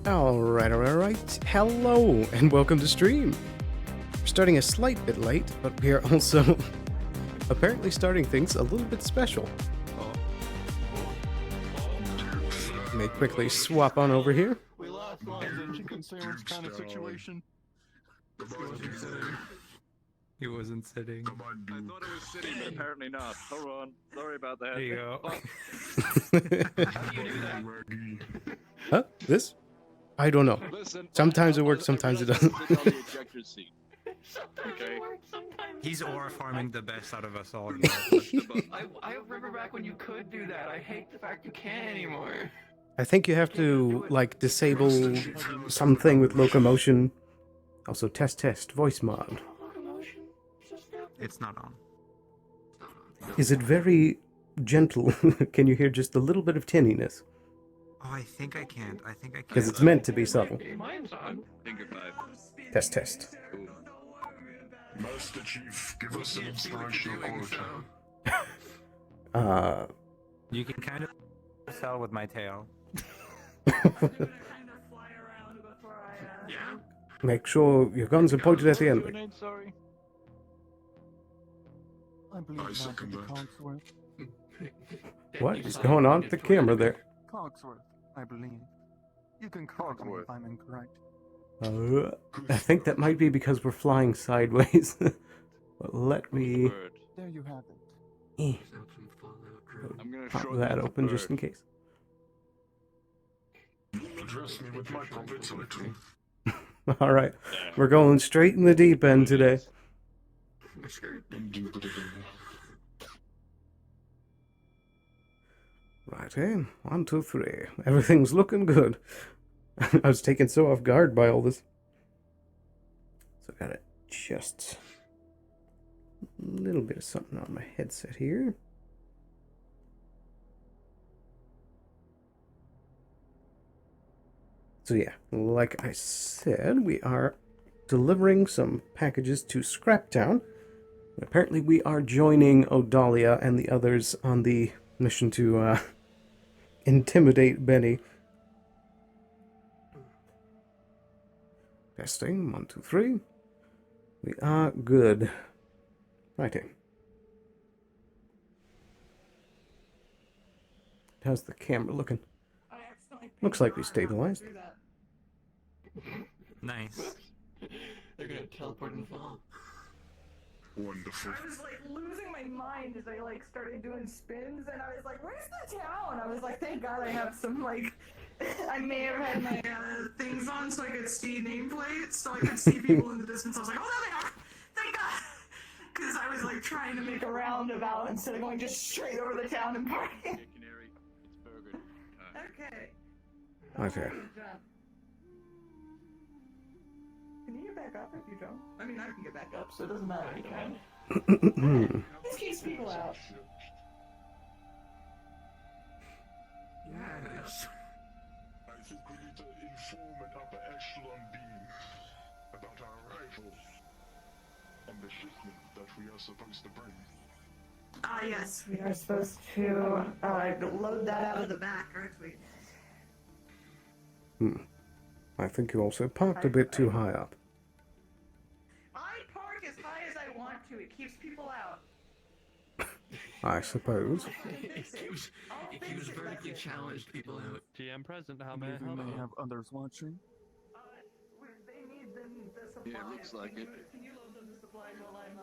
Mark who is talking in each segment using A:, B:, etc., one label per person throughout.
A: Alright. Hello, and welcome to stream. We're starting a slight bit late, but we are also apparently starting things a little bit special. Let me quickly swap on over here.
B: We lost one chicken sandwich kind of situation.
C: He wasn't sitting.
B: I thought it was sitting, but apparently not. Hold on. Sorry about that.
C: There you go.
B: How do you do that?
A: Huh? This? I don't know.
B: Listen,
A: Sometimes it works, sometimes it doesn't.
B: Okay.
C: He's aura farming the best out of us all.
D: I remember back when you could do that. I hate the fact you can't anymore.
A: I think you have to, like, disable something with locomotion. Also, test, voice mod.
C: It's not on.
A: Is it very gentle? Can you hear just a little bit of tinniness?
C: Oh, I think I can't.
A: Because it's meant to be subtle.
D: Mine's on.
A: Test.
B: Master Chief, give us an inspirational quote.
C: You can kind of tell with my tail.
A: Make sure your guns are pointed at the enemy.
B: Sorry.
E: I second that.
A: What is going on with the camera there?
E: Cogsworth, I believe. You can correct me if I'm incorrect.
A: I think that might be because we're flying sideways. But let me
E: There you have it.
B: I'm gonna
A: pop
B: shorten
A: that
B: it to
A: open
B: bird.
A: just in case.
E: Address me with my puppet title.
A: Alright, we're going straight in the deep end today. Right, hey, 1, 2, 3. Everything's looking good. I was taken so off guard by all this. So I gotta adjust a little bit of something on my headset here. So yeah, like I said, we are delivering some packages to Scraptown. Apparently we are joining Odalia and the others on the mission to intimidate Benny. Testing, 1, 2, 3. We are good. Righty. How's the camera looking? Looks like we stabilized.
C: Nice.
D: They're gonna teleport and fall.
E: Wonderful.
F: I was like losing my mind as I like started doing spins, and I was like, "Where's the town?" I was like, "Thank God I have some like." I may have had my things on so I could see nameplates, so I could see people in the distance. I was like, "Oh, there they are! Thank God!" Because I was like trying to make a roundabout instead of going just straight over the town and parking.
B: Canary, it's burger time.
F: Okay.
A: Okay.
F: Good job. Can you get back up if you don't? I mean, I can get back up, so it doesn't matter. You can. This keeps people out.
E: Yes. I think we need to inform an upper echelon being about our arrival.
G: And the shipment that we are supposed to bring.
F: Ah, yes, we are supposed to load that out of the back, aren't we?
A: I think you also parked a bit too high up.
F: I park as high as I want to. It keeps people out.
A: I suppose.
D: It keeps vertically challenged people out.
H: GM present, how
E: I
H: may I
E: believe we
H: help
E: may
H: you?
E: have others watching.
F: They need the supplies.
B: Yeah, it looks like it.
F: Can you load them the supplies while I'm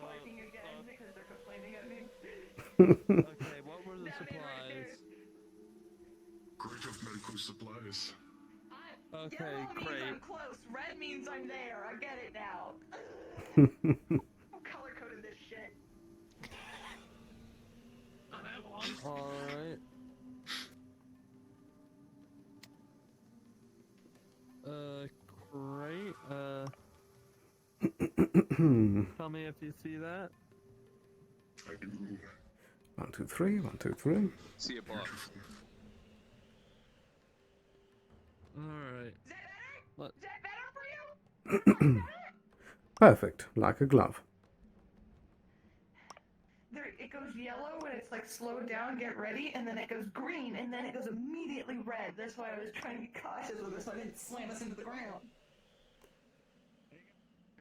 F: parking again because they're complaining at me?
H: Okay, what were the supplies?
G: Crate of medical supplies.
H: Okay,
F: Yellow means I'm
H: great.
F: close. Red means I'm there. I get it now. Color coded this shit.
H: Alright. Great. Tell me if you see that.
G: I do.
A: 1, 2, 3, 1, 2, 3.
B: See a box.
H: Alright.
F: Is that better?
H: Let-
F: Is that better for you?
A: Perfect, like a glove.
F: There, it goes yellow when it's like slow down, get ready, and then it goes green, and then it goes immediately red. That's why I was trying to be cautious with this so I didn't slam us into the ground.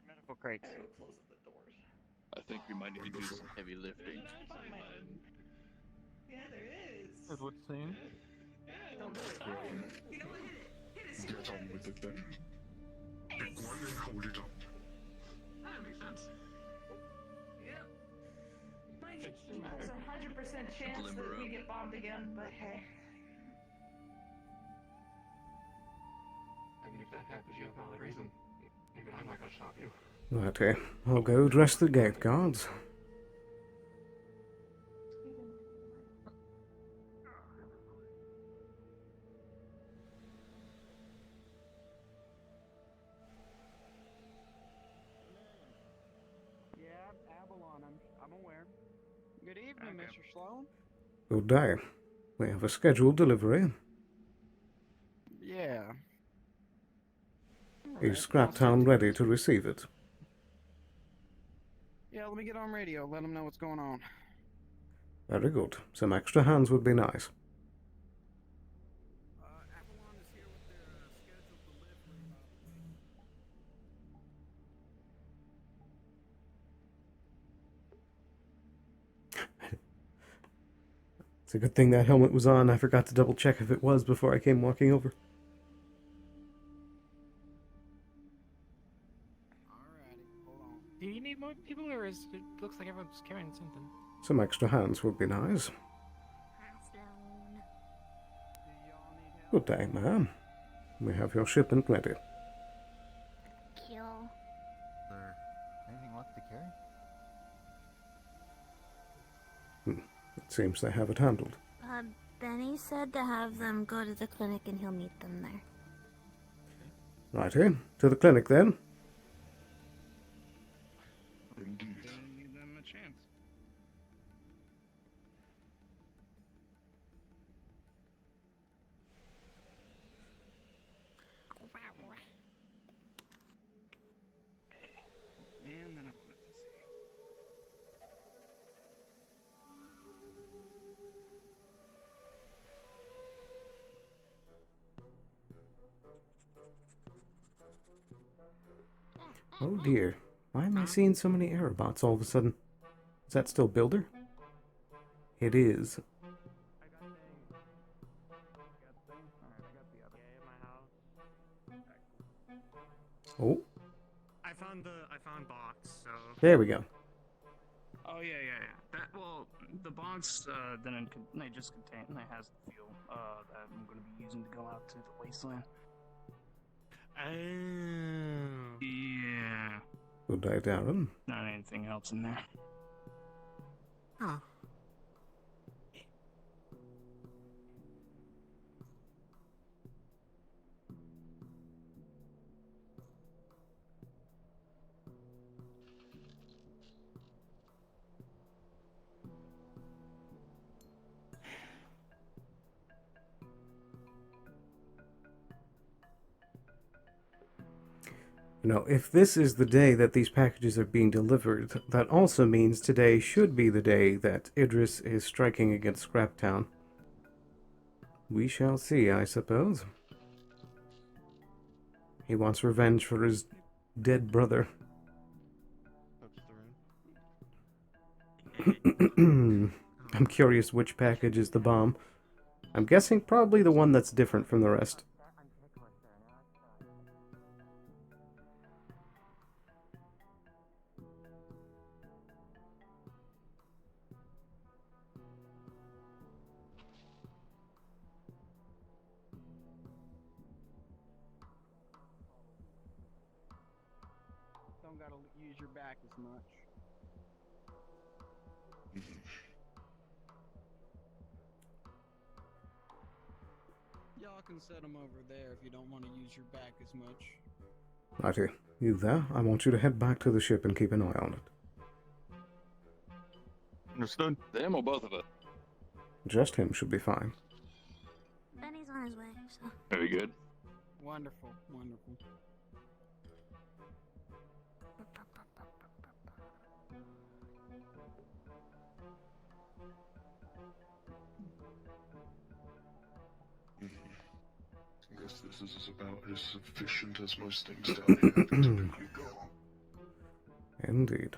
I: Medical crates.
F: I will close up the doors.
B: I think we might need to do some heavy lifting.
F: Yeah, there is.
E: It would seem.
F: Don't do it. Oh, you know what? Hit it. Hit it. See what
G: Get on
F: happens.
G: with it then. Pick one and hold it up.
F: That makes sense. Yep. There's a 100% chance
B: Limber
F: that we
B: up.
F: get bombed again, but hey.
D: I mean, if that happens, you have valid reason. Even I'm not gonna stop you.
A: Righty, I'll go address the gate guards.
I: Yeah, Avalon, I'm aware. Good evening, Mr. Sloan.
A: Good day. We have a scheduled delivery.
I: Yeah.
A: Is Scraptown ready to receive it?
I: Yeah, let me get on radio. Let them know what's going on.
A: Very good. Some extra hands would be nice.
I: Avalon is here with their scheduled delivery,
A: It's a good thing that helmet was on. I forgot to double check if it was before I came walking over.
I: Alrighty, hold on.
J: Do you need more people, or is it looks like everyone's carrying something?
A: Some extra hands would be nice.
I: Do y'all need help?
A: Good day, ma'am. We have your shipment ready.
K: Kill.
E: Is there anything left to carry?
A: It seems they have it handled.
K: Benny said to have them go to the clinic and he'll meet them there.
A: Righty, to the clinic then.
G: Indeed.
I: Give them a chance. And then let's see.
A: Oh dear, why am I seeing so many error bots all of a sudden? Is that still Builder? It is.
I: I got things. Got things? Alright, I got the other.
C: Yeah, my house.
A: Oh,
C: I found box, so
A: there we go.
I: Oh yeah. That the box then they just contain it has the fuel that I'm gonna be using to go out to the wasteland.
C: Oh.
I: Yeah,
A: Good day, Darren.
I: not anything else in there.
J: Oh.
A: You know, if this is the day that these packages are being delivered, that also means today should be the day that Idris is striking against Scraptown. We shall see, I suppose. He wants revenge for his dead brother. I'm curious which package is the bomb. I'm guessing probably the one that's different from the rest.
L: Don't gotta use your back as much. Y'all can set them over there if you don't want to use your back as much.
A: Righty, you there? I want you to head back to the ship and keep an eye on it.
B: Understood. Them or both of us?
A: Just him should be fine.
K: Benny's on his way, so.
B: Very good.
L: Wonderful, wonderful.
G: I guess this is about as efficient as most things down here typically go.
A: Indeed.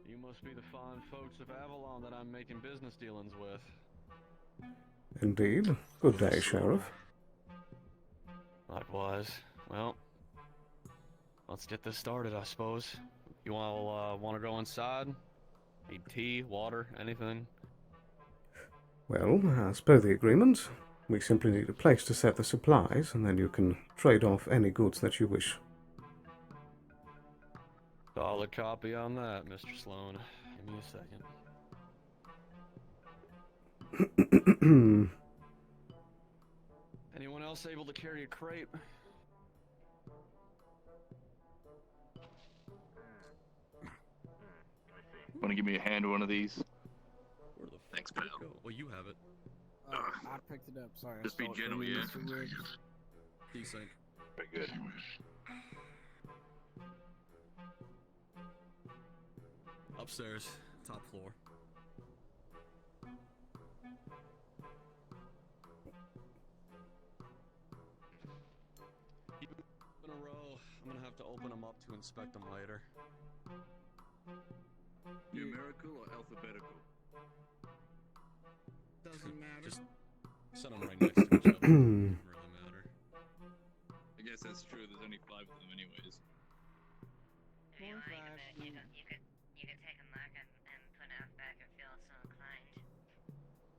H: You must be the fine folks of Avalon that I'm making business dealings with.
A: Indeed. Good day, Sheriff.
H: Likewise. Well, let's get this started, I suppose. You all want to go inside? Need tea, water, anything?
A: Well, as per the agreement, we simply need a place to set the supplies, and then you can trade off any goods that you wish.
H: Solid copy on that, Mr. Sloan. Give me a second. Anyone else able to carry a crate?
B: Want to give me a hand with one of these?
H: Where the
B: Thanks, pal.
H: go? Well, you have it.
L: I picked it up, sorry.
B: Just be gentle, yeah?
H: Decent.
B: Very good.
H: Upstairs, top floor. In a row, I'm gonna have to open them up to inspect them later.
B: Numerical or alphabetical?
L: Doesn't matter.
H: Just set them right next to each other. Doesn't really matter.
B: I guess that's true. There's only 5 of them, anyways.
K: If you like, you could take a look and put out back if you're so inclined.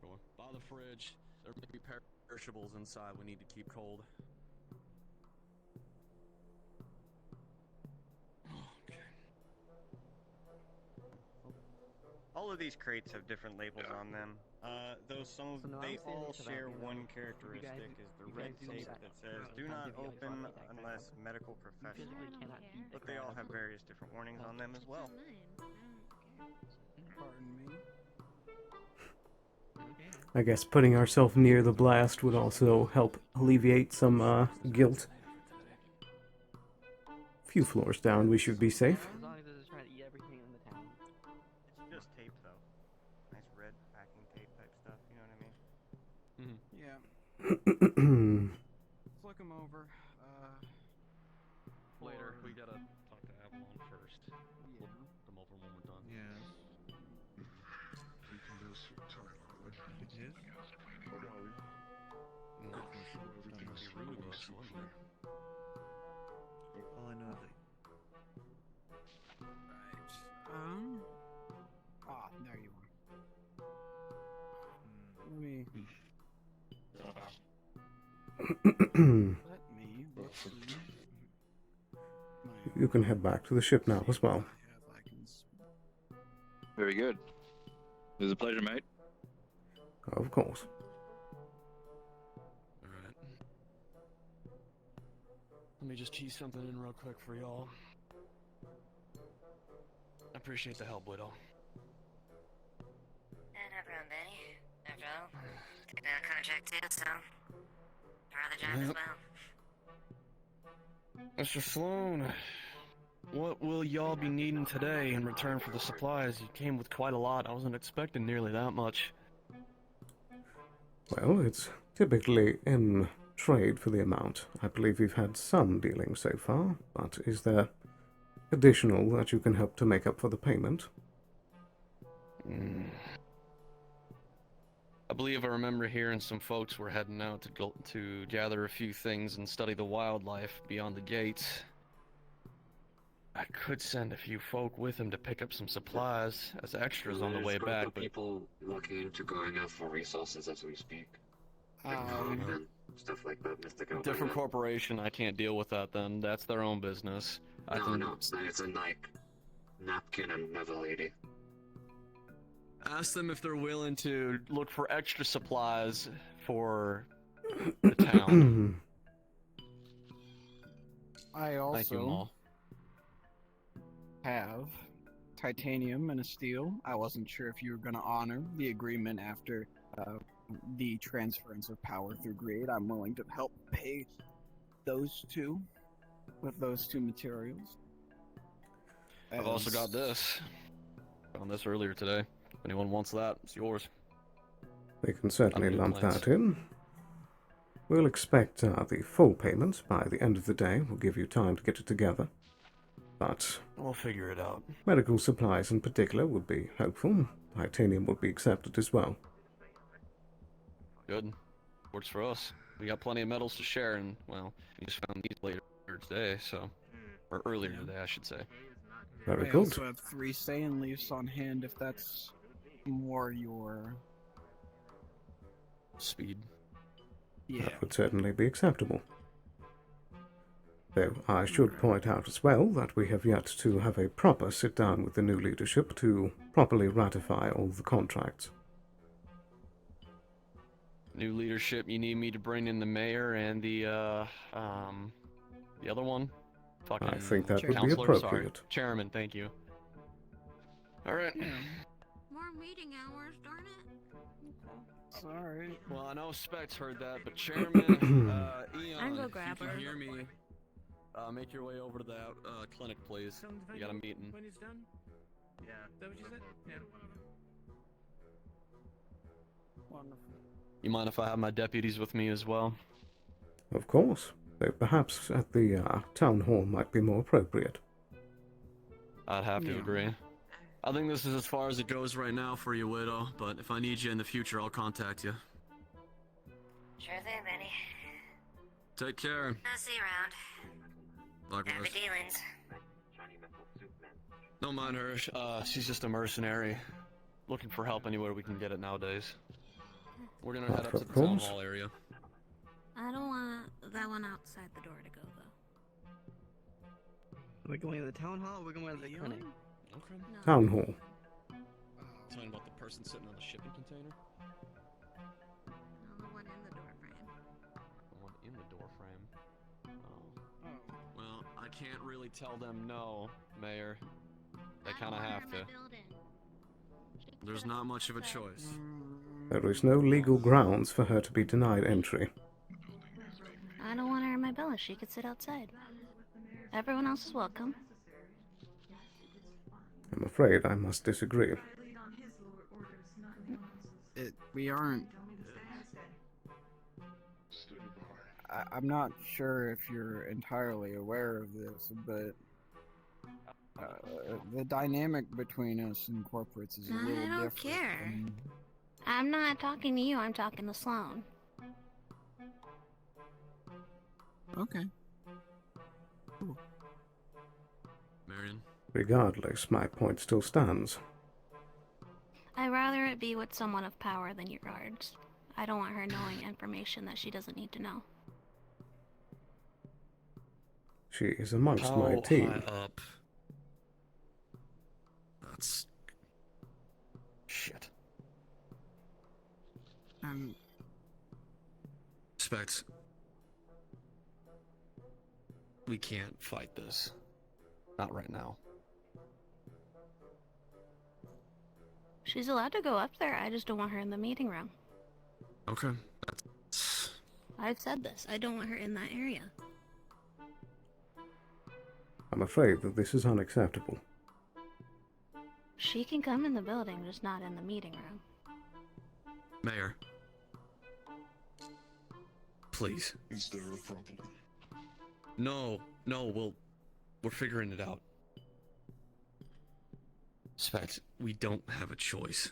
H: Sure. By the fridge. There may be perishables inside we need to keep cold.
M: All of these crates have different labels on them. Though they all share one characteristic, is the red tape that says "Do not open unless medical professional." But they all have various different warnings on them as well.
L: Pardon me.
A: I guess putting ourselves near the blast would also help alleviate some guilt. Few floors down, we should be safe.
J: As long as it's trying to eat everything in the town.
M: It's just tape, though. Nice red packing tape type stuff. You know what I mean?
L: Yeah. Flick them over.
H: Later, we gotta talk to Avalon first.
L: Yeah.
H: Look them over when we're done.
C: Yes.
G: We can do some time,
C: It is?
G: Hold on.
H: Everything's be rude to us, wouldn't it?
C: All I know is that
L: There you are. Let me look.
A: you can head back to the ship now as well.
B: Very good. It was a pleasure, mate.
A: Of course.
H: Alright. Let me just cheese something in real quick for y'all. I appreciate the help, Widow.
K: And no problem, Benny. After all, took down a contract too, so part of the job as well.
H: Mr. Sloan, what will y'all be needing today in return for the supplies? You came with quite a lot. I wasn't expecting nearly that much.
A: Well, it's typically in trade for the amount. I believe we've had some dealings so far, but is there additional that you can help to make up for the payment?
H: I believe I remember hearing some folks were heading out to gather a few things and study the wildlife beyond the gates. I could send a few folk with him to pick up some supplies as extras on the way back, but
N: people looking into going out for resources as we speak. And stuff like that, mystical.
H: different corporation, I can't deal with that then. That's their own business.
N: No, it's a like napkin and another lady.
H: Ask them if they're willing to look for extra supplies for the town.
L: I
H: Thank you,
L: also
H: Maul.
L: have titanium and a steel. I wasn't sure if you were going to honor the agreement after the transference of power through greed. I'm willing to help pay those two with those two materials.
H: I've also got this. Found this earlier today. If anyone wants that, it's yours.
A: We can certainly
H: Under
A: lump
H: plans.
A: that in. We'll expect the full payment by the end of the day. We'll give you time to get it together. But
H: we'll figure it out.
A: Medical supplies in particular would be helpful. Titanium would be accepted as well.
H: Good. Works for us. We got plenty of metals to share, and, well, we just found these later today, so... Or earlier today, I should say.
A: Very
L: I
A: good.
L: also have 3 sand leaves on hand if that's more your...
H: speed.
L: Yeah.
A: That would certainly be acceptable. Though I should point out as well that we have yet to have a proper sit-down with the new leadership to properly ratify all the contracts.
H: New leadership, you need me to bring in the mayor and the other one? Fucking
A: I think that would be
H: counselor, sorry.
A: appropriate.
H: Chairman, thank you. Alright.
K: More meeting hours, darn it.
L: Sorry.
H: Well, I know Specs heard that, but Chairman, Eon,
K: I'm go
H: if
K: grab
H: you can
K: her.
H: hear me, make your way over to that clinic, please. You got a meeting.
C: When he's done? Yeah. Is that what you said? Yeah.
L: Wonderful.
H: You mind if I have my deputies with me as well?
A: Of course, though perhaps at the town hall might be more appropriate.
H: I'd have to
L: Yeah.
H: agree. I think this is as far as it goes right now for you, Widow, but if I need you in the future, I'll contact you.
K: Sure thing, Benny.
H: Take care.
K: I'll see you around.
H: Likewise.
K: Happy dealings.
H: Don't mind her. She's just a mercenary. Looking for help anywhere we can get it nowadays. We're gonna head up to the town hall area.
K: I don't want that one outside the door to go, though.
O: Are we going to the town hall or are we going to the clinic?
H: Okay.
K: No.
A: Town hall.
H: Talking about the person sitting on the shipping container?
K: No, the one in the door frame.
H: The one in the door frame. Oh. Well, I can't really tell them no, Mayor. They kind of have to. There's not much of a choice.
A: There is no legal grounds for her to be denied entry.
K: I don't want her in my villa. She could sit outside. Everyone else is welcome.
A: I'm afraid I must disagree.
L: We aren't... I'm not sure if you're entirely aware of this, but the dynamic between us and corporates is a little different.
K: I don't care. I'm not talking to you. I'm talking to Sloan.
L: Okay.
H: Marion?
A: Regardless, my point still stands.
K: I'd rather it be with someone of power than your guards. I don't want her knowing information that she doesn't need to know.
A: She is amongst
H: How
A: my team.
H: high up? That's... shit. Specs. We can't fight this. Not right now.
P: She's allowed to go up there, I just don't want her in the meeting room.
H: Okay.
P: I've said this, I don't want her in that area.
A: I'm afraid that this is unacceptable.
P: She can come in the building, just not in the meeting room.
H: Mayor. Please.
G: Is there a problem?
H: No, we're figuring it out. Specs, we don't have a choice.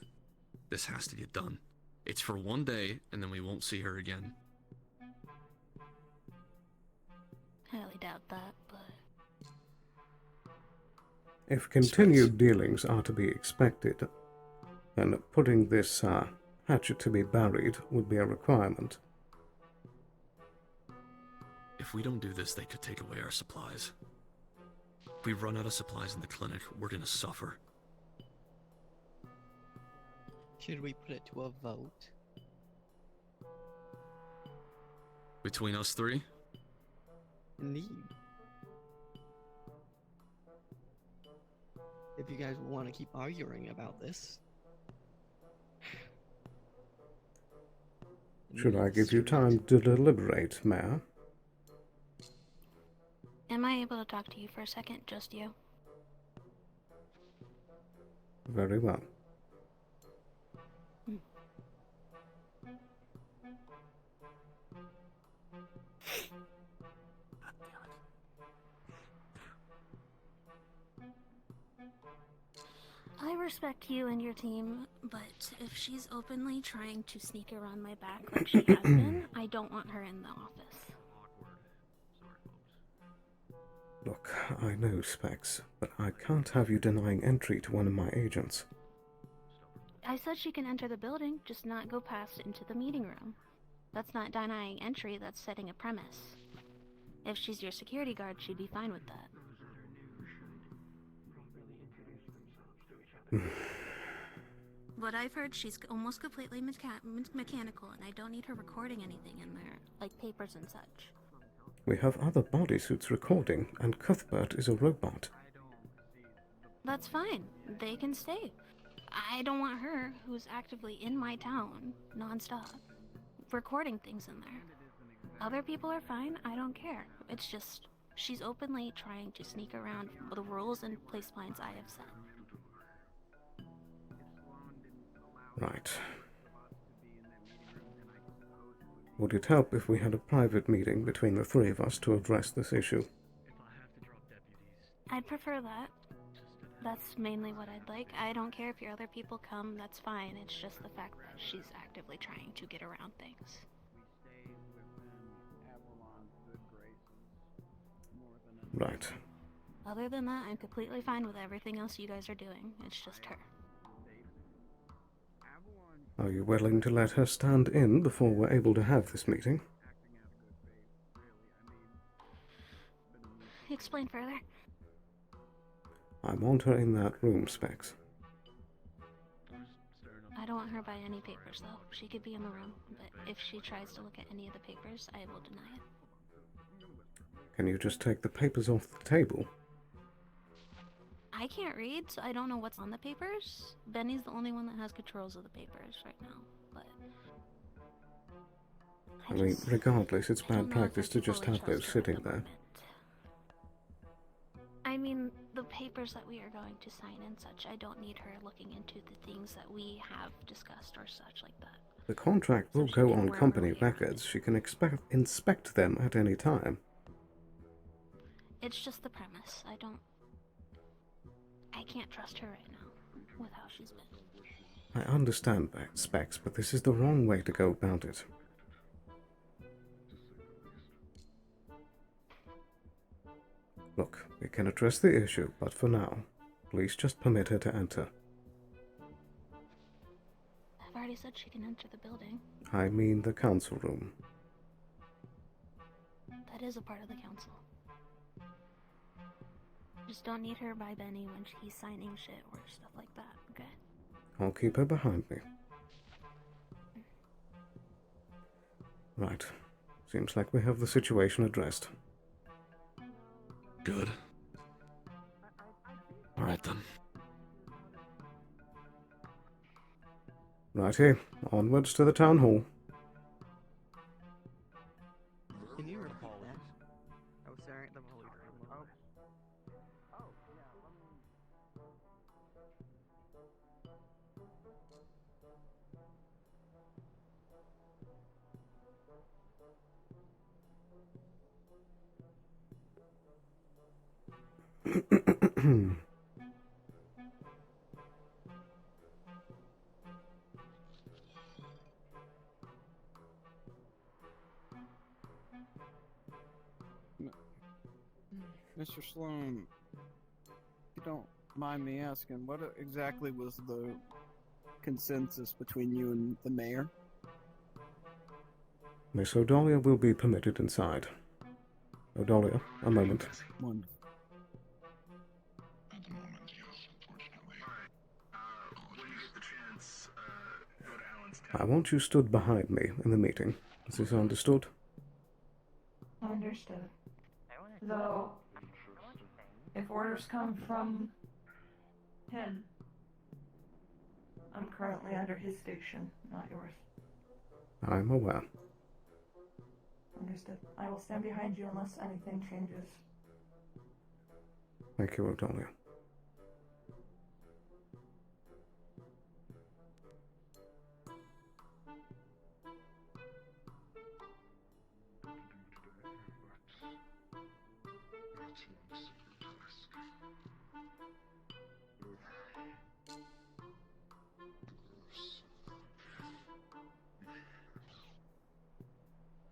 H: This has to get done. It's for one day, and then we won't see her again.
P: I highly doubt that, but...
A: If continued dealings are to be expected, then putting this hatchet to be buried would be a requirement.
H: If we don't do this, they could take away our supplies. If we run out of supplies in the clinic, we're gonna suffer.
O: Should we put it to a vote?
H: Between us three?
O: Indeed. If you guys want to keep arguing about this.
A: Should I give you time to deliberate, Mayor?
P: Am I able to talk to you for a second? Just you?
A: Very well.
P: I respect you and your team, but if she's openly trying to sneak around my back like she has been, I don't want her in the office.
A: Look, I know, Specs, but I can't have you denying entry to one of my agents.
P: I said she can enter the building, just not go past into the meeting room. That's not denying entry, that's setting a premise. If she's your security guard, she'd be fine with that. But I've heard she's almost completely mechanical, and I don't need her recording anything in there, like papers and such.
A: We have other bodysuits recording, and Cuthbert is a robot.
P: That's fine. They can stay. I don't want her, who's actively in my town, non-stop, recording things in there. Other people are fine, I don't care. It's just, she's openly trying to sneak around the rules and placelines I have set.
A: Right. Would it help if we had a private meeting between the three of us to address this issue?
P: I'd prefer that. That's mainly what I'd like. I don't care if your other people come, that's fine. It's just the fact that she's actively trying to get around things.
A: Right.
P: Other than that, I'm completely fine with everything else you guys are doing. It's just her.
A: Are you willing to let her stand in before we're able to have this meeting?
P: Explain further.
A: I want her in that room, Specs.
P: I don't want her by any papers, though. She could be in the room, but if she tries to look at any of the papers, I will deny it.
A: Can you just take the papers off the table?
P: I can't read, so I don't know what's on the papers. Benny's the only one that has controls of the papers right now, but...
A: I mean, regardless, it's bad practice to just have those sitting there.
P: I mean, the papers that we are going to sign and such, I don't need her looking into the things that we have discussed or such like that.
A: The contract will go on company records. She can inspect them at any time.
P: It's just the premise. I can't trust her right now with how she's been.
A: I understand that, Specs, but this is the wrong way to go about it. Look, we can address the issue, but for now, please just permit her to enter.
P: I've already said she can enter the building.
A: I mean the council room.
P: That is a part of the council. Just don't need her by Benny when he's signing shit or stuff like that, okay?
A: I'll keep her behind me. Right. Seems like we have the situation addressed.
H: Good. Alright then.
A: Righty, onwards to the town hall.
O: Can you recall that? I was staring at them while we were
L: Mr. Sloan, if you don't mind me asking, what exactly was the consensus between you and the mayor?
A: Miss Odalia will be permitted inside. Odalia, a moment.
L: Wonderful.
G: At the moment, yes, unfortunately.
C: When you get the chance, go to Alan's
A: I want you stood behind me in the meeting. Is this understood?
F: Understood. Though, if orders come from him, I'm currently under his station, not yours.
A: I'm aware.
F: Understood. I will stand behind you unless anything changes.
A: Thank you, Odalia.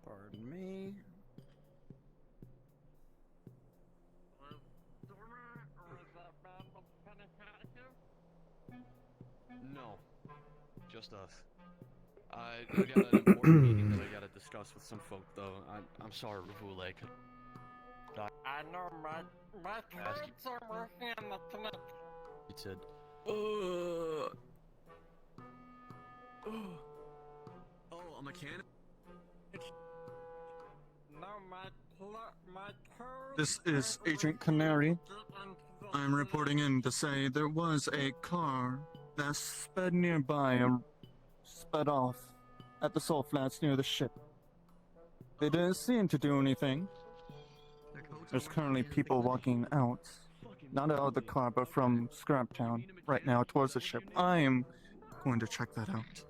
L: Pardon me.
H: No. Just us. We got an important meeting that I gotta discuss with some folk, though. I'm sorry, Ravule.
J: I know my parents are working on the tonight.
H: He said,
Q: Oh, a mechanic?
J: No, my parents.
E: This is Agent Canary. I'm reporting in to say there was a car that sped nearby and sped off at the salt flats near the ship. They didn't seem to do anything. There's currently people walking out. Not out of the car, but from Scraptown, right now towards the ship. I am going to check that out.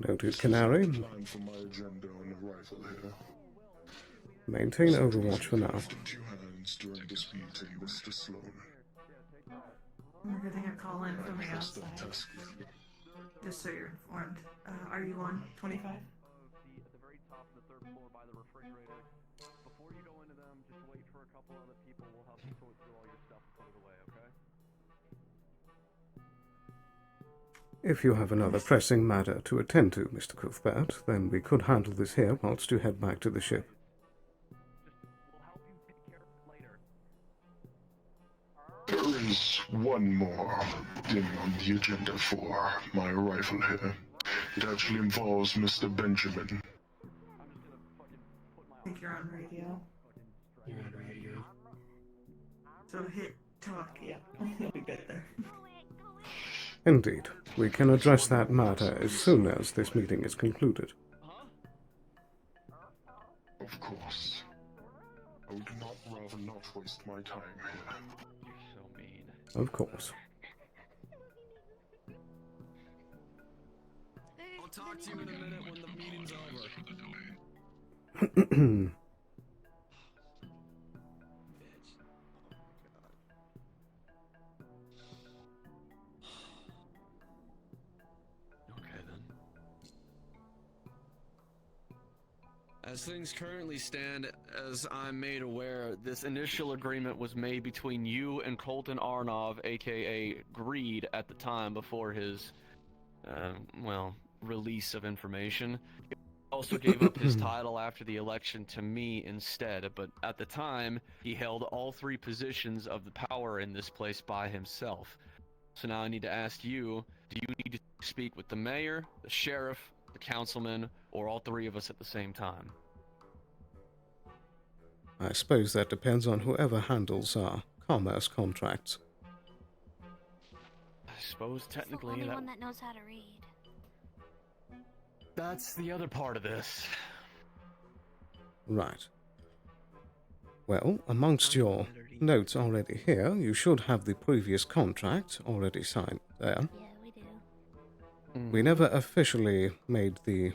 A: Noted, Canary.
G: Time for my agenda on the rifle here.
A: Maintain Overwatch for now.
G: Two hands during this meeting, Mr. Sloan.
F: We're getting a call in from the
G: Trust that
F: outside.
G: task with you.
F: Just so you're informed. Are you on 25?
C: At the very top of the third floor by the refrigerator. Before you go into them, just wait for a couple other people. We'll help you sort through all your stuff and put it away, okay?
A: If you have another pressing matter to attend to, Mr. Cuthbert, then we could handle this here whilst you head back to the ship.
G: There is one more thing on the agenda for my rifle here. It actually involves Mr. Benjamin.
F: I think you're on radio.
O: You're on radio.
F: So hit talk, yeah. You'll be good there.
A: Indeed, we can address that matter as soon as this meeting is concluded.
G: Of course. I would rather not waste my time here.
H: You're so mean.
A: Of course.
Q: I'll talk to you in a minute when the meeting's over.
H: Okay then.
Q: As things currently stand,
H: As I'm made aware, this initial agreement was made between you and Colton Arnov, aka Greed, at the time before his, release of information. Also gave up his title after the election to me instead, but at the time, he held all 3 positions of the power in this place by himself. So now I need to ask you, do you need to speak with the mayor, the sheriff, the councilman, or all 3 of us at the same time?
A: I suppose that depends on whoever handles our commerce contracts.
H: I suppose technically
P: It's the only one that knows how to read.
H: That's the other part of this.
A: Right. Well, amongst your notes already here, you should have the previous contract already signed there.
P: Yeah, we do.
A: We never officially made the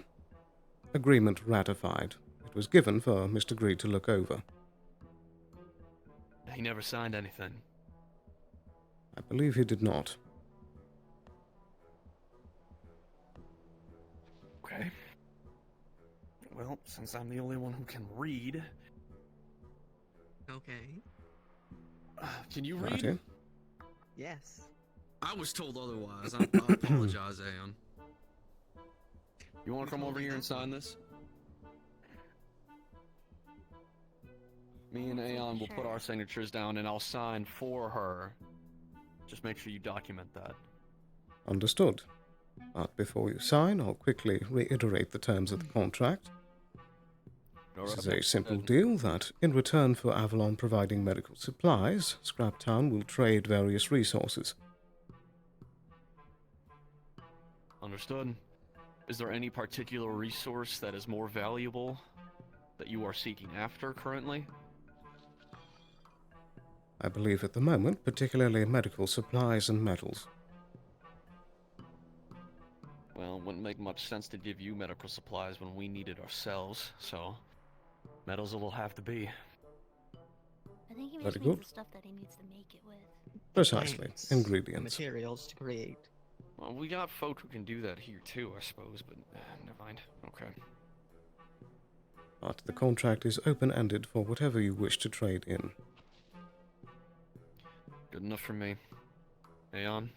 A: agreement ratified. It was given for Mr. Greed to look over.
H: He never signed anything.
A: I believe he did not.
H: Okay. Well, since I'm the only one who can read...
O: Okay.
H: Can you read?
A: Righty.
O: Yes.
Q: I was told otherwise. I apologize, Aeon.
H: You want to come over here and sign this? Me and Aeon will put our signatures down and I'll sign for her. Just make sure you document that.
A: Understood. But before you sign, I'll quickly reiterate the terms of the contract. This is a simple deal that, in return for Avalon providing medical supplies, Scraptown will trade various resources.
H: Understood. Is there any particular resource that is more valuable that you are seeking after currently?
A: I believe at the moment, particularly medical supplies and metals.
H: Well, it wouldn't make much sense to give you medical supplies when we need it ourselves, so metals it will have to be.
P: I think he
A: Very
P: just
A: good.
P: needs the stuff that he needs to make it with.
A: Precisely.
O: Plants,
A: Ingredients.
O: Materials to create.
H: Well, we got folk who can do that here too, I suppose, but never mind. Okay.
A: But the contract is open-ended for whatever you wish to trade in.
H: Good enough for me. Aeon?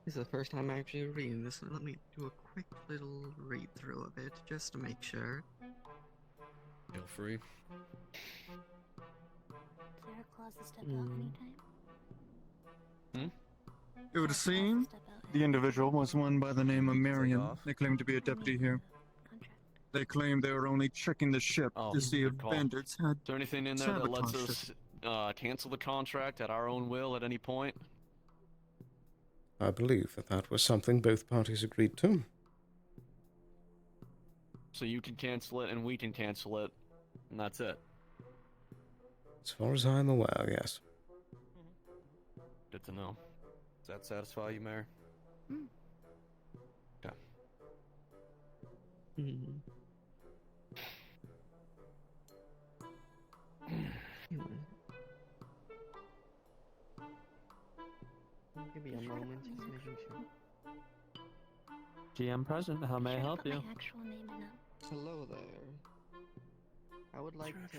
O: This is the first time I'm actually reading this, so let me do a quick little read through of it, just to make sure.
Q: Feel free.
P: Is there a clause to step out anytime?
E: It would seem the individual was one by the name of Miriam. They claim to be a deputy here. They claim they were only checking the ship to see if
H: good call.
E: bandits had
H: Is there anything in there that lets
E: sabotaged
H: us cancel the contract at our own will at any point?
A: I believe that was something both parties agreed to.
H: So you can cancel it and we can cancel it, and that's it.
A: As far as I'm aware, yes.
H: Good to know. Does that satisfy you, Mayor? Okay.
O: Give me a moment, just making sure.
R: GM present, how may I help you?
P: My actual name in it.
O: Hello there. I would like to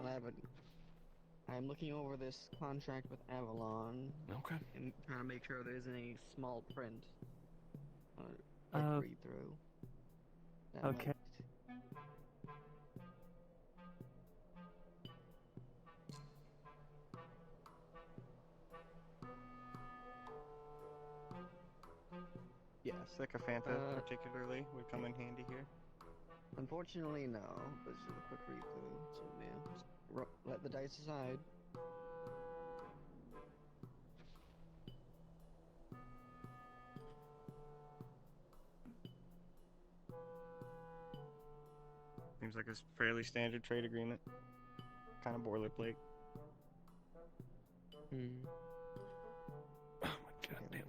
O: elaborate. I'm looking over this contract with Avalon.
H: Okay.
O: And trying to make sure there isn't any small print. Read through. That
R: Okay.
M: Yeah, Sycophanta particularly would come in handy here.
O: Unfortunately, no. But just a quick read through. So yeah, just let the dice decide.
M: Seems like a fairly standard trade agreement. Kind of boilerplate.
H: Oh my goddamn.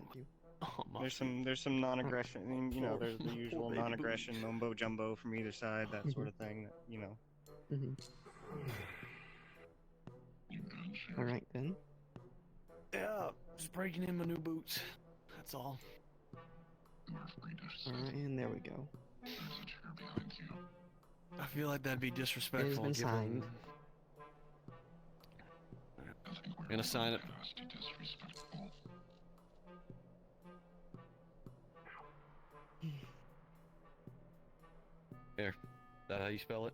H: Oh,
M: There's some non-aggression. I mean, you know, there's the usual non-aggression, mumbo jumbo from either side, that sort of thing. That, you know.
O: All right then.
H: Yeah, just breaking in my new boots. That's all.
O: Alright, and there we go.
H: I feel like that'd be disrespectful.
O: It has been signed.
H: I'm gonna sign it. Here. Is that how you spell it?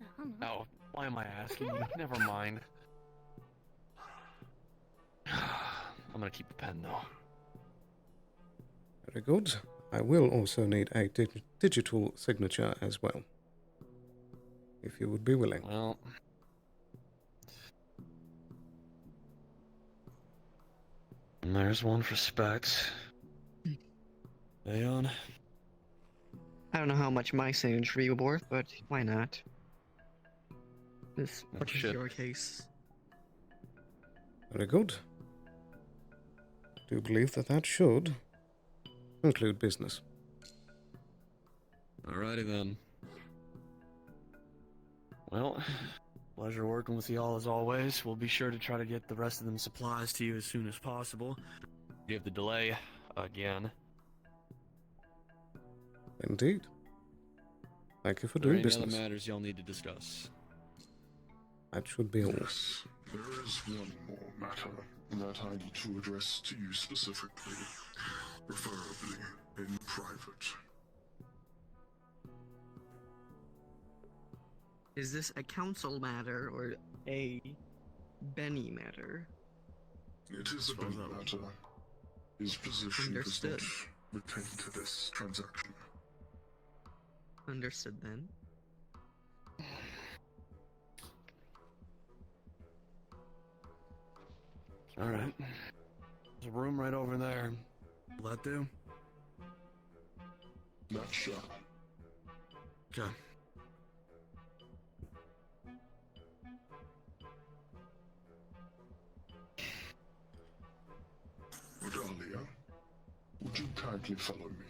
P: I don't know.
H: Oh, why am I asking you? Never mind. I'm gonna keep the pen though.
A: Very good. I will also need a digital signature as well. If you would be willing.
H: Well. And there's one for Specs. Aeon.
O: I don't know how much my signature will be worth, but why not? This
H: Oh, shit.
O: your case.
A: Very good. I do believe that should conclude business.
H: Alrighty then. Well, pleasure working with y'all as always. We'll be sure to try to get the rest of them supplies to you as soon as possible. Give the delay again.
A: Indeed. Thank you for
H: Are there
A: doing
H: any
A: business.
H: other matters y'all need to discuss?
A: That should be all.
G: Yes, there is one more matter that I need to address to you specifically, preferably in private.
O: Is this a council matter or a Benny matter?
G: It is a big matter. His position does not pertain to this transaction.
O: Understood then.
H: Alright. There's a room right over there. Will that do?
G: That shall.
H: Okay.
G: Dahlia, would you kindly follow me?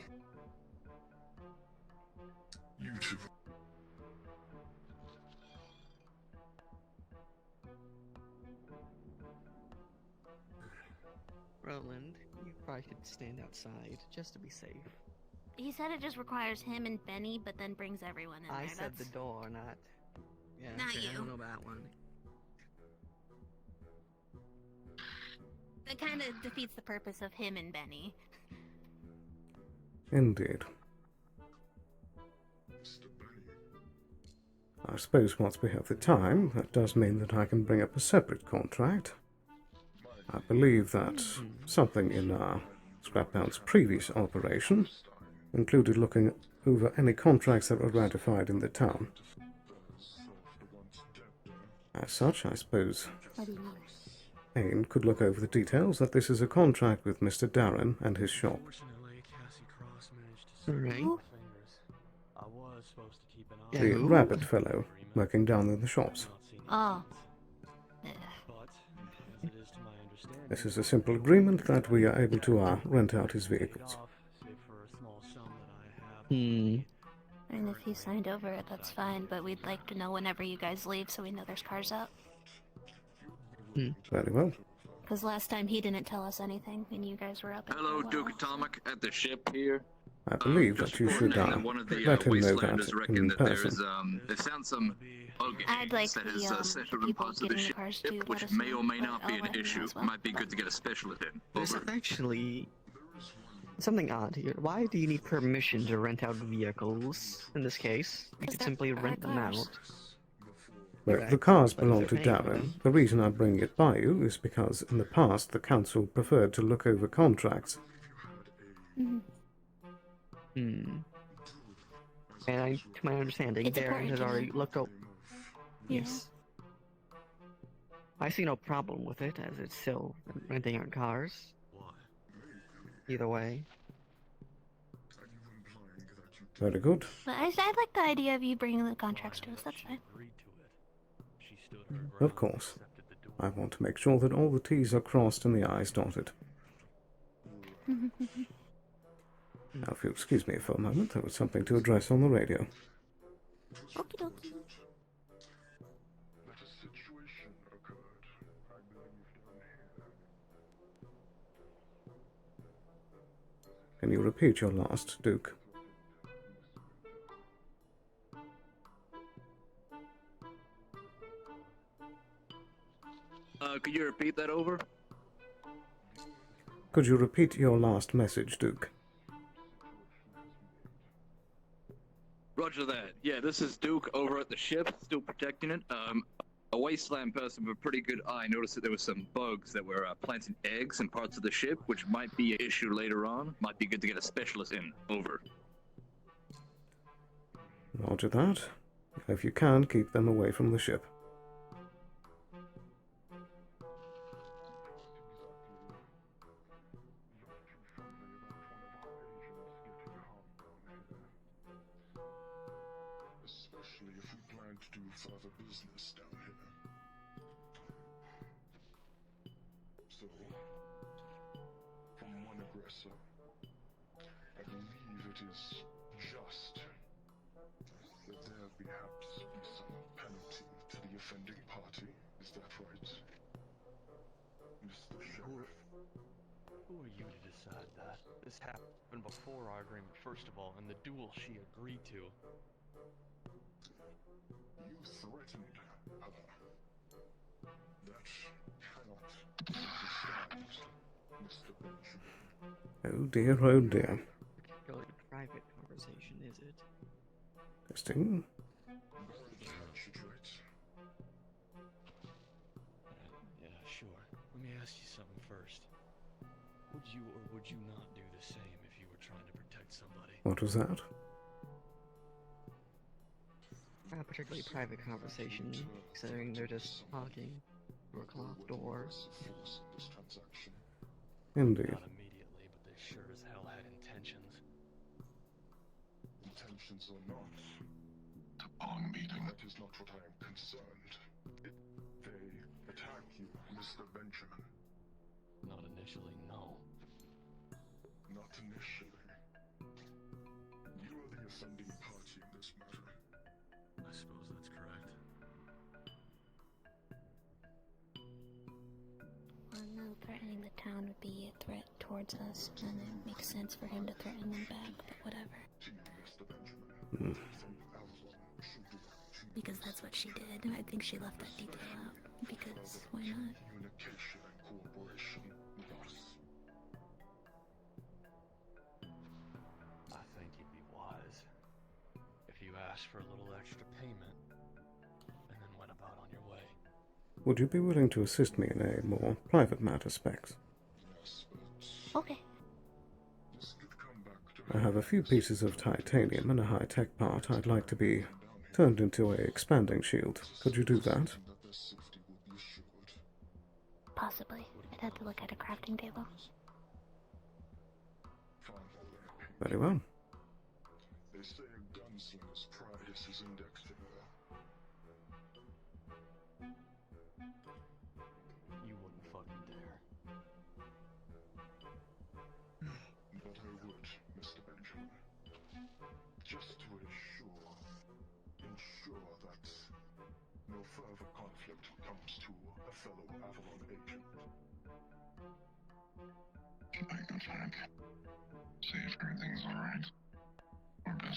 G: You two.
O: Roland, you probably should stand outside just to be safe.
P: He said it just requires him and Benny, but then brings everyone in
O: I
P: there.
O: said
P: That's
O: the door, not. Yeah,
P: Not
O: okay, I
P: you.
O: don't know that one.
P: That kind of defeats the purpose of him and Benny.
A: Indeed. I suppose once we have the time, that does mean that I can bring up a separate contract. I believe that something in Scrapbound's previous operation included looking over any contracts that were ratified in the town. As such, I suppose
P: What do you mean?
A: Ain could look over the details that this is a contract with Mr. Darren and his shop.
O: Alright.
A: The rabbit fellow working down in the shops.
P: Oh.
A: This is a simple agreement that we are able to rent out his vehicles.
P: And if he signed over it, that's fine, but we'd like to know whenever you guys leave so we know there's cars out.
A: Very well.
P: Because last time he didn't tell us anything when you guys were up at
B: Hello,
P: the
B: Duke
P: well.
B: Atomic at the ship here.
A: I believe that you should
B: One of the
A: let him know
B: wastelanders
A: that
B: reckon
A: in
B: that there
A: person.
B: is they found some bug
P: I'd like
B: that
P: the,
B: has settled in parts of the ship, which may or may not be an issue. Might be good to get a specialist in.
O: There's
B: Over.
O: actually something odd here. Why do you need permission to rent out vehicles in this case? You could simply rent them out.
A: Well, the cars belong to Darren. The reason I bring it by you is because in the past the council preferred to look over contracts.
O: And to my understanding,
P: It's
O: Darren
P: important
O: has
P: to
O: already
P: know.
O: looked over.
P: Yeah.
O: Yes. I see no problem with it, as it's still renting out cars. Either way.
A: Very good.
P: But I like the idea of you bringing the contracts to us, that's fine.
A: Of course. I want to make sure that all the T's are crossed and the I's dotted. Now, if you excuse me for a moment, there was something to address on the radio.
P: Okie dokie.
A: Can you repeat your last, Duke?
B: Could you repeat that over?
A: Could you repeat your last message, Duke?
B: Roger that. Yeah, this is Duke over at the ship, still protecting it. A wasteland person with a pretty good eye noticed that there were some bugs that were planting eggs in parts of the ship, which might be an issue later on. Might be good to get a specialist in. Over.
A: Roger that. If you can, keep them away from the ship.
G: Especially if we plan to do further business down here. So, from one aggressor, I believe it is just that there perhaps be some penalty to the offending party. Is that right, Mr. Sheriff?
C: Who are you to decide that? This happened before our agreement, first of all, and the duel she agreed to.
G: You threatened her. That cannot be understood, Mr. Benjamin.
A: Oh dear, oh dear.
O: Particularly private conversation, is it?
A: Testing.
C: Yeah, sure. Let me ask you something first. Would you or would you not do the same if you were trying to protect somebody?
A: What was that?
O: A particularly private conversation, considering they're just talking through a clocked door.
A: Indeed.
C: Not immediately, but they sure as hell had intentions.
G: Intentions or not, on meeting. That is not what I am concerned. They attack you, Mr. Benjamin.
C: Not initially, no.
G: Not initially. You are the offending party in this matter.
C: I suppose that's correct.
P: Well, no, threatening the town would be a threat towards us, and it makes sense for him to threaten them back, but whatever.
A: Mm.
P: Because that's what she did. I think she left that detail out. Because why not?
G: Communication and cooperation with us.
C: I think you'd be wise if you asked for a little extra payment and then went about on your way.
A: Would you be willing to assist me in a more private matter, Specs?
P: Okay.
A: I have a few pieces of titanium and a high-tech part I'd like to be turned into a expanding shield. Could you do that?
P: Possibly. I'd have to look at a crafting table.
A: Very well.
G: They say a gunslinger's price is indexed in
C: You wouldn't fucking dare.
G: But I would, Mr. Benjamin. Just to ensure that no further conflict comes to a fellow Avalon agent.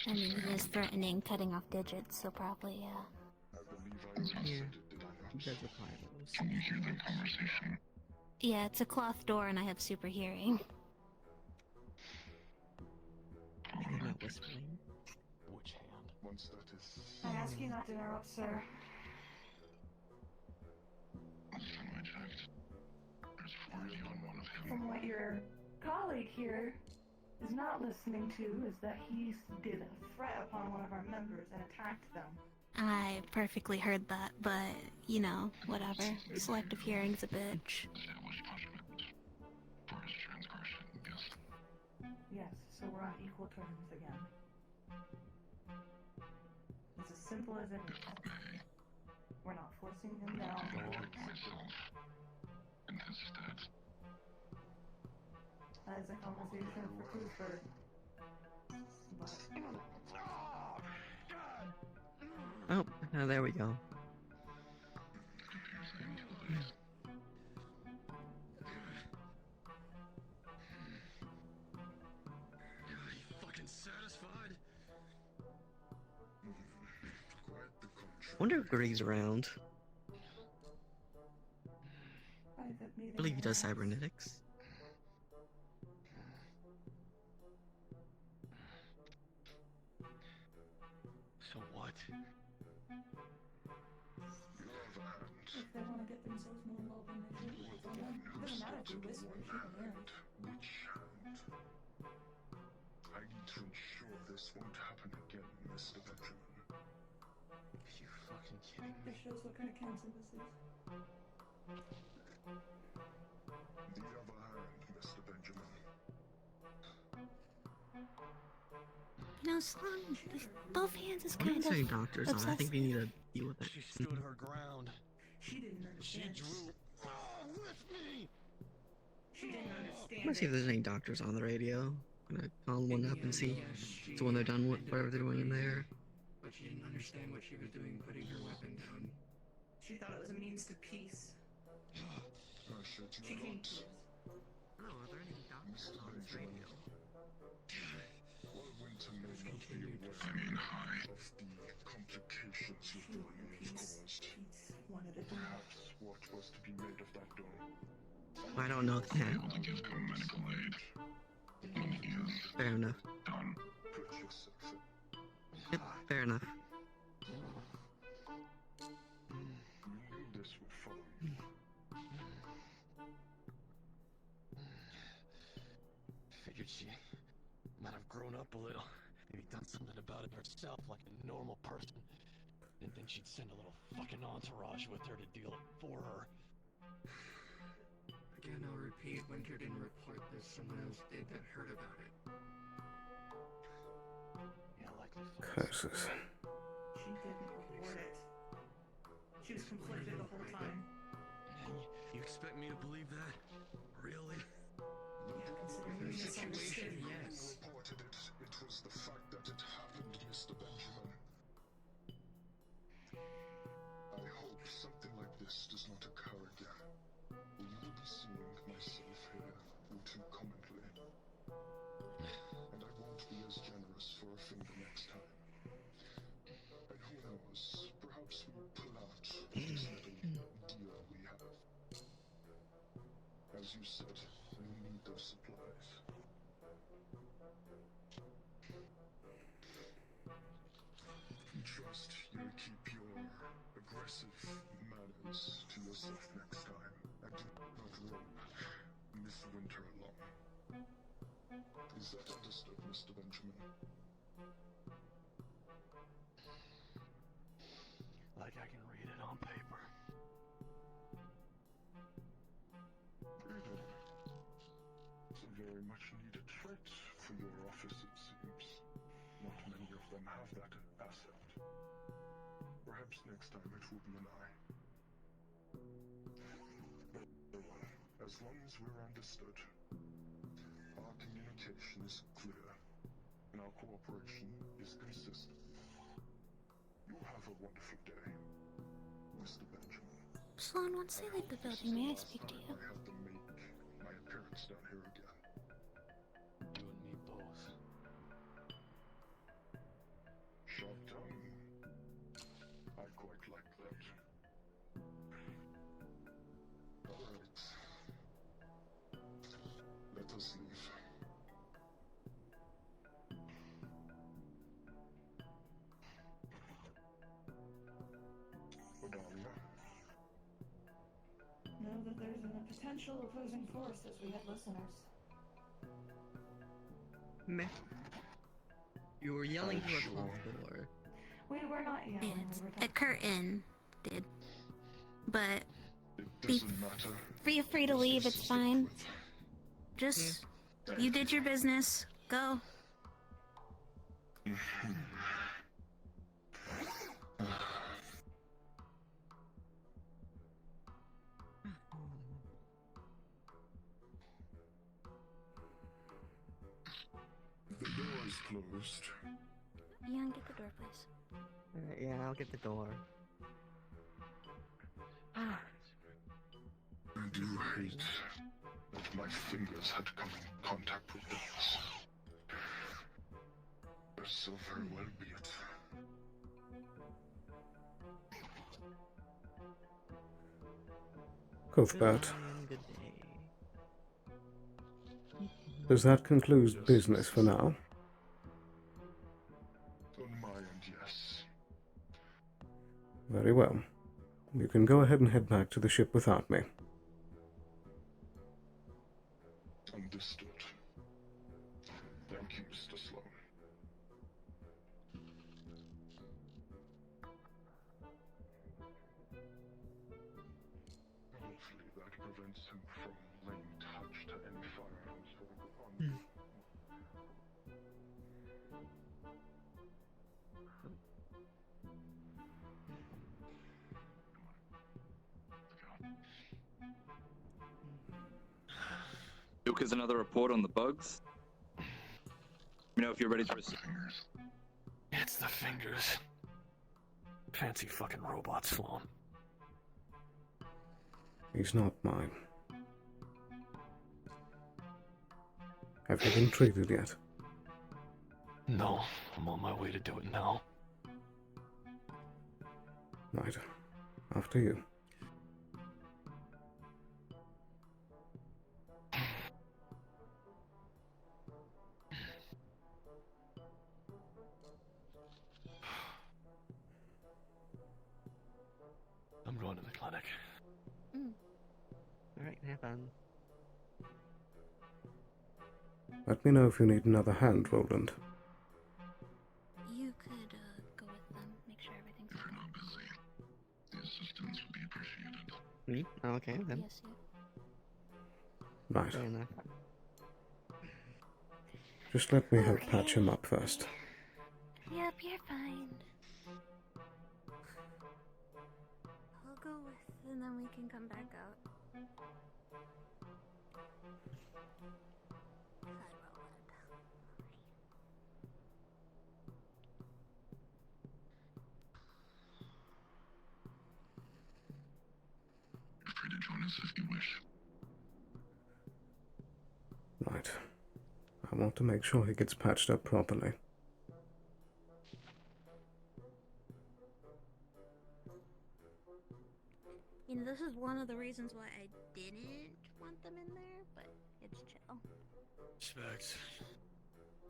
P: I mean, he is threatening cutting off digits, so probably, yeah.
G: I believe I already said it, did I not?
O: Does apply to those.
G: Can you hear that conversation?
P: Yeah, it's a cloth door and I have super hearing.
O: You're not whispering.
C: Which hand?
G: Once that is...
F: I ask you not to interrupt, sir. From what your colleague here is not listening to is that he did a threat upon one of our members and attacked them.
P: I perfectly heard that, but, you know, whatever. Selective hearing's a bitch.
F: Yes, so we're on equal terms again. It's as simple as it is. We're not forcing him down. That is a conversation for Toothford.
O: Oh, there we go.
Q: Fucking satisfied?
O: Wonder if Greg's around. I believe he does cybernetics.
H: To what?
F: If they want to get themselves more involved in their shit, it's on them. It doesn't matter if you're wizard or she can learn.
G: Which hand? I need to ensure this won't happen again, Mr. Benjamin.
H: Are you fucking kidding me?
F: This shows what kind of cancer this is.
G: The other hand, Mr. Benjamin.
P: You know, Sloan, both hands is
O: I'm
P: kind
O: not saying
P: of
O: doctors on. I think we need to deal with that.
H: She stood her ground.
F: She didn't
H: She
F: understand.
H: drew with me.
F: She didn't understand.
O: I'm gonna see if there's any doctors on the radio. I'm gonna call one up and see so when they're done with whatever they're doing in there.
D: But she didn't understand what she was doing, putting her weapon down.
F: She thought it was a means to peace. She came to it.
O: No, are there any doctors on this radio?
G: Winter may not be aware of the complications your doing caused. Perhaps what was to be made of that door.
O: I don't know that.
G: To give him medical aid.
O: Fair enough.
G: Done. Put yourself in.
O: Yep, fair enough.
G: You knew this would follow you.
H: Figured she might have grown up a little. Maybe done something about it herself like a normal person. Didn't think she'd send a little fucking entourage with her to deal it for her.
D: Again, I'll repeat, Winter didn't report this. Someone else did that heard about it.
H: Yeah, likely.
A: Curses.
F: She didn't report it. She was conflicted the whole time.
H: You expect me to believe that? Really?
F: Yeah, considering you misunderstood.
D: Yes.
G: Reported it. It was the fact that it happened, Mr. Benjamin. I hope something like this does not occur again. We will be seeing myself here all too commonly. And I won't be as generous for a finger next time. And who knows, perhaps we pull out this little deal we have. As you said, we need those supplies. Trust you'll keep your aggressive manners to yourself next time, and do not rope Miss Winter along. Is that understood, Mr. Benjamin?
H: Like I can read it on paper.
G: It's a very much needed trait for your office, it seems. Not many of them have that asset. Perhaps next time it will be an eye. As long as we're understood, our communication is clear, and our cooperation is consistent. You have a wonderful day, Mr. Benjamin.
P: Sloan, once they leave the building, may I speak to you?
G: I have to make my appearance down here again.
H: You and me both.
G: Sharp tongue. I quite like that. Alright. Let us leave. Odalia.
F: Know that there's a potential opposing force as we have listeners.
O: Meh. You were yelling through a closed door.
F: We were not yelling.
P: A curtain did. But
G: It doesn't matter.
P: feel free to leave, it's fine. Just, you did your business. Go.
G: The door is closed.
P: Ian, get the door, please.
O: Yeah, I'll get the door.
G: I do hate that my fingers had come in contact with those. But so very well be it.
A: Cuthbert,
O: Good day.
A: does that conclude business for now?
G: On my And yes,
A: Very well. You can go ahead and head back to the ship without me.
G: understood. Thank you, Mr. Sloan. Hopefully that prevents him from laying touch to any firearms for the Group.
B: Duke has another report on the bugs. Let me know if you're ready to receive.
Q: It's the fingers. Fancy fucking robots, Sloan.
A: He's not mine. Have you been treated yet?
Q: No, I'm on my way to do it now.
A: Right. After you.
Q: I'm going to the clinic.
O: Alright, have fun.
A: Let me know if you need another hand, Roland.
P: You could go with them, make sure everything's okay.
G: If you're not busy, the assistance would be appreciated.
O: Me? Oh, okay, then.
P: Yes, you.
A: Right.
O: Fair enough.
A: Just let me help patch him up first.
P: Yep, you're fine. I'll go with, and then we can come back out.
G: You're free to join us if you wish.
A: Right. I want to make sure he gets patched up properly.
P: You know, this is one of the reasons why I didn't want them in there, but it's chill.
Q: Specs.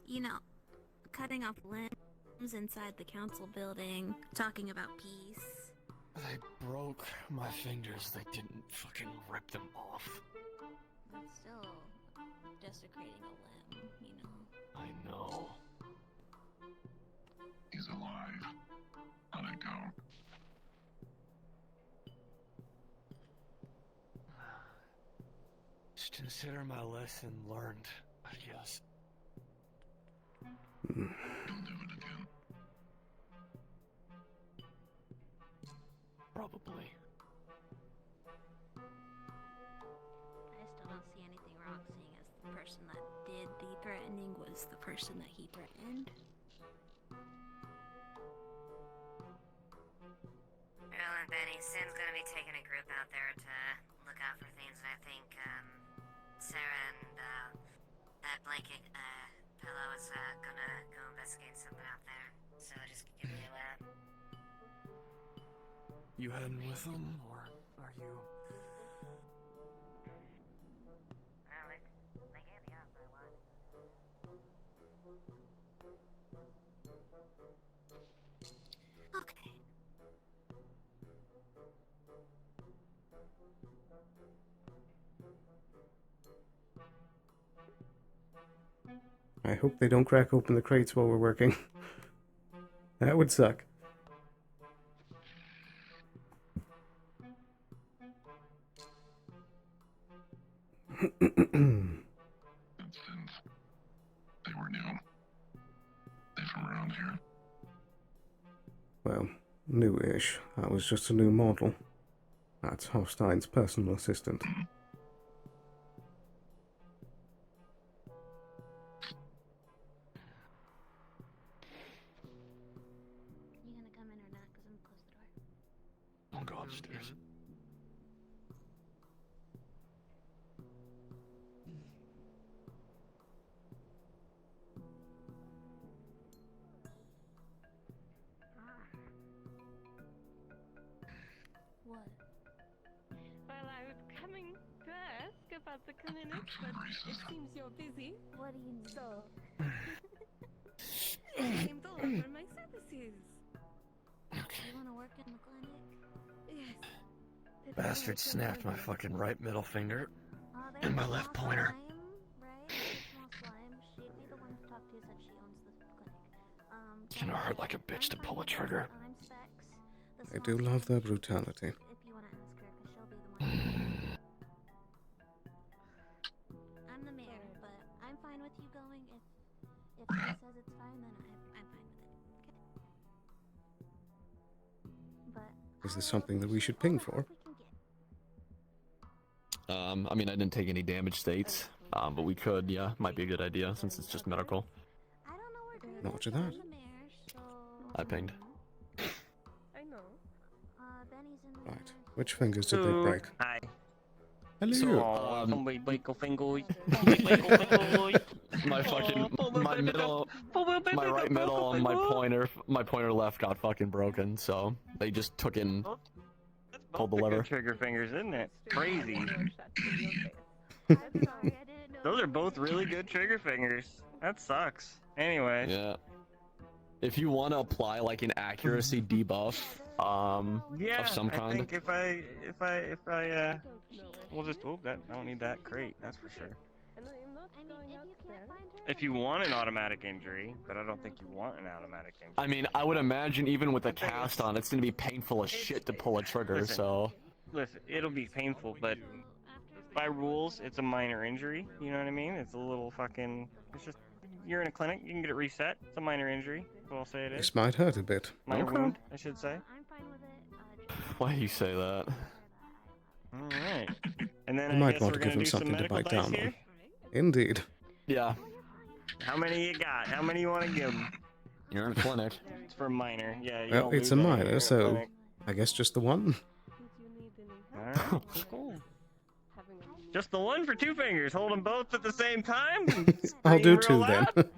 P: You know, cutting off limbs inside the council building, talking about peace.
Q: They broke my fingers. They didn't fucking rip them off.
P: That's still desecrating a limb, you know.
Q: I know.
G: He's alive. Let it go.
Q: Just consider my lesson learned, I guess.
G: You'll do it again.
Q: Probably.
P: I still don't see anything wrong seeing as the person that did the threatening was the person that he threatened.
K: Roland, Benny, Sin's gonna be taking a group out there to look out for things, and I think, Sarah and, that blanket, fellow is, gonna go investigate something out there. So just give you,
Q: You heading with them, or are you?
K: Well, they gave me up, I was.
P: Okay.
A: I hope they don't crack open the crates while we're working. That would suck.
G: That's Sins. They were new. They from around here.
A: Well, new-ish. That was just a new model. That's Hofstein's personal assistant.
P: You gonna come in or not? Because I'm gonna close the door.
Q: I'll go upstairs.
P: What?
R: Well, I was coming to ask about the clinic, but it seems you're busy.
P: What do you need?
R: So, I came to offer my services.
P: work in the clinic? Yes.
Q: Bastard snapped my fucking right middle finger
P: There's
Q: and my
P: Small
Q: left pointer.
P: Slime, right? There's Small Slime. She'd be the one to talk to since she owns the clinic.
Q: It's gonna hurt like a bitch to pull a trigger.
P: I'm Specs.
A: I do love their brutality.
P: If you want to ask her, because she'll be the one. I'm the mayor, but I'm fine with you going. If she says it's fine, then I'm fine with it. Okay. But
A: Is this something that we should ping for?
S: I mean, I didn't take any damage states, but we could, yeah, might be a good idea since it's just medical.
A: Roger that.
S: I pinged.
R: I know.
P: Benny's in
A: Right. Which fingers did they break?
J: Hi.
A: Hello.
S: My fucking, my middle, my right middle and my pointer left got fucking broken, so they just took in, pulled the lever.
M: Trigger fingers, isn't it? Crazy. Those are both really good trigger fingers. That sucks. Anyway.
S: Yeah. If you want to apply like an accuracy debuff,
M: Yeah,
S: of some
M: I
S: kind.
M: think if I, we'll just, oh, that, I don't need that crate, that's for sure. If you want an automatic injury, but I don't think you want an automatic injury.
S: I mean, I would imagine even with a cast on, it's gonna be painful as shit to pull a trigger,
M: Listen.
S: so.
M: Listen, it'll be painful, but by rules, it's a minor injury, you know what I mean? It's a little fucking, it's just, you're in a clinic, you can get it reset, it's a minor injury, that's what I'll say it is.
A: This might hurt a bit.
M: Minor wound, I should say.
S: Why do you say that?
M: Alright. And then
A: You
M: I
A: might
M: guess
A: want
M: we're
A: to give
M: gonna
A: him
M: do some
A: something to
M: medical
A: bite
M: dice
A: down
M: here.
A: on. Indeed.
S: Yeah.
M: How many you got? How many you want to give him?
S: You're in a clinic.
M: It's for minor, yeah. You
A: Well,
M: don't
A: it's
M: lose
A: a
M: any when you're
A: minor,
M: in a
A: so
M: clinic.
A: I guess just the one.
M: Alright, cool. Just the one for two fingers. Hold them both at the same time.
A: I'll do
M: Scream
A: two
M: real
A: then.
M: loud?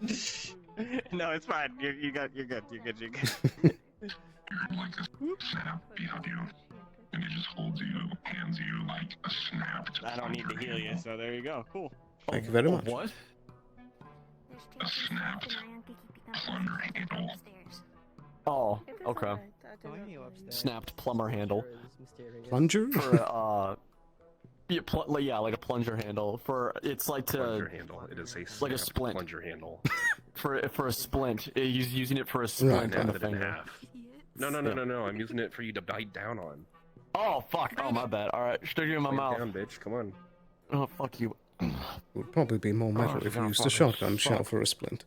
M: No, it's fine. You're good. You're good.
G: Like a snap POV, and it just holds you, hands you like a snap.
M: I don't need to heal you, so there you go. Cool.
A: Thank you very much.
S: What?
G: A snapped plunger handle.
S: Oh, okay. Snapped plumber handle.
A: Plunger?
S: For, yeah, yeah, like a plunger handle. For, it's like to...
T: Plunger handle. It is a
S: like a
T: snapped
S: splint.
T: plunger handle.
S: For a splint. He's using it for a splint on the
T: Snap it in
S: finger.
T: half. No. I'm using it for you to bite down on.
S: Oh, fuck. Oh, my bad. Alright, stick it in my
T: Bite
S: mouth.
T: down, bitch. Come on.
S: Oh, fuck you.
A: Would probably be more metal if you used a shotgun shell for a splint.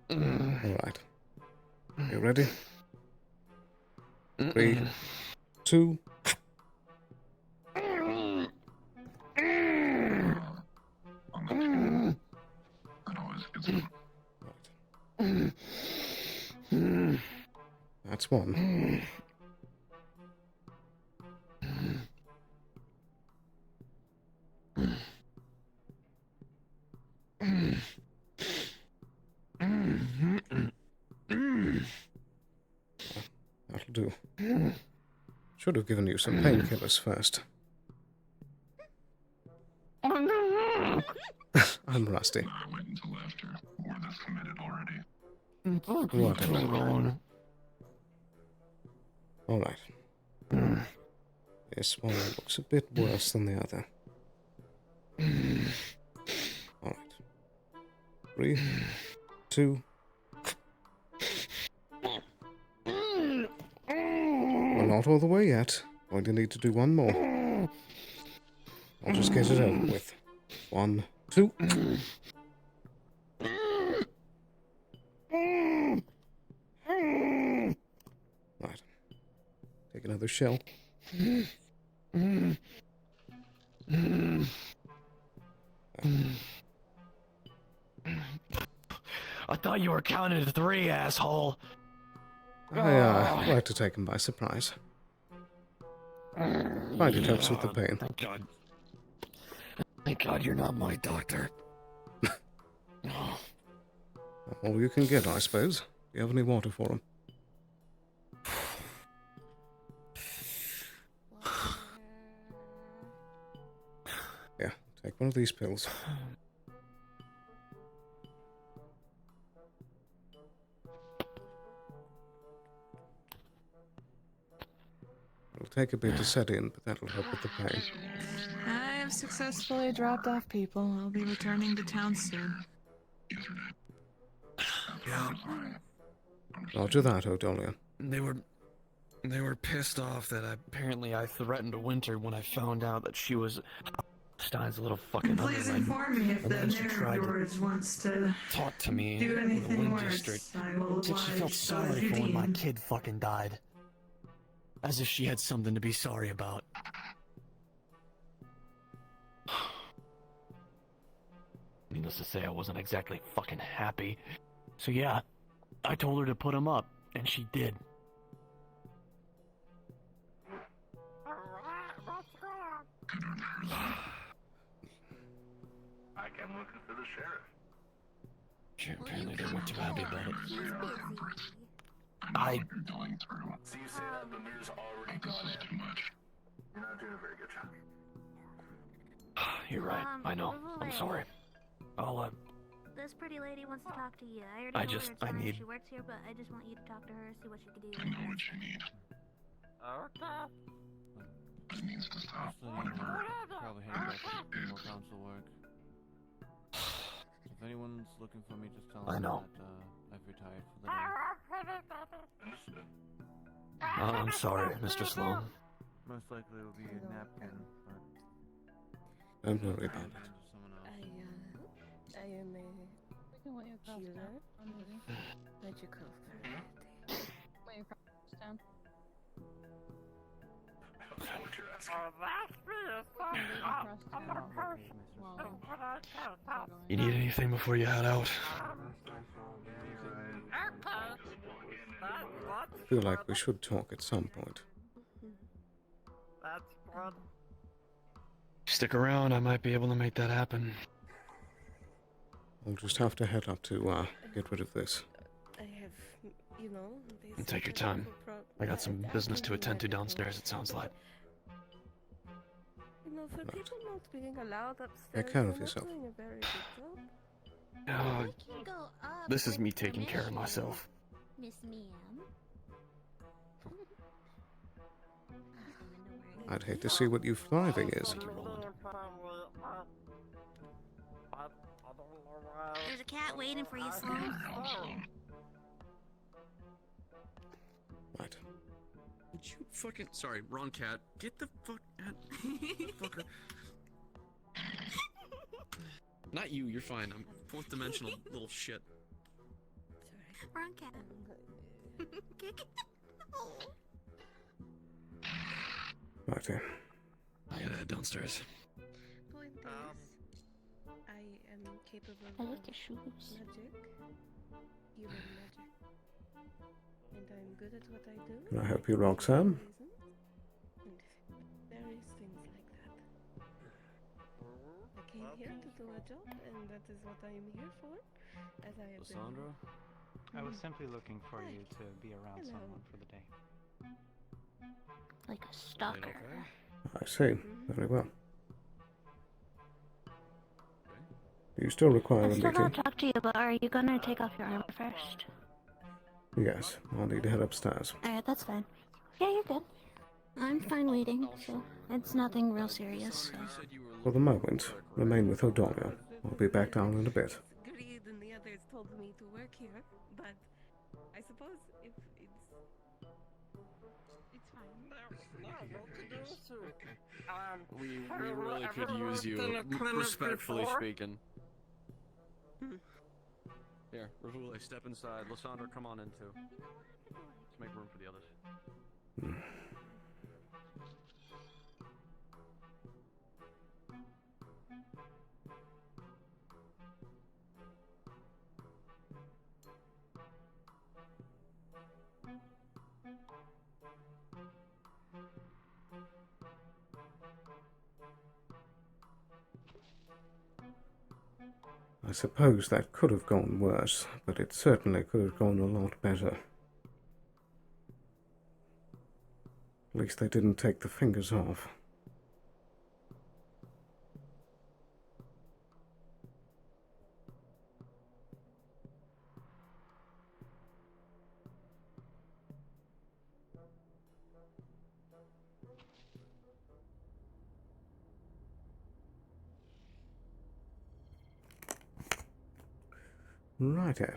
A: Alright. You ready? 3, 2. That's one. That'll do. Should have given you some painkillers first. I'm rusty.
G: I wait until after. War that's committed already.
A: Whatever. Alright. This one looks a bit worse than the other. Alright. 3, 2. We're not all the way yet. Going to need to do one more. I'll just get it over with. 1, 2. Right. Take another shell.
Q: I thought you were counting to 3, asshole.
A: I like to take him by surprise. Find it helps with the pain.
Q: Thank God. Thank God you're not my doctor.
A: All you can get, I suppose. Do you have any water for him? Yeah, take one of these pills. take a bit to set in, but that'll help with the pain.
F: I have successfully dropped off people. I'll be returning to town soon.
E: Yeah.
A: Roger that, O'Dolian.
E: They were pissed off that
S: Apparently I threatened Winter when I found out that she was Stein's little fucking
F: Please
S: underling.
F: inform me if
S: And
F: that
S: then she
F: mayor of
S: tried to
F: yours wants to
S: talk to me
F: do
S: in the
F: anything
S: Wind
F: worse.
S: District.
F: I will
S: Said she felt
F: oblige, so as
S: sorry
F: you
S: for when my
F: deem.
S: kid fucking died. As if she had something to be sorry about. Needless to say, I wasn't exactly fucking happy. So yeah, I told her to put him up, and she did.
C: I came looking for the sheriff.
S: Apparently they weren't too happy about it.
C: So you say that the mayor's already gone in. You're not doing a very good job.
S: You're right, I know. I'm sorry. I'll,
P: This pretty lady wants to talk to you. I already
S: I
P: told
S: just-
P: her it's
S: I
P: fine.
S: need-
P: She works here, but I just want you to talk to her, see what she can do.
G: I know what you need.
J: Okay.
Q: Probably heading back to criminal council work. If anyone's looking for me, just tell
S: I
Q: them
S: know.
Q: that I've retired for the day.
S: I'm sorry, Mr. Sloan.
Q: Most likely it will be a napkin, but
A: Don't worry about it.
U: I am a healer, magical therapist.
S: You need anything before you head out?
A: I feel like we should talk at some point.
J: That's good.
S: Stick around, I might be able to make that happen.
A: I'll just have to head up to get rid of this.
U: I have, you know,
S: And take your time. I got some business to attend to downstairs, it sounds like.
U: You know, for people not being allowed upstairs,
A: Take care of
U: they're not
A: yourself.
U: doing a very good job.
S: This is me taking care of myself.
P: Miss Miam.
A: I'd hate to see what you thriving is.
P: There's a cat waiting for you, Sloan.
A: Right.
H: Would you fucking... Sorry, wrong cat. Get the fuck out... Fucker. Not you, you're fine. I'm fourth dimensional little shit.
P: Wrong cat.
A: Right here.
S: I gotta head downstairs.
U: Point is, I am capable
P: I like
U: of
P: your shoes.
U: magic, human magic, and I'm good at what I do.
A: Can I help you, Roxanne?
U: And various things like that. I came here to do a job, and that is what I am here for. As I have
Q: Lysandra?
V: I was simply looking for
U: Hi.
V: you to be around
U: Hello.
V: someone for the day.
P: Like a stalker.
A: I see. Very well. Do you still require
P: I
A: a
P: still
A: meeting?
P: gotta talk to you, but are you gonna take off your armor first?
A: Yes, I'll need to head upstairs.
P: Alright, that's fine. Yeah, you're good. I'm fine waiting, so it's nothing real serious. So.
A: For the moment, remain with O'Donnell. I'll be back down in a bit.
U: Greed and the others told me to work here, but I suppose if it's fine.
S: We really could use you, respectfully speaking. Here, Rahule, step inside. Lysandra, come on in too. Let's make room for the others.
A: I suppose that could have gone worse, but it certainly could have gone a lot better. At least they didn't take the fingers off. Righto.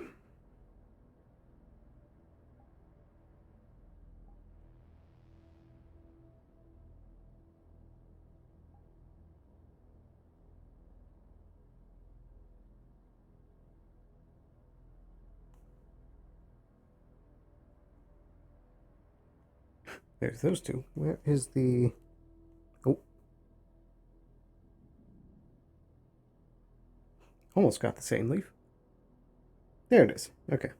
A: There's those two. Where is the... Oh. Almost got the same leaf. There it is. Okay.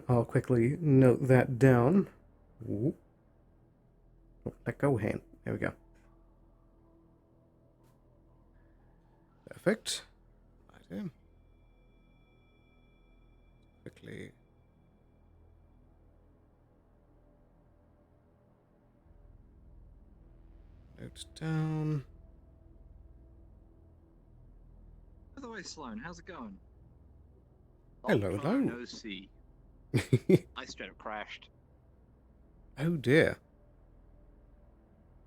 A: I'll quickly note that down. Ooh. Oh, let go hand. There we go. Perfect. Right in. Quickly. Note down.
B: By the way, Sloan, how's it going?
A: Hello,
B: Long
A: hello.
B: time no see. I straight up crashed.
A: Oh dear.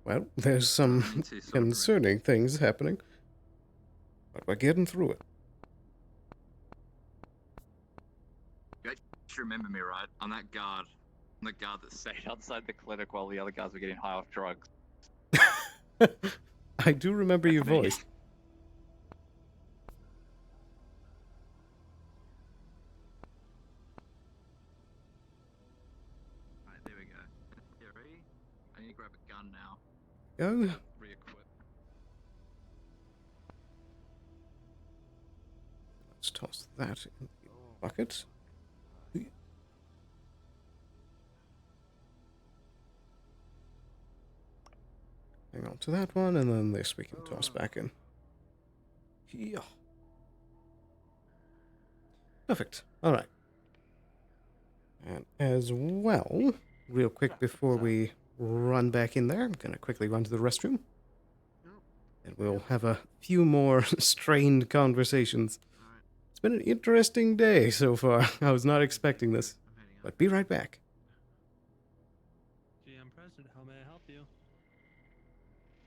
A: Well, there's some concerning things happening. But we're getting through it.
B: You actually remember me, right? I'm that guard. I'm the guard that stayed outside the clinic while the other guys were getting high off drugs.
A: I do remember your voice.
B: Alright, there we go. Theory. I need to grab a gun now.
A: Go.
B: Re-equip.
A: Let's toss that in the bucket. Hang on to that one, and then this we can toss back in. Yeah. Perfect. Alright. And as well, real quick before we run back in there, I'm going to quickly run to the restroom. And we'll have a few more strained conversations. It's been an interesting day so far. I was not expecting this. But be right back.
C: GM President, how may I help you?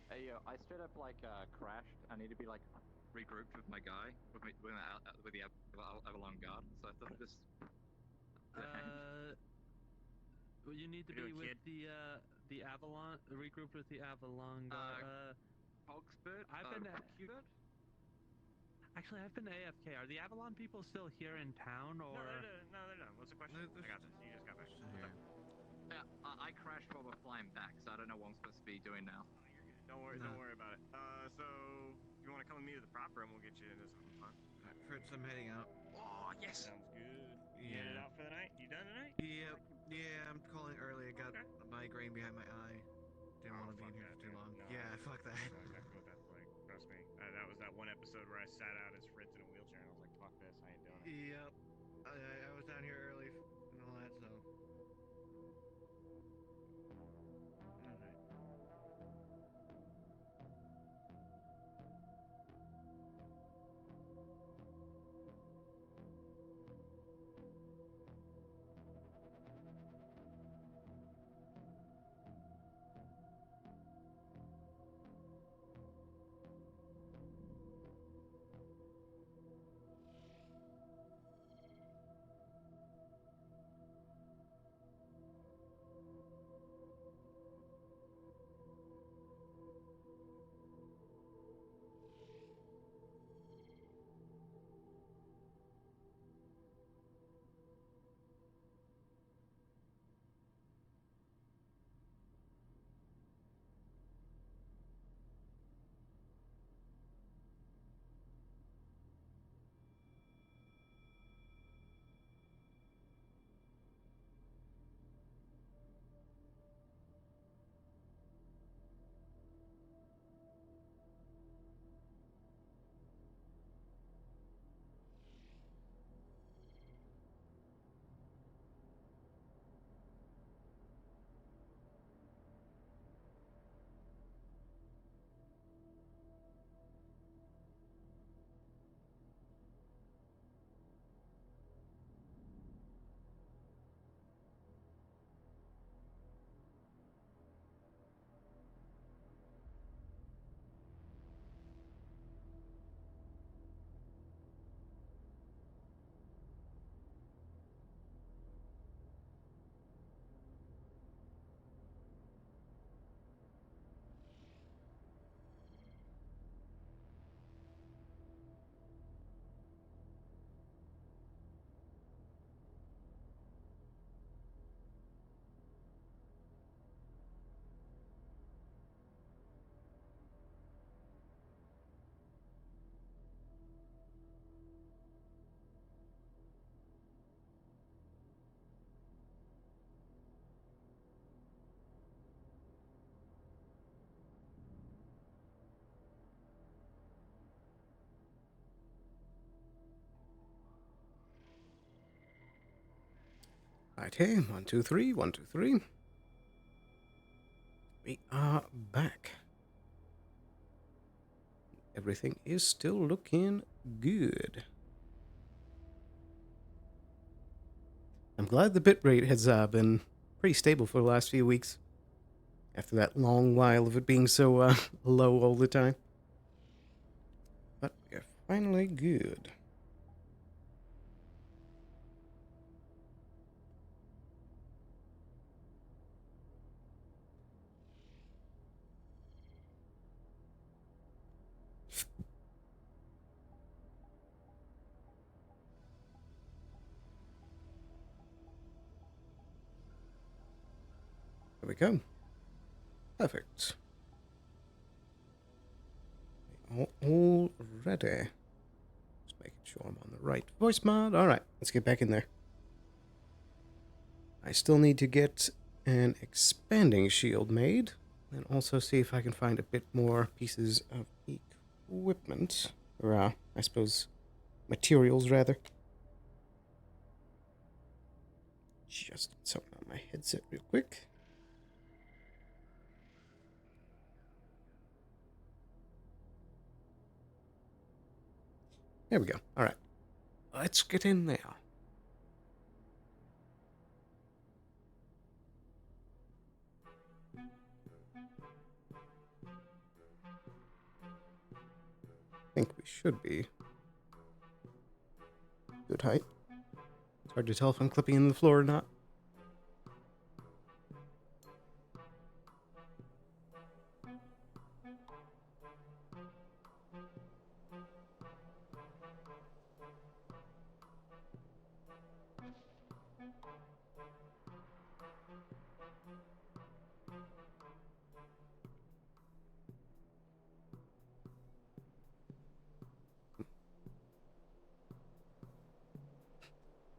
B: Hey, yo, I straight up, like, crashed. I need to be, like, regrouped with my guy, with the Avalon guard, so I thought I'd just...
C: Well, you need to be with the Avalon, regrouped with the Avalon guard.
B: Hogspurt?
C: I've been Actually, I've been AFK. Are the Avalon people still here in town, or...?
M: No, they're not. What's the question? I got this. You just got back.
B: Yeah, I crashed while we're flying back, so I don't know what I'm supposed to be doing now.
M: Don't worry about it. So, you want to come with me to the prop room, we'll get you into something fun.
I: Fritz, I'm heading out.
M: Oh, yes! Sounds good. You headed out for the night? You done tonight?
I: Yep. Yeah, I'm calling early. I got a migraine behind my eye. Didn't want to be in here for too long.
M: No,
I: Yeah, fuck that.
M: I know exactly what that's like. Trust me. That was that one episode where I sat out as Fritz in a wheelchair and I was like, fuck this, I ain't doing it.
I: Yep. I was down here early and all that, so.
A: Right here. 1, 2, 3. 1, 2, 3. We are back. Everything is still looking good. I'm glad the bitrate has been pretty stable for the last few weeks. After that long while of it being so low all the time. But we're finally good. There we go. Perfect. All ready. Just making sure I'm on the right voice mod. Alright, let's get back in there. I still need to get an expanding shield made. And also see if I can find a bit more pieces of equipment. Or, I suppose, materials, rather. Just something on my headset real quick. There we go. All right. Let's get in there. I think we should be good height. It's hard to tell if I'm clipping in the floor or not.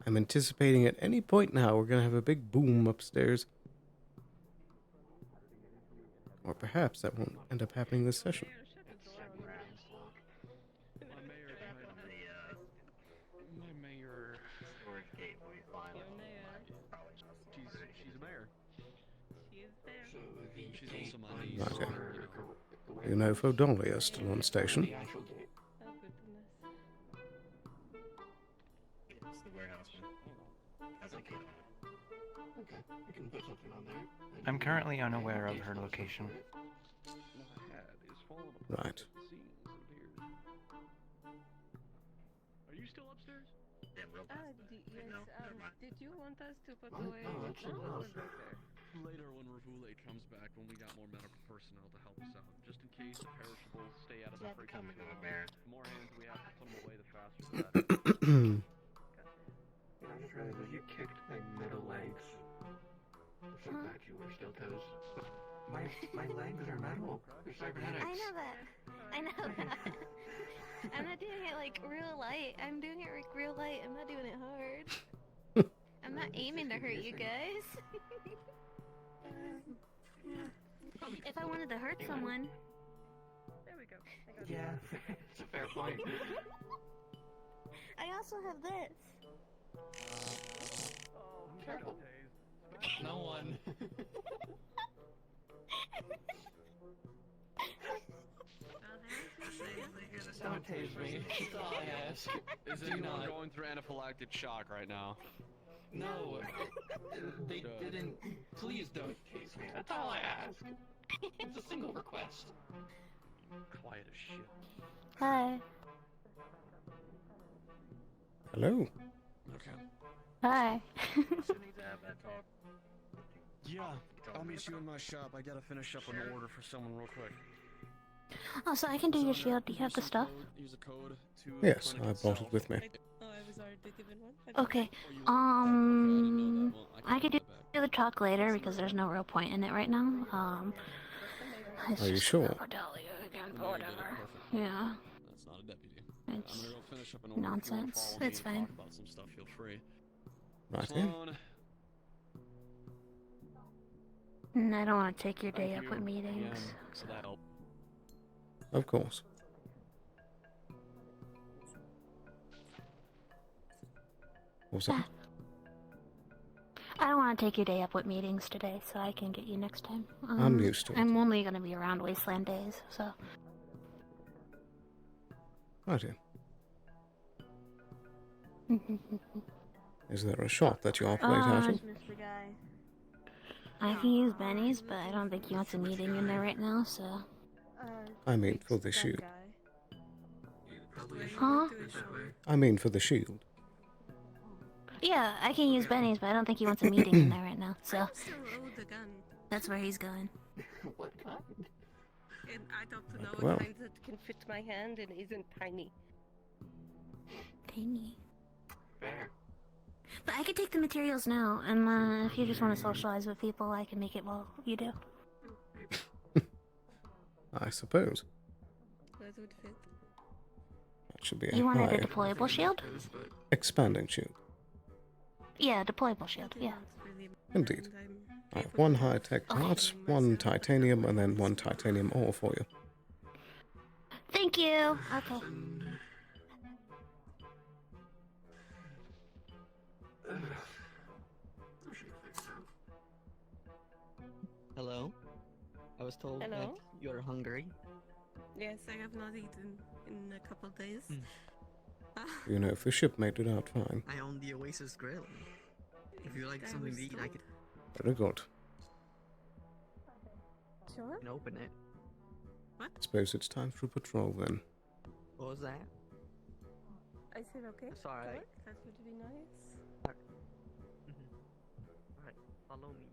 A: I'm anticipating at any point now we're going to have a big boom upstairs. Or perhaps that won't end up happening this session. Okay. You know, if O'Donnell is still on station.
V: I'm currently unaware of her location.
A: Right.
C: Are you still upstairs?
U: Yes, did you want us to put away
H: Later when Ravule comes back, when we got more medical personnel to help us out, just in case the perishables stay out of the freaking the more hands we have to put them away, the faster the better.
J: I just realized that you kicked my middle legs. The fact that you were still toes. My legs are metal. They're cybernetics.
P: I know that. I know that. I'm not doing it like real light. I'm doing it like real light. I'm not doing it hard. I'm not aiming to hurt you guys. If I wanted to hurt someone.
U: There we go.
J: Yeah, it's a fair point.
P: I also have this.
U: Oh,
J: careful. No one. Don't tase me. That's all I ask.
H: Is anyone going through anaphylactic shock right now?
J: No. They didn't. Please don't tase me. That's all I ask. It's a single request.
H: Quiet as shit.
P: Hi.
A: Hello.
H: Okay.
P: Hi.
H: Yeah, I'll meet you in my shop. I gotta finish up an order for someone real quick.
P: Oh, so I can do your shield. Do you have the stuff?
H: Use a code to
A: Yes, I brought it with me.
U: Oh, I was already given one.
P: Okay. I could do the talk later because there's no real point in it right now. It's
A: Are you
P: just
A: sure?
P: Cordelia again, but whatever. Yeah.
H: That's not a deputy.
P: It's
H: I'm gonna go finish up an order.
P: nonsense.
H: If you wanna follow
P: It's
H: me and
P: fine.
H: talk about some stuff, feel free.
A: Right here.
H: Sloan.
P: I don't want to take your day up with meetings.
H: Yeah, so that helped.
A: Of course. What was that?
P: I don't want to take your day up with meetings today, so I can get you next time.
A: I'm used to it.
P: I'm only going to be around Wasteland days, so...
A: Righty. Is there a shop that you operate out of?
P: I can use Benny's, but I don't think he wants a meeting in there right now, so...
A: I mean for the shield.
P: Huh?
A: I mean for the shield.
P: Yeah, I can use Benny's, but I don't think he wants a meeting in there right now, so... That's where he's going.
U: What kind? And I don't know
A: Well.
U: a kind that can fit my hand and isn't tiny.
P: Tiny.
U: Fair.
P: But I could take the materials now, and if you just want to socialize with people, I can make it while you do.
A: I suppose.
U: That would fit.
A: That should be a
P: You wanted a
A: high
P: deployable shield?
A: expanding shield.
P: Yeah, deployable shield, yeah.
A: Indeed. I have one high-tech dart, one titanium, and then one titanium ore for you.
P: Thank you! Okay.
O: Hello? I was told that
U: Hello?
O: you're hungry.
U: Yes, I have not eaten in a couple days.
A: You know, if the ship made it out fine.
O: I own the Oasis Grill. If you like something to eat, I could
A: Very good.
U: Sure.
O: open it.
A: Suppose it's time for patrol then.
O: What was that?
U: I said okay.
O: That's alright.
U: Sure, that would be nice.
O: Alright, follow me.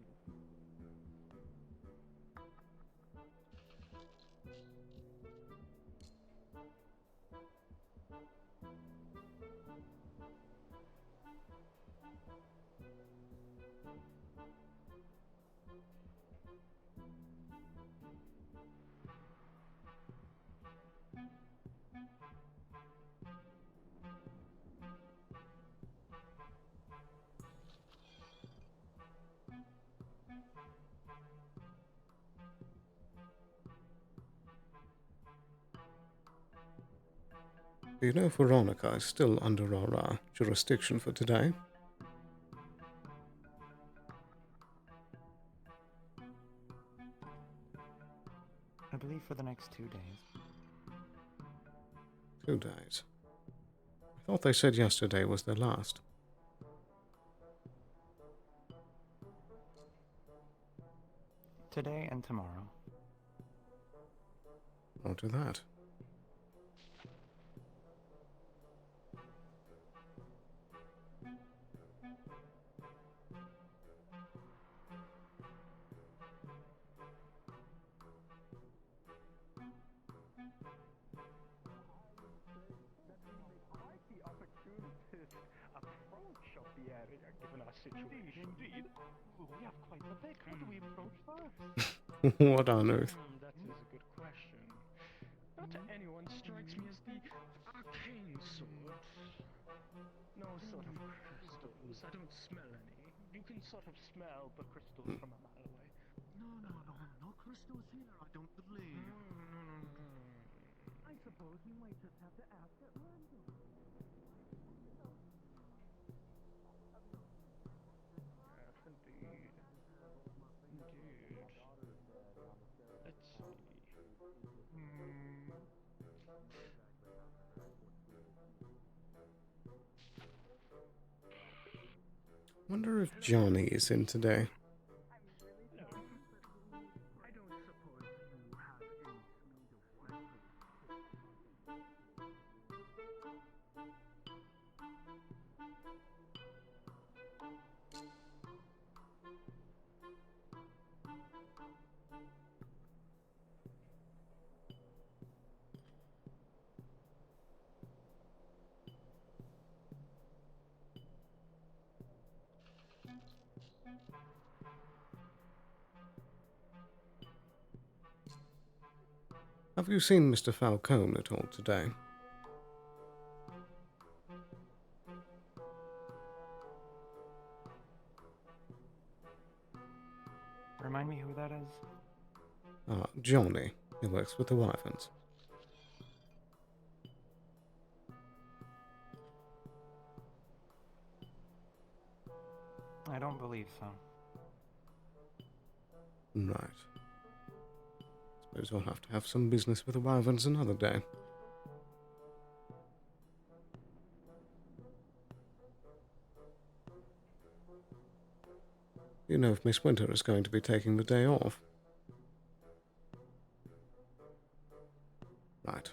A: Do you know Veronica is still under our jurisdiction for today?
V: I believe for the next 2 days.
A: 2 days. I thought they said yesterday was their last.
V: Today and tomorrow.
A: Roger that.
C: Approach of the area, given our situation. Indeed. We have quite the pick. How do we approach first?
A: What on earth?
C: That is a good question. Not anyone strikes me as the arcane sort. No sort of crystals. I don't smell any. You can sort of smell the crystals from a mile away. No crystals here. I don't believe. No. I suppose you might just have to ask at random. Let's see.
A: Wonder if Johnny is in today. Have you seen Mr. Falcone at all today?
V: Remind me who that is?
A: Johnny. He works with the Wyverns.
V: I I don't believe so.
A: Right. Suppose we'll have to have some business with the Wyverns another day. You know if Miss Winter is going to be taking the day off? Right.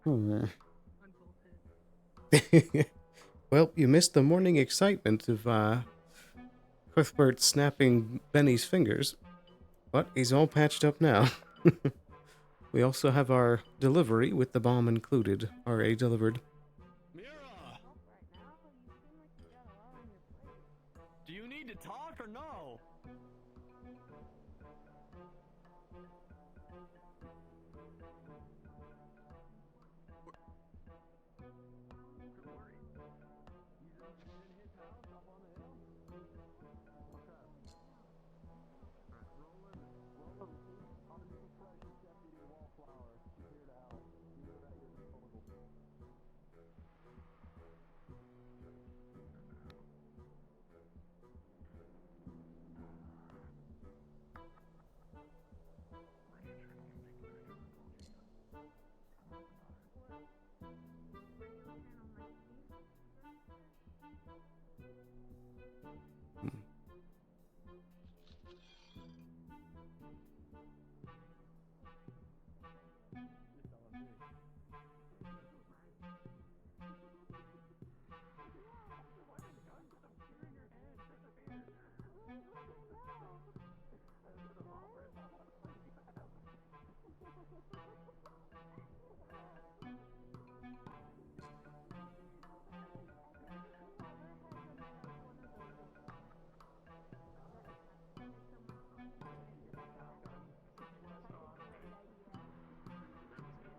A: Hmm. Well, you missed the morning excitement of Cuthbert snapping Benny's fingers, but he's all patched up now. We also have our delivery with the bomb included, RA delivered.
S: Do you need to talk or no?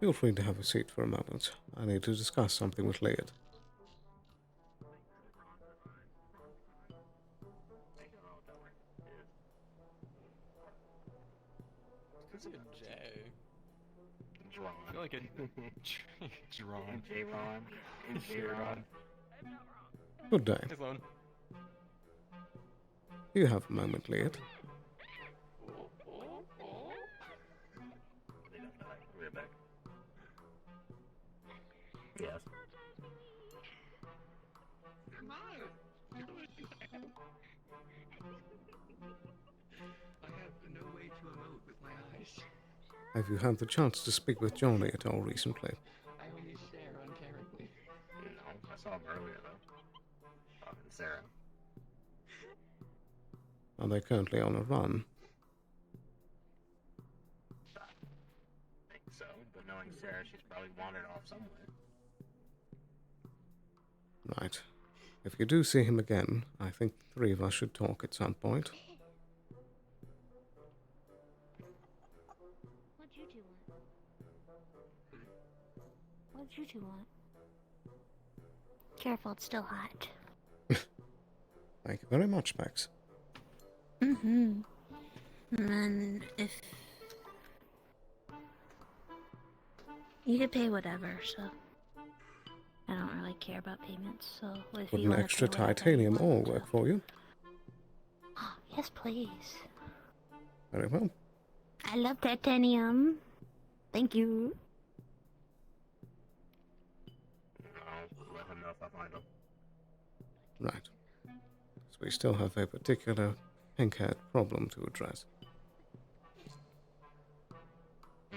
A: Feel free to have a seat for a moment. I need to discuss something with Leah.
S: It's like a J. I feel like a J-Ron. J-Ron. J-Ron.
A: Good day.
S: Hey, Sloan.
A: You have a moment, Leah.
J: Yes. I have no way to emote with my eyes.
A: Have you had the chance to speak with Johnny at all recently?
J: I only stare uncaringly.
L: No, I saw him earlier though. And Sarah.
A: Are they currently on a run?
L: so, but knowing Sarah, she's probably wandered off somewhere.
A: Right. If you do see him again, I think the three of us should talk at some point.
P: What'd you two want? What'd you two want? Careful, it's still hot.
A: Thank you very much, Max.
P: Mm-hmm. And if... You could pay whatever, so... I don't really care about payments, so if
A: Would
P: you
A: an
P: want
A: extra
P: to pay whatever
A: titanium
P: you
A: ore
P: want,
A: work for you?
P: Yes, please.
A: Very well.
P: I love titanium. Thank you.
L: I'll let him know if I find him.
A: Right. So we still have a particular pink-haired problem to address.
L: I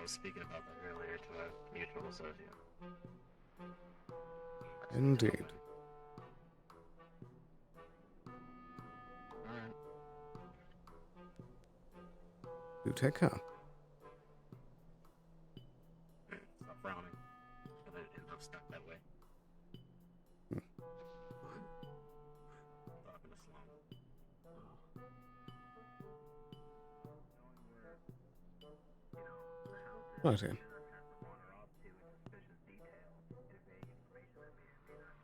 L: was speaking about that earlier to a mutual associate.
A: Indeed.
L: Alright.
A: Do take care.
L: Stop frowning. It looks stuck that way. Talking to Sloan.
A: Right here.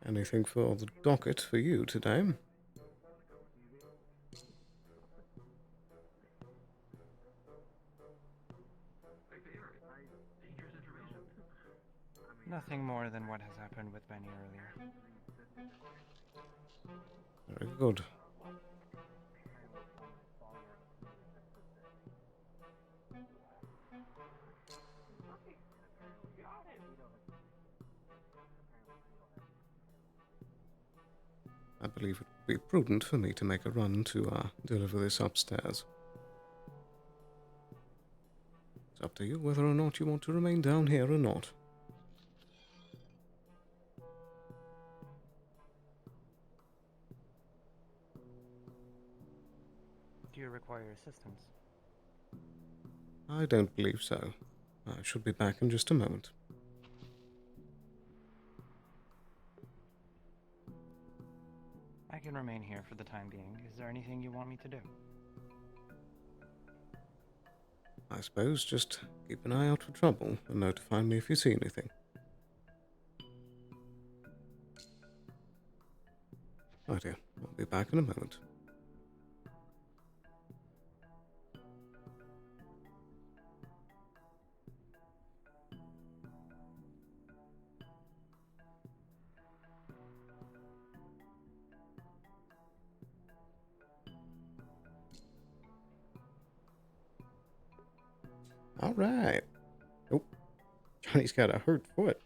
A: Anything for the docket for you today?
V: Nothing more than what has happened with Benny earlier.
A: Very good. I believe it would be prudent for me to make a run to deliver this upstairs. It's up to you whether or not you want to remain down here or not.
V: Do you require assistance?
A: I don't believe so. I should be back in just a moment.
V: I can remain here for the time being. Is there anything you want me to do?
A: I suppose just keep an eye out for trouble and notify me if you see anything. Oh dear, I'll be back in a moment. All right. Oh, Johnny's got a hurt foot.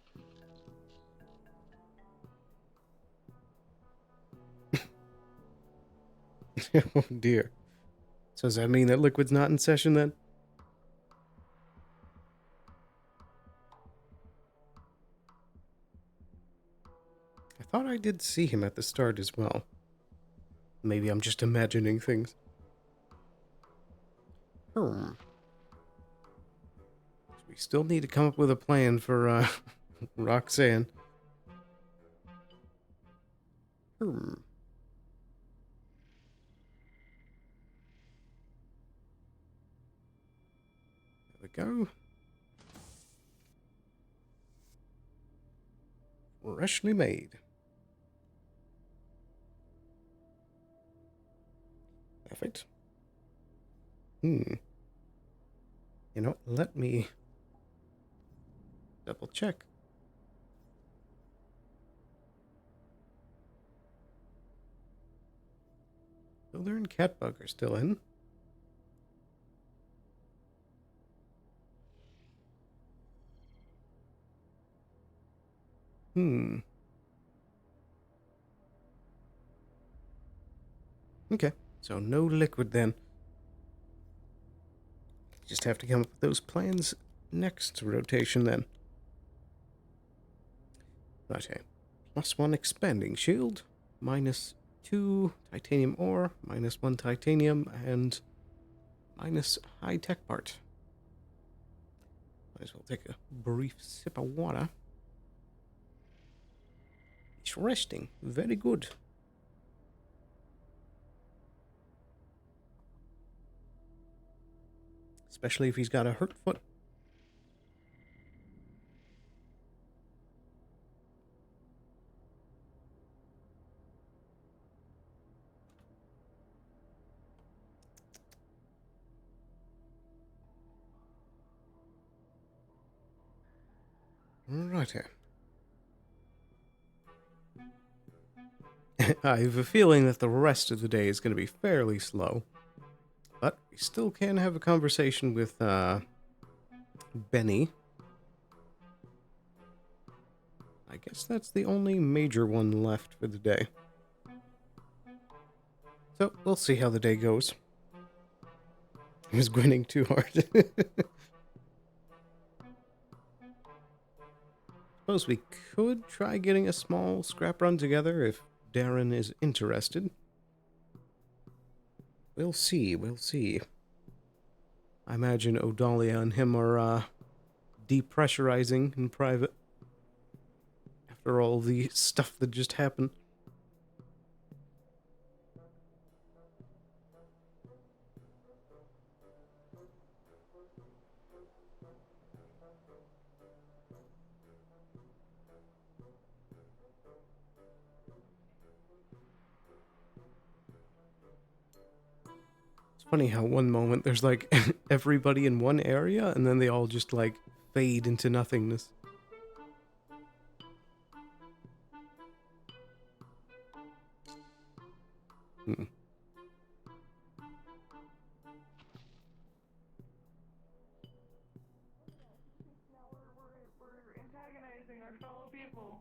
A: Oh dear. So does that mean that Liquid's not in session then? I thought I did see him at the start as well. Maybe I'm just imagining things. We still need to come up with a plan for Roxanne. There we go. Freshly made. Perfect. You know, let me double check. Builder and Catbug are still in. Okay, so no Liquid then. Just have to come up with those plans next rotation then. Right, +1 expanding shield, -2 titanium ore, -1 titanium, and -high tech part. Might as well take a brief sip of water. He's resting. Very good. Especially if he's got a hurt foot. Righto. I have a feeling that the rest of the day is going to be fairly slow. But we still can have a conversation with, Benny. I guess that's the only major one left for the day. So, we'll see how the day goes. I was grinning too hard. Suppose we could try getting a small scrap run together if Darren is interested. We'll see, we'll see. I imagine Odalia and him are, depressurizing in private. After all the stuff that just happened. Funny how one moment there's like everybody in one area and then they all just like fade into nothingness.
F: We're antagonizing our fellow people.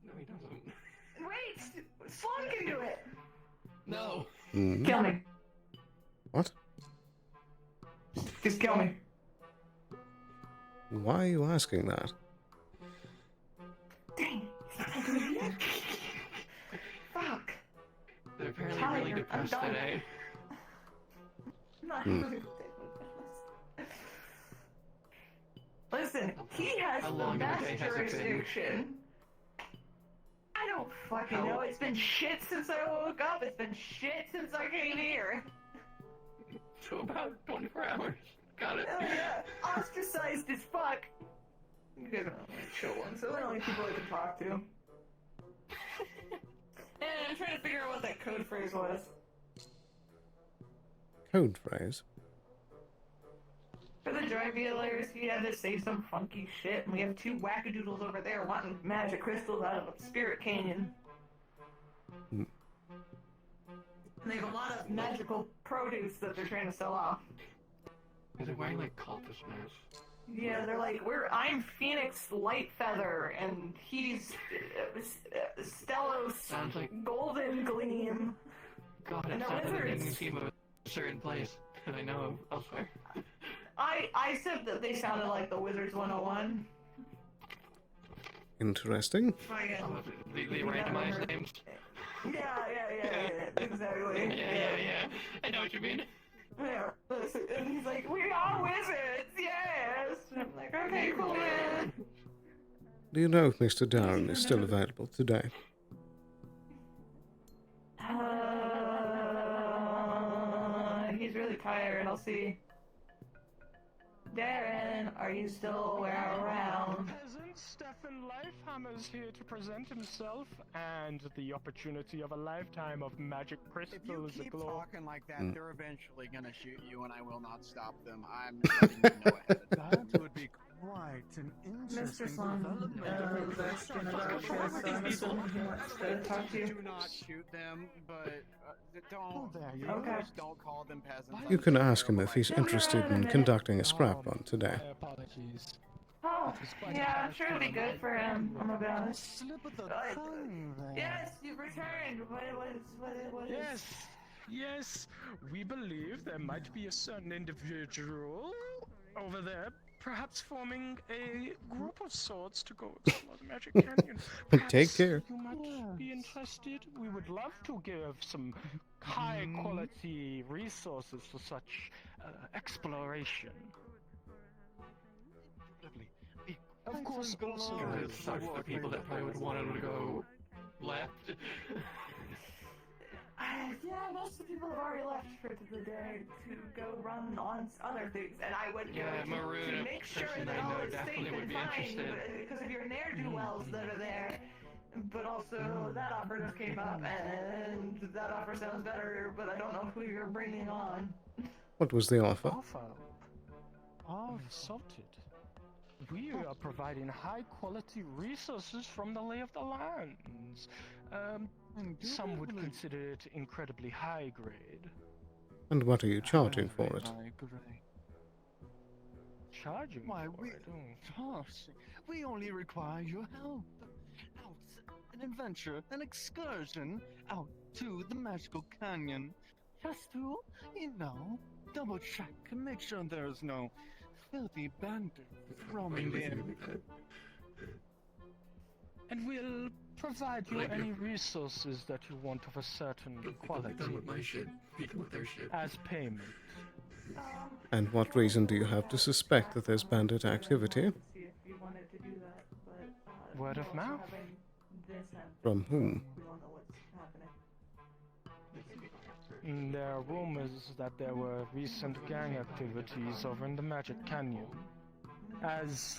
J: No, he doesn't.
F: Wait! Sloan can do it!
J: No!
F: Kill me.
A: What?
F: Just kill me.
A: Why are you asking that?
F: Dang. Fuck.
J: They're apparently really depressed today.
F: Listen, he has the best jurisdiction. I don't fucking know. It's been shit since I woke up. It's been shit since I came here.
J: So about 24 hours. Got it.
F: Oh yeah, ostracized as fuck. You guys are only chill ones, so they're the only people I can talk to. And I'm trying to figure out what that code phrase was.
A: Code phrase?
F: For the drug dealers, he had to say some funky shit, and we have two wackadoodles over there wanting magic crystals out of a spirit canyon. And they have a lot of magical produce that they're trying to sell off.
J: They're wearing like cultist masks.
F: Yeah, they're like, I'm Phoenix Lightfeather, and he's Stellos
J: Sounds like
F: Golden Gleam.
J: God,
F: And
J: it
F: they're
J: sounds like
F: wizards.
J: a team of a certain place that I know of elsewhere.
F: I said that they sounded like the Wizards 101.
A: Interesting.
J: The randomized names.
F: Yeah, exactly.
J: Yeah. I know what you mean.
F: Yeah, and he's like, we are wizards, yes! And I'm like, okay, cool, man.
A: Do you know if Mr. Darren is still available today?
F: He's really tired, I'll see. Darren, are you still around?
C: Peasant Stefan Lifehammer's here to present himself and the opportunity of a lifetime of magic crystals
D: If you keep
C: aglow.
D: talking like that, they're eventually gonna shoot you, and I will not stop them. I'm letting you know ahead of time.
E: That would be quite an interesting
F: Mr. Sloan,
D: Do not shoot them, but don't. Just don't call them peasants.
A: You can ask him if he's interested in conducting a scrap run today.
C: Apologies.
F: Oh, yeah, I'm sure it'll be good for him. I'm about it.
C: Slip of the tongue there.
F: Yes, you've returned. What is...
C: Yes, we believe there might be a certain individual over there, perhaps forming a group of sorts to go explore the Magic Canyon.
A: Take care.
C: You might be interested. We would love to give some high-quality resources for such exploration.
Q: Of course, also it sucks for people that probably would want him to go left.
F: Yeah, most of the people have already left for the day to go run on other things, and I would
Q: Yeah,
F: go
Q: Maroon,
F: to
Q: a
F: make sure
Q: person
F: that
Q: I
F: all
Q: know
F: is safe
Q: definitely would
F: and
Q: be
F: fine,
Q: interested.
F: because of your ne'er-do-wells that are there. But also, that offer just came up, and that offer sounds better, but I don't know who you're bringing on.
A: What was the offer?
C: I'm insulted. We are providing high-quality resources from the lay of the lands. Some would consider it incredibly high grade.
A: And what are you charging for it?
C: Charging
E: Why,
C: for it?
E: we only require your help. Out, an adventure, an excursion out to the magical canyon. Just to, double check and make sure there's no filthy bandits roaming in.
C: And we'll provide you any resources that you want of a certain quality. As payment.
A: And what reason do you have to suspect that there's bandit activity?
F: See if you wanted to do that, but
C: word of mouth.
A: From whom?
F: We don't know what's happening.
C: There are rumors that there were recent gang activities over in the Magic Canyon. As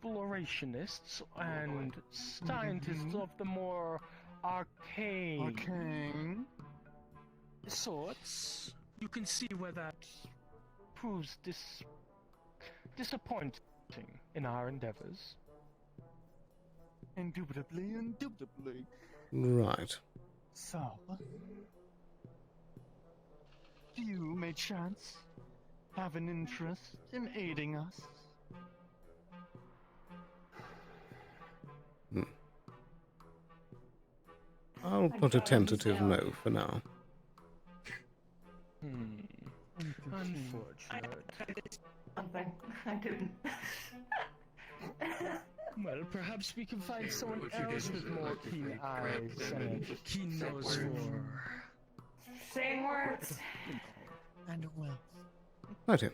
C: explorationists and scientists of the more arcane sorts, you can see where that proves disappointing in our endeavors.
E: Indubitably, indubitably.
A: Right.
E: So, do you, may chance, have an interest in aiding us?
A: I'll put a tentative no for now.
C: Unfortunate.
F: Something. I didn't.
C: Well, perhaps we can find someone else with more keen eyes and a keen nose for...
F: Saying words.
E: And well.
A: Righty.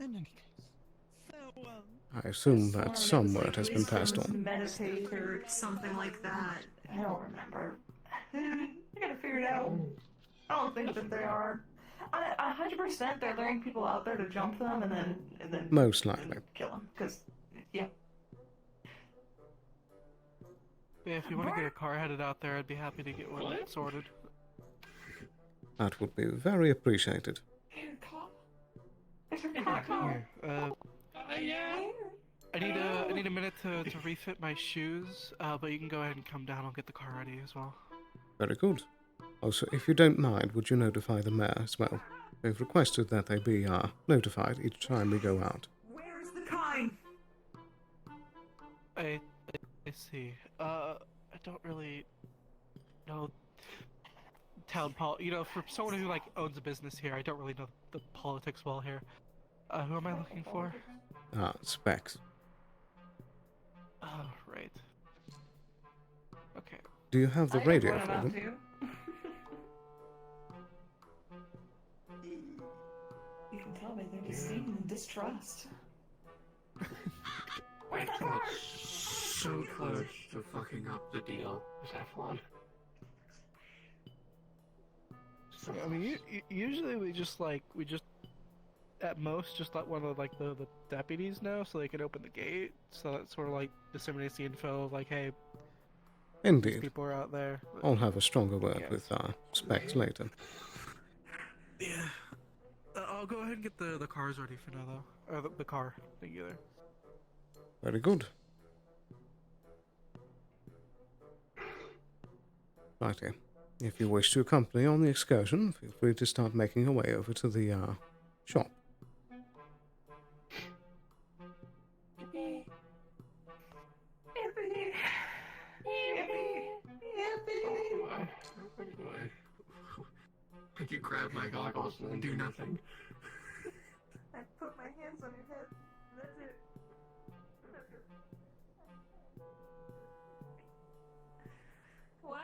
E: In any case, farewell.
A: I assume that some word has been passed on.
F: Meditate or something like that. I don't remember. I gotta figure it out. I don't think that they are. 100% they're luring people out there to jump them and then
A: Most likely.
F: kill them. Because, yeah.
K: Yeah, if you want to get a car headed out there, I'd be happy to get one sorted.
A: That would be very appreciated.
K: Here, I need a minute to refit my shoes, but you can go ahead and come down. I'll get the car ready as well.
A: Very good. Also, if you don't mind, would you notify the mayor as well? We've requested that they be notified each time we go out.
F: Where's the kind?
K: I see. I don't really know town for someone who owns a business here, I don't really know the politics well here. Who am I looking for?
A: Specs.
K: Oh, right. Okay.
A: Do you have the radio for them?
F: You can tell by their disdain and distrust.
J: Wait, so close to fucking up the deal with F1.
K: I mean, usually we just at most just let one of the deputies know so they can open the gate, so that sort of disseminates the info of hey,
A: Indeed.
K: these people are out there.
A: I'll have a stronger word with Specs later.
K: Yeah. I'll go ahead and get the cars ready for now, though. Or the car together.
A: Very good. Righty. If you wish to accompany on the excursion, feel free to start making your way over to the shop.
J: Could you grab my goggles and do nothing?
F: I put my hands on your head. That's it. Wow,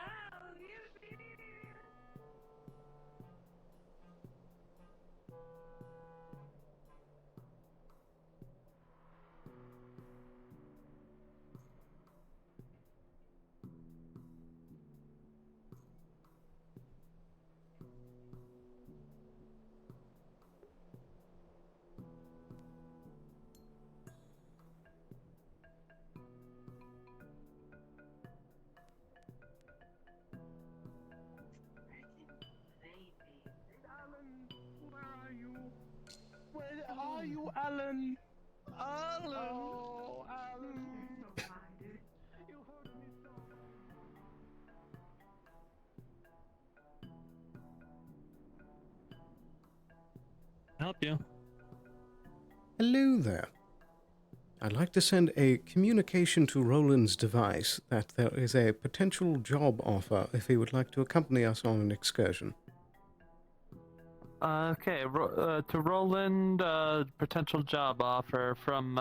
C: are you, Alan? Alan! Oh, Alan! You hurt me so.
N: Help you.
A: Hello there. I'd like to send a communication to Roland's device that there is a potential job offer if he would like to accompany us on an excursion.
N: Okay, to Roland, potential job offer from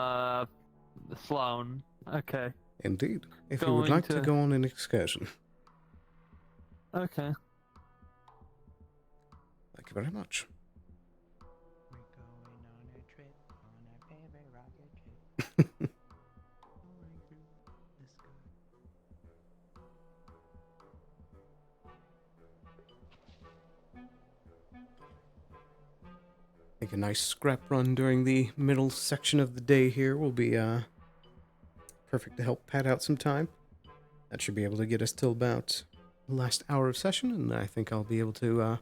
N: Sloan. Okay.
A: Indeed. If you would like to go on an excursion.
N: Okay.
A: Thank you very much. I think a nice scrap run during the middle section of the day here will be perfect to help pad out some time. That should be able to get us till about the last hour of session, and I think I'll be able to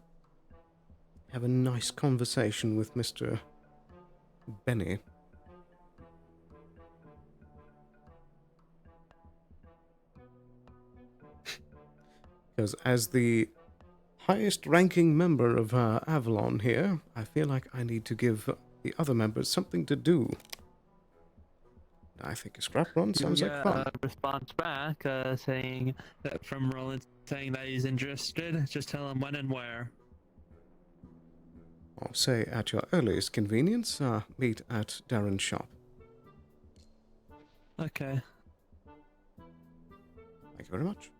A: have a nice conversation with Mr. Benny. Because as the highest ranking member of Avalon here, I feel like I need to give the other members something to do. I think a scrap run sounds like fun.
N: A response back saying that from Roland saying that he's interested. Just tell him when and where.
A: I'll say at your earliest convenience, meet at Darren's shop.
N: Okay.
A: Thank you very much.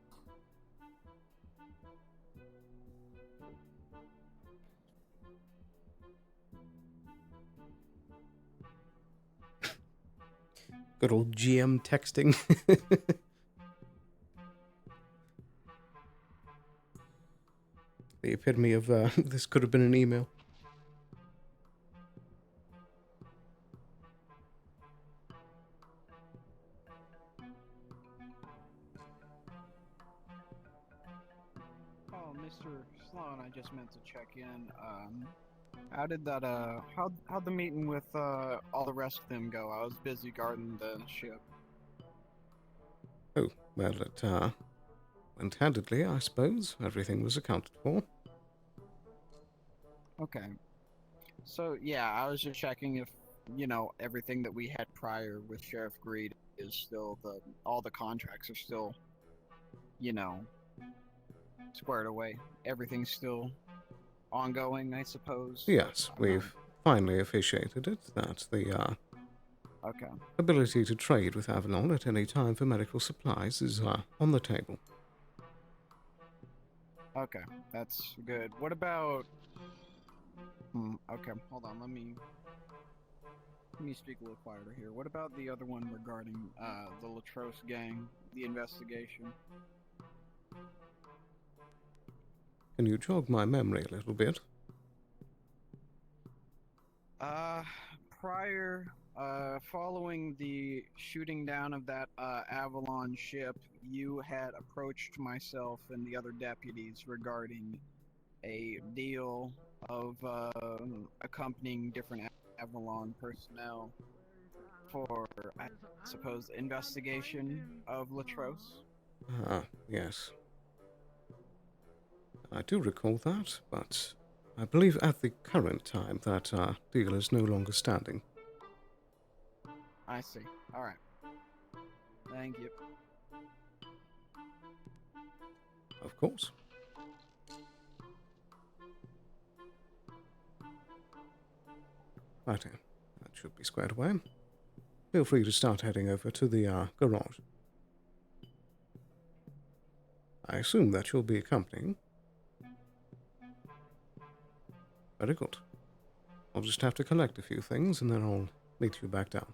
A: Good old GM texting. The epitome of this could have been an email.
D: Oh, Mr. Sloan, I just meant to check in. How did that, how'd the meeting with, all the rest of them go? I was busy guarding the ship.
A: Oh, well, it, went handedly, I suppose. Everything was accounted for.
D: Okay. So, yeah, I was just checking if, you know, everything that we had prior with Sheriff Greed is still all the contracts are still, you know, squared away. Everything's still ongoing, I suppose.
A: Yes, we've finally officiated it, that the,
D: okay.
A: ability to trade with Avalon at any time for medical supplies is, on the table.
D: Okay, that's good. What about... okay, hold on, let me speak a little quieter here. What about the other one regarding, the Latros gang, the investigation?
A: Can you jog my memory a little bit?
D: Following the shooting down of that, Avalon ship, you had approached myself and the other deputies regarding a deal of, accompanying different Avalon personnel for, I suppose, investigation of Latros.
A: Ah, yes. I do recall that, but I believe at the current time that deal is no longer standing.
D: I see. Alright. Thank you.
A: Of course. Right, that should be squared away. Feel free to start heading over to the garage. I assume that you'll be accompanying. Very good. I'll just have to collect a few things and then I'll meet you back down.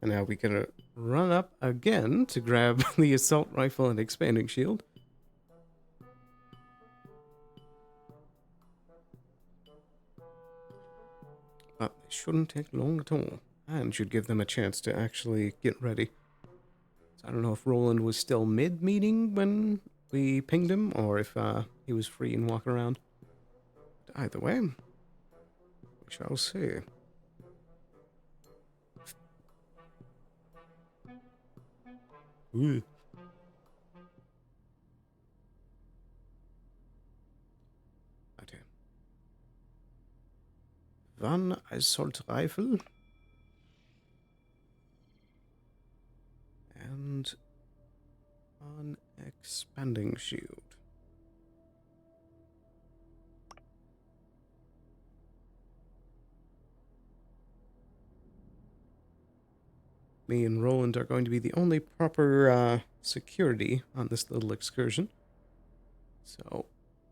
A: And now we're gonna run up again to grab the assault rifle and expanding shield. shouldn't take long at all, and should give them a chance to actually get ready. So I don't know if Roland was still mid-meeting when we pinged him, or if he was free and walking around. But either way, we shall see. Ooh. Okay. One assault rifle. And an expanding shield. Me and Roland are going to be the only proper security on this little excursion. So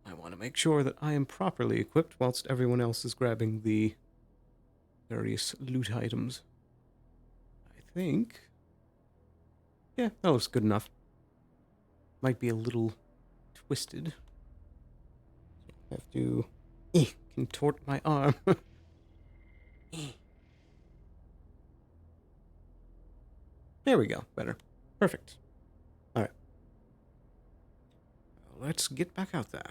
A: I want to make sure that I am properly equipped whilst everyone else is grabbing the various loot items. I think... yeah, that looks good enough. Might be a little twisted. I have to contort my arm. There we go. Better. Perfect. Alright. Let's get back out there.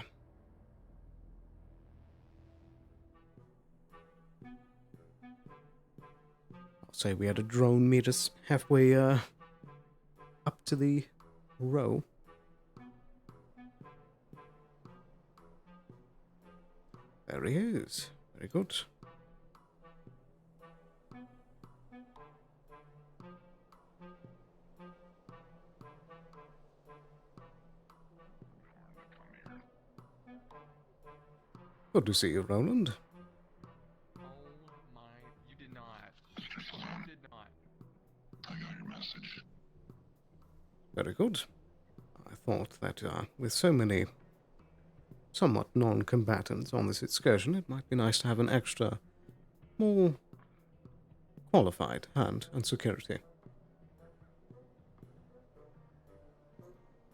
A: I'll say we had a drone meet us halfway up to the row. There he is. Very good. Good to see you, Roland.
L: Oh my, you did not. Mr. Sloan. You did not. I got your message.
A: Very good. I thought that with so many somewhat non-combatants on this excursion, it might be nice to have an extra, more qualified hand and security.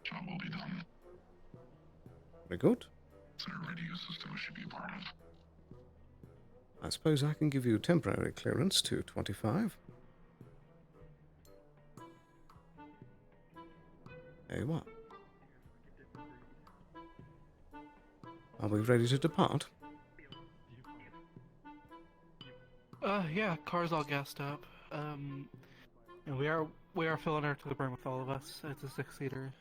L: Job will be done.
A: Very good.
L: Their radio system should be a part of.
A: I suppose I can give you temporary clearance to 25. There you are. Are we ready to depart?
K: Yeah, car's all gassed up. And we are filling her to the brim with all of us. It's a 6-seater.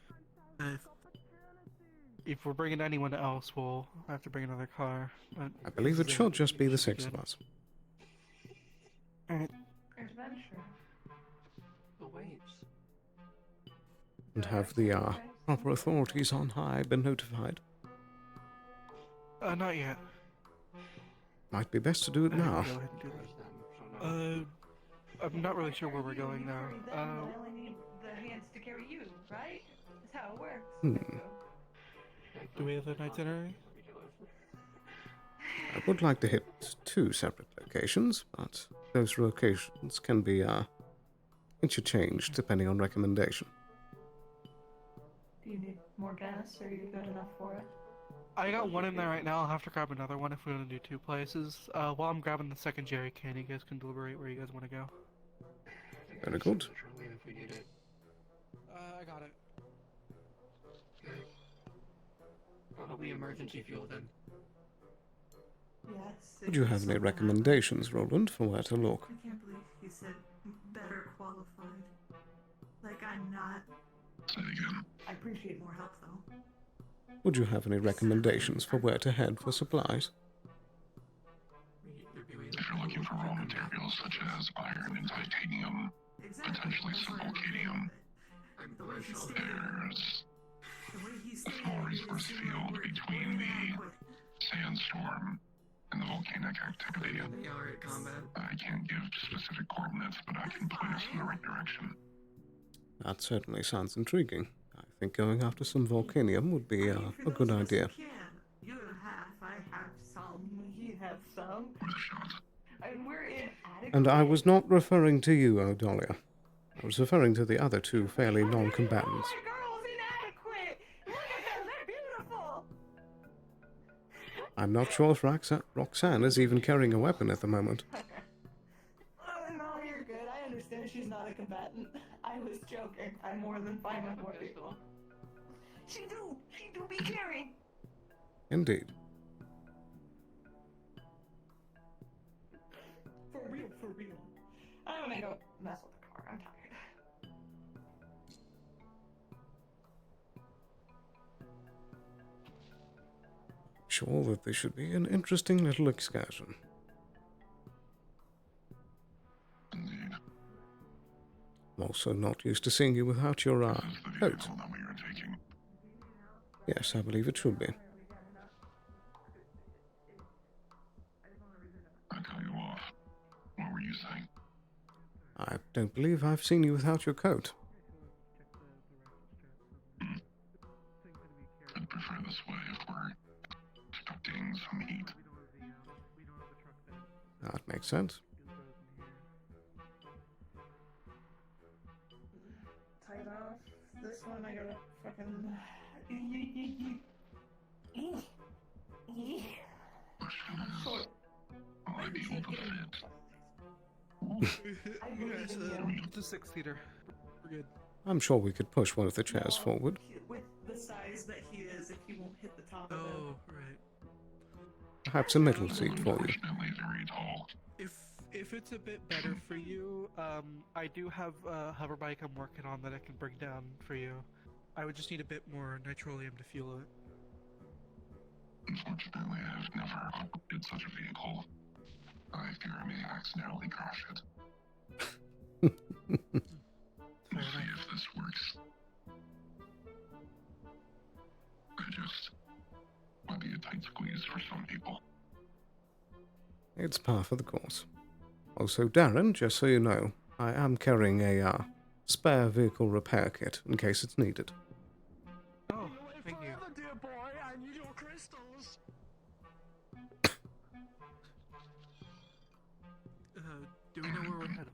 K: If we're bringing anyone else, we'll have to bring another car. But
A: I believe it should just be the 6 of us.
K: Alright.
U: Adventure. The waves.
A: And have the proper authorities on high been notified?
K: Not yet.
A: Might be best to do it now.
K: Go ahead and do that. I'm not really sure where we're going now.
F: I only need the hands to carry you, right? That's how it works.
K: Do we have an itinerary?
A: I would like to hit 2 separate locations, but those locations can be interchanged depending on recommendation.
F: Do you need more gas, or are you good enough for it?
K: I got one in there right now. I'll have to grab another one if we're gonna do 2 places. While I'm grabbing the second jerry can, you guys can deliberate where you guys want to go.
A: Very good.
K: I got it.
J: Probably emergency fuel then.
F: Yes.
A: Would you have any recommendations, Roland, for where to look?
F: I can't believe he said better qualified. Like I'm not.
L: Say again.
F: I appreciate more help though.
A: Would you have any recommendations for where to head for supplies?
L: If you're looking for raw materials such as iron and titanium, potentially some volcanium, there's a small resource field between the sandstorm and the volcanic activity. I can't give specific coordinates, but I can point us in the right direction.
A: That certainly sounds intriguing. I think going after some volcanium would be a good idea.
F: You have, I have some, he has some. And we're inadequate.
A: And I was not referring to you, Odalia. I was referring to the other 2 fairly non-combatants.
F: Girls inadequate! Look at them, they're beautiful!
A: I'm not sure if Roxanne is even carrying a weapon at the moment.
F: a combatant. I was joking. I'm more than fine with more people. She do be caring.
A: Indeed.
F: For real, for real. I'm gonna go mess with the car. I'm tired.
A: Sure that this should be an interesting little excursion.
L: Indeed.
A: I'm also not used to seeing you without your
L: This is the
A: coat.
L: vehicle that we are taking.
A: Yes, I believe it should be.
L: I cut you off. What were you saying?
A: I don't believe I've seen you without your coat.
L: I'd prefer this way if we're expecting some heat.
A: That makes sense.
F: Tie it off. This one I gotta fucking. Short.
L: Will I be able to fit?
F: I believe in you.
K: It's a 6-seater. We're good.
A: I'm sure we could push one of the chairs forward.
F: With the size that he is, if he won't hit the top of it.
K: Oh, right.
A: Perhaps a middle seat for you.
K: If it's a bit better for you, I do have a hover bike I'm working on that I can bring down for you. I would just need a bit more nitroleum to fuel it.
L: Unfortunately, I've never operated such a vehicle. I fear I may accidentally crash it. We'll see if this works. Might be a tight squeeze for some people.
A: It's par for the course. Also, Darren, just so you know, I am carrying a spare vehicle repair kit in case it's needed.
K: Oh, thank you.
Q: Dear boy, I need your crystals.
K: Do we know where we're headed?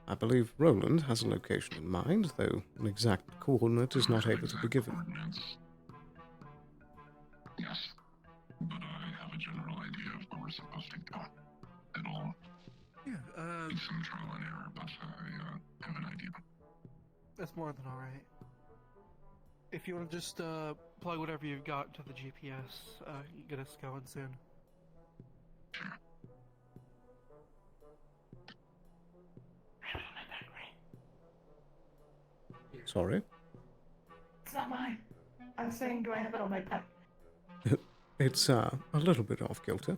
A: I believe Roland has a location in mind, though an exact coordinate is not able to be given.
L: Yes, but I have a general idea of where we're supposed to go. It'll be some trial and error, but I have an idea.
K: That's more than alright. If you want to just plug whatever you've got to the GPS, you get us going soon.
L: Sure.
A: Sorry?
F: It's not mine. I'm saying, do I have it on my pen?
A: It's a little bit off kilter.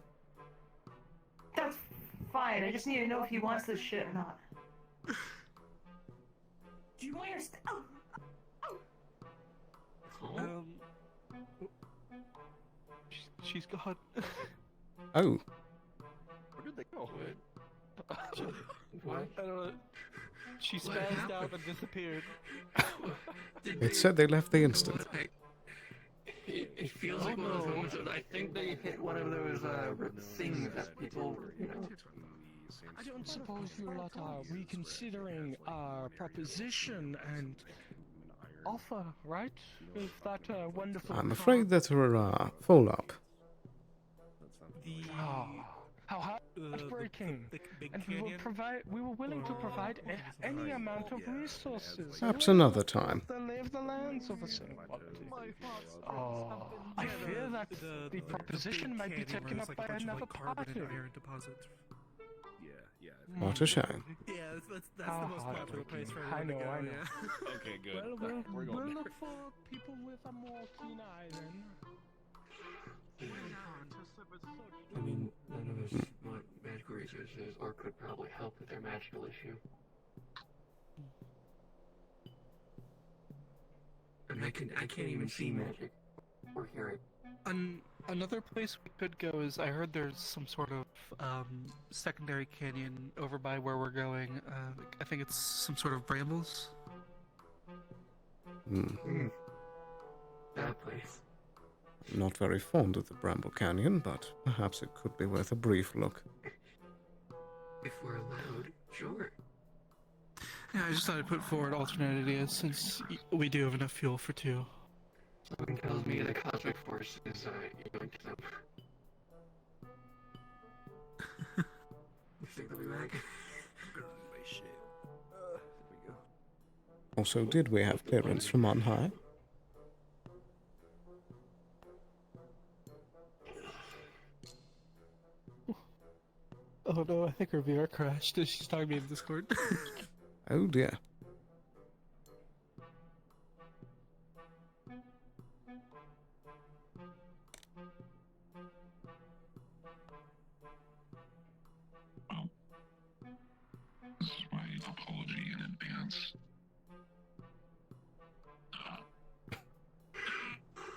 F: That's fine. I just need to know if he wants this shit or not. Do you understand?
K: She's gone.
A: Oh.
K: Where did they go? What? I don't know. She spazzed out and disappeared.
A: It said they left the instant.
J: It feels like one of those ones. I think they hit one of those things that people, you know.
C: I don't suppose you lot are reconsidering our proposition and offer, right? With that wonderful.
A: I'm afraid that we're full up.
C: How heartbreaking! And we were willing to provide any amount of resources.
A: Perhaps another time.
C: The lay of the lands of a certain Oh, I fear that the proposition might be taken up by another party.
A: What a shame.
K: Yeah, that's the most popular place for everyone
C: I know,
K: to go.
C: I know.
K: Yeah.
Q: Okay, good.
C: Well, we'll look for people with a more keen eye then.
J: I mean, none of us want magical resources or could probably help with their magical issue. And I can't even see magic or hear it.
K: Another place we could go is I heard there's some sort of secondary canyon over by where we're going. I think it's some sort of brambles.
J: That place.
A: Not very fond of the Bramble Canyon, but perhaps it could be worth a brief look.
J: If we're allowed, sure.
K: Yeah, I just thought I'd put forward alternate ideas since we do have enough fuel for two.
J: Someone tells me the cosmic force is yoinked them. You think they'll be back?
A: Also, did we have clearance from on high?
K: Oh no, I think her VR crashed. She's talking to me in Discord.
A: Oh dear.
L: This is my apology in advance.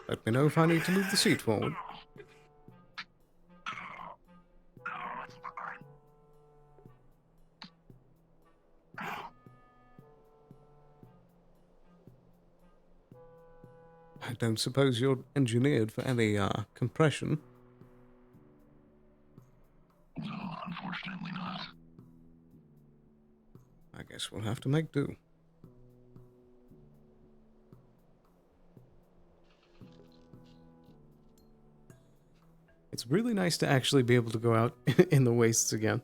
A: Let me know if I need to move the seat forward. I don't suppose you're engineered for any, compression.
L: No, unfortunately not.
A: I guess we'll have to make do. It's really nice to actually be able to go out in the wastes again.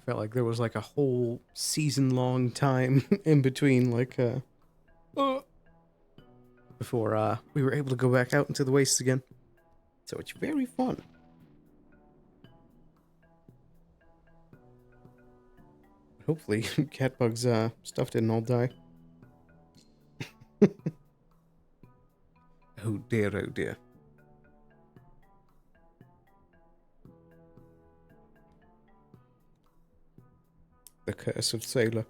A: Felt like there was like a whole season-long time in between, like, before we were able to go back out into the wastes again. So it's very fun. Hopefully, Catbug's stuff didn't all die. Oh dear, oh dear. The curse of Sailor.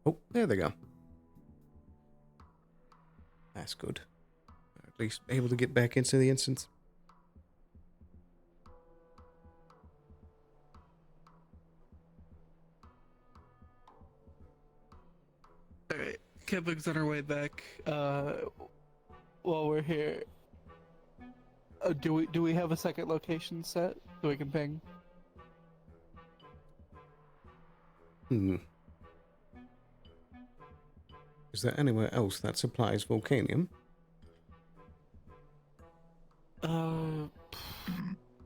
A: Oh, there they go. That's good. At least able to get back into the instance.
K: Alright, Kevlin's on our way back. While we're here, do we have a second location set so we can ping?
A: Is there anywhere else that supplies Volcanium?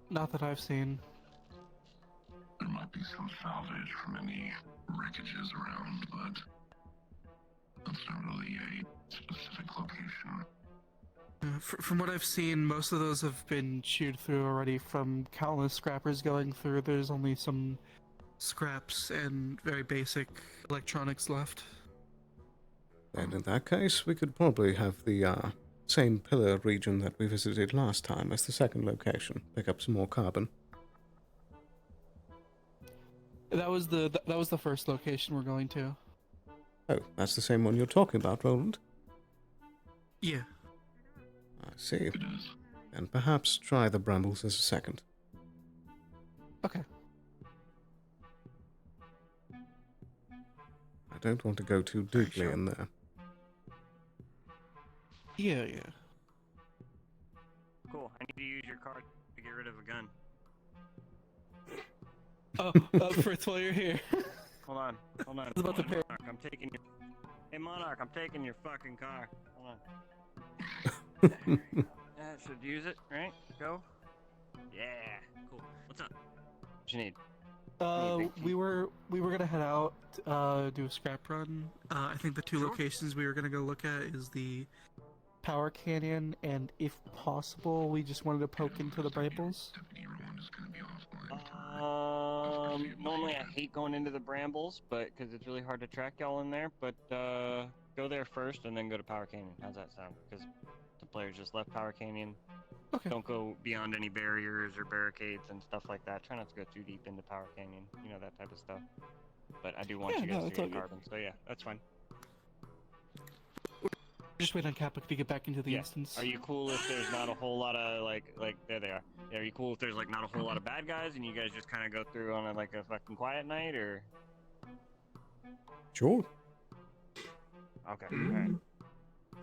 K: Not that I've seen.
L: There might be some salvage from any wreckages around, but that's not really a specific location.
K: From what I've seen, most of those have been chewed through already from countless scrappers going through. There's only some scraps and very basic electronics left.
A: And in that case, we could probably have the same pillar region that we visited last time as the second location. Pick up some more carbon.
K: That was the first location we're going to.
A: Oh, that's the same one you're talking about, Roland?
K: Yeah.
A: I see. And perhaps try the brambles as a second.
K: Okay.
A: I don't want to go too deeply in there.
K: Yeah.
M: Cool. I need to use your card to get rid of a gun.
K: Oh, Fritz, while you're here.
M: Hold on.
K: I was about to pay.
M: Monarch, I'm taking your... Hey, Monarch, I'm taking your fucking car. Hold on. Yeah, should use it, right? Go. Yeah. Cool. What's up? What you need?
K: We were gonna head out, do a scrap run. I think the two locations we were gonna go look at is the Power Canyon, and if possible, we just wanted to poke into the brambles.
M: Normally I hate going into the brambles, but because it's really hard to track y'all in there. But go there first, and then go to Power Canyon. How's that sound? Because the players just left Power Canyon.
K: Okay.
M: Don't go beyond any barriers or barricades and stuff like that. Try not to go too deep into Power Canyon. You know, that type of stuff. But I do want you guys to get carbon, so yeah, that's fine.
K: Just wait on Kappa to get back into the instance.
M: Are you cool if there's not a whole lot of like there they are? Yeah, are you cool if there's like not a whole lot of bad guys and you guys just kind of go through on like a fucking quiet night, or?
A: Sure.
M: Okay. All right.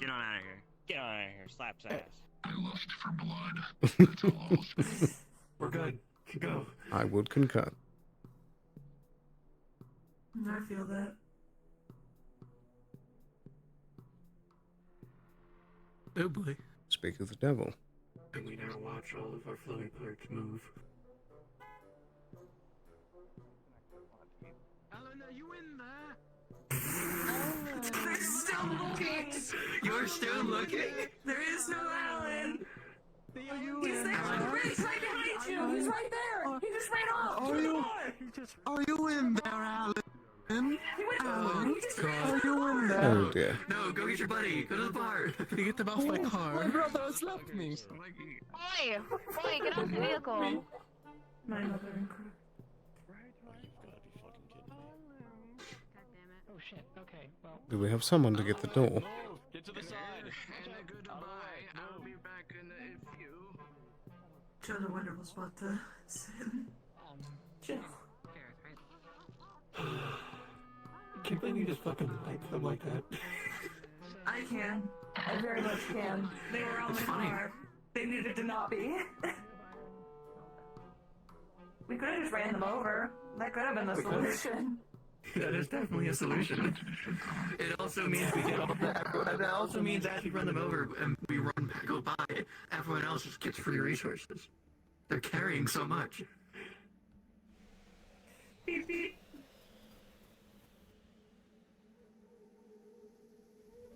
M: Get on out of here. Get on out of here. Slap's ass.
L: I lust for blood. That's all I'll say.
J: We're good. Go.
A: I would concur.
F: I feel that.
K: Oh boy.
A: Speak of the devil.
J: and we now watch all of our floating parts move.
I: Alan, are you in there?
F: They're still looking!
J: You're still looking?
F: There is no Alan!
I: Are you
F: He's
I: in
F: there on the
I: there?
F: bridge right behind you! He's right there! He just ran off!
I: Are
F: Through the
I: you?
F: door!
I: Are you in there, Alan?
F: He went to the bar! He just ran
I: Are
F: off!
I: you in there?
A: Oh dear.
J: No, go get your buddy. Go to the bar.
I: You get them off my car.
Q: My brother has left me.
R: Boy, get off the vehicle.
F: My mother and
C: Oh shit. Okay. Well.
A: Do we have someone to get the door?
H: Get to the side.
B: And a goodbye. I'll be back in a few.
F: Chose a wonderful spot to sit. Chill.
J: Can't believe you just fucking like them like that.
F: I can. I very much can. They were on
J: It's
F: the
J: funny.
F: car. They needed to not be. We could have just ran them over. That could have been the
J: We could've.
F: solution.
J: That is definitely a solution. It also means we get all that. That also means as we run them over and we go by, everyone else just gets free resources. They're carrying so much.
F: Beep beep.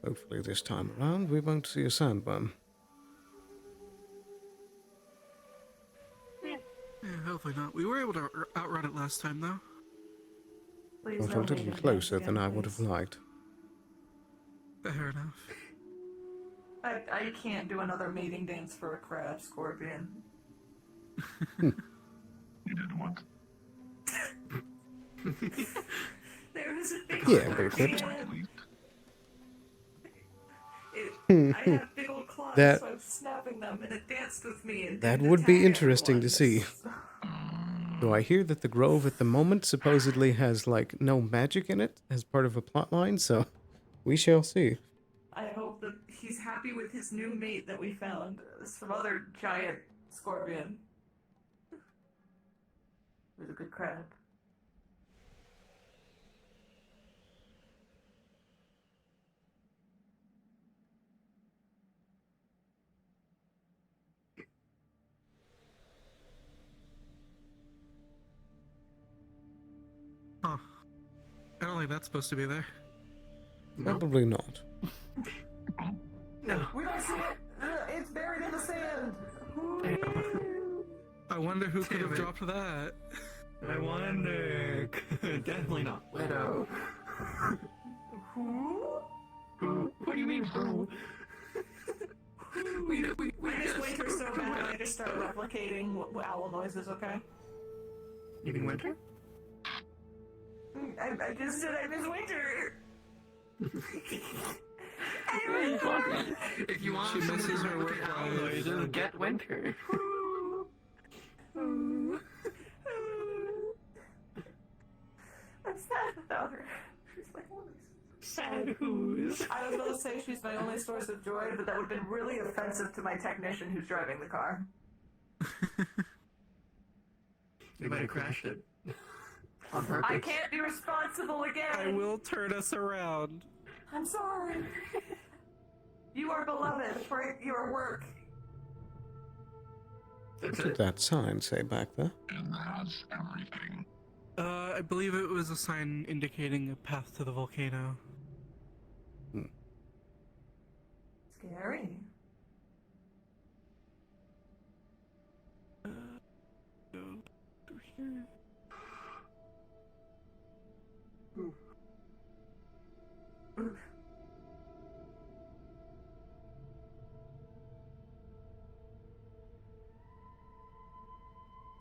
A: Hopefully this time around we won't see a sandworm.
K: Yeah, hopefully not. We were able to outrun it last time, though.
F: Please
A: Got a
F: don't
A: little
F: make it
A: closer
F: again,
A: than I would
F: please.
A: have liked.
K: Fair enough.
F: I can't do another mating dance for a crab scorpion.
L: You did what?
F: There was a big
A: Yeah, but
F: scorpion. I had big old claws,
A: That-
F: so I was snapping them, and it danced with me. And
A: That
F: didn't
A: would be
F: attack
A: interesting to
F: everyone.
A: see. Though I hear that the Grove at the moment supposedly has, like, no magic in it as part of a plotline, so we shall see.
F: I hope that he's happy with his new mate that we found. Some other giant scorpion. It was a good crab.
K: Huh. I don't think that's supposed to be there.
A: Probably not.
J: No.
F: We don't see it! It's buried in the sand!
K: I wonder who could have
J: Damn it.
K: dropped that.
J: I wonder. Definitely not Widow.
F: Who?
J: Who? What do you mean who? We
F: I miss
J: just-
F: Winter so bad I just started replicating owl noises, okay?
J: You mean Winter?
F: I just said I miss Winter!
J: If you want
K: She
J: someone
K: misses
J: to
K: her
J: replicate
K: work
J: owl
K: life.
J: noises, get Winter.
F: I'm sad without her. She's my only
J: Sad who's.
F: I was gonna say she's my only source of joy, but that would have been really offensive to my technician who's driving the car.
J: You might have crashed it. On purpose.
F: I can't be responsible again!
K: I will turn us around.
F: I'm sorry! You are beloved for your work.
A: What did that sign say back there?
L: It has everything.
K: I believe it was a sign indicating a path to the volcano.
F: Scary.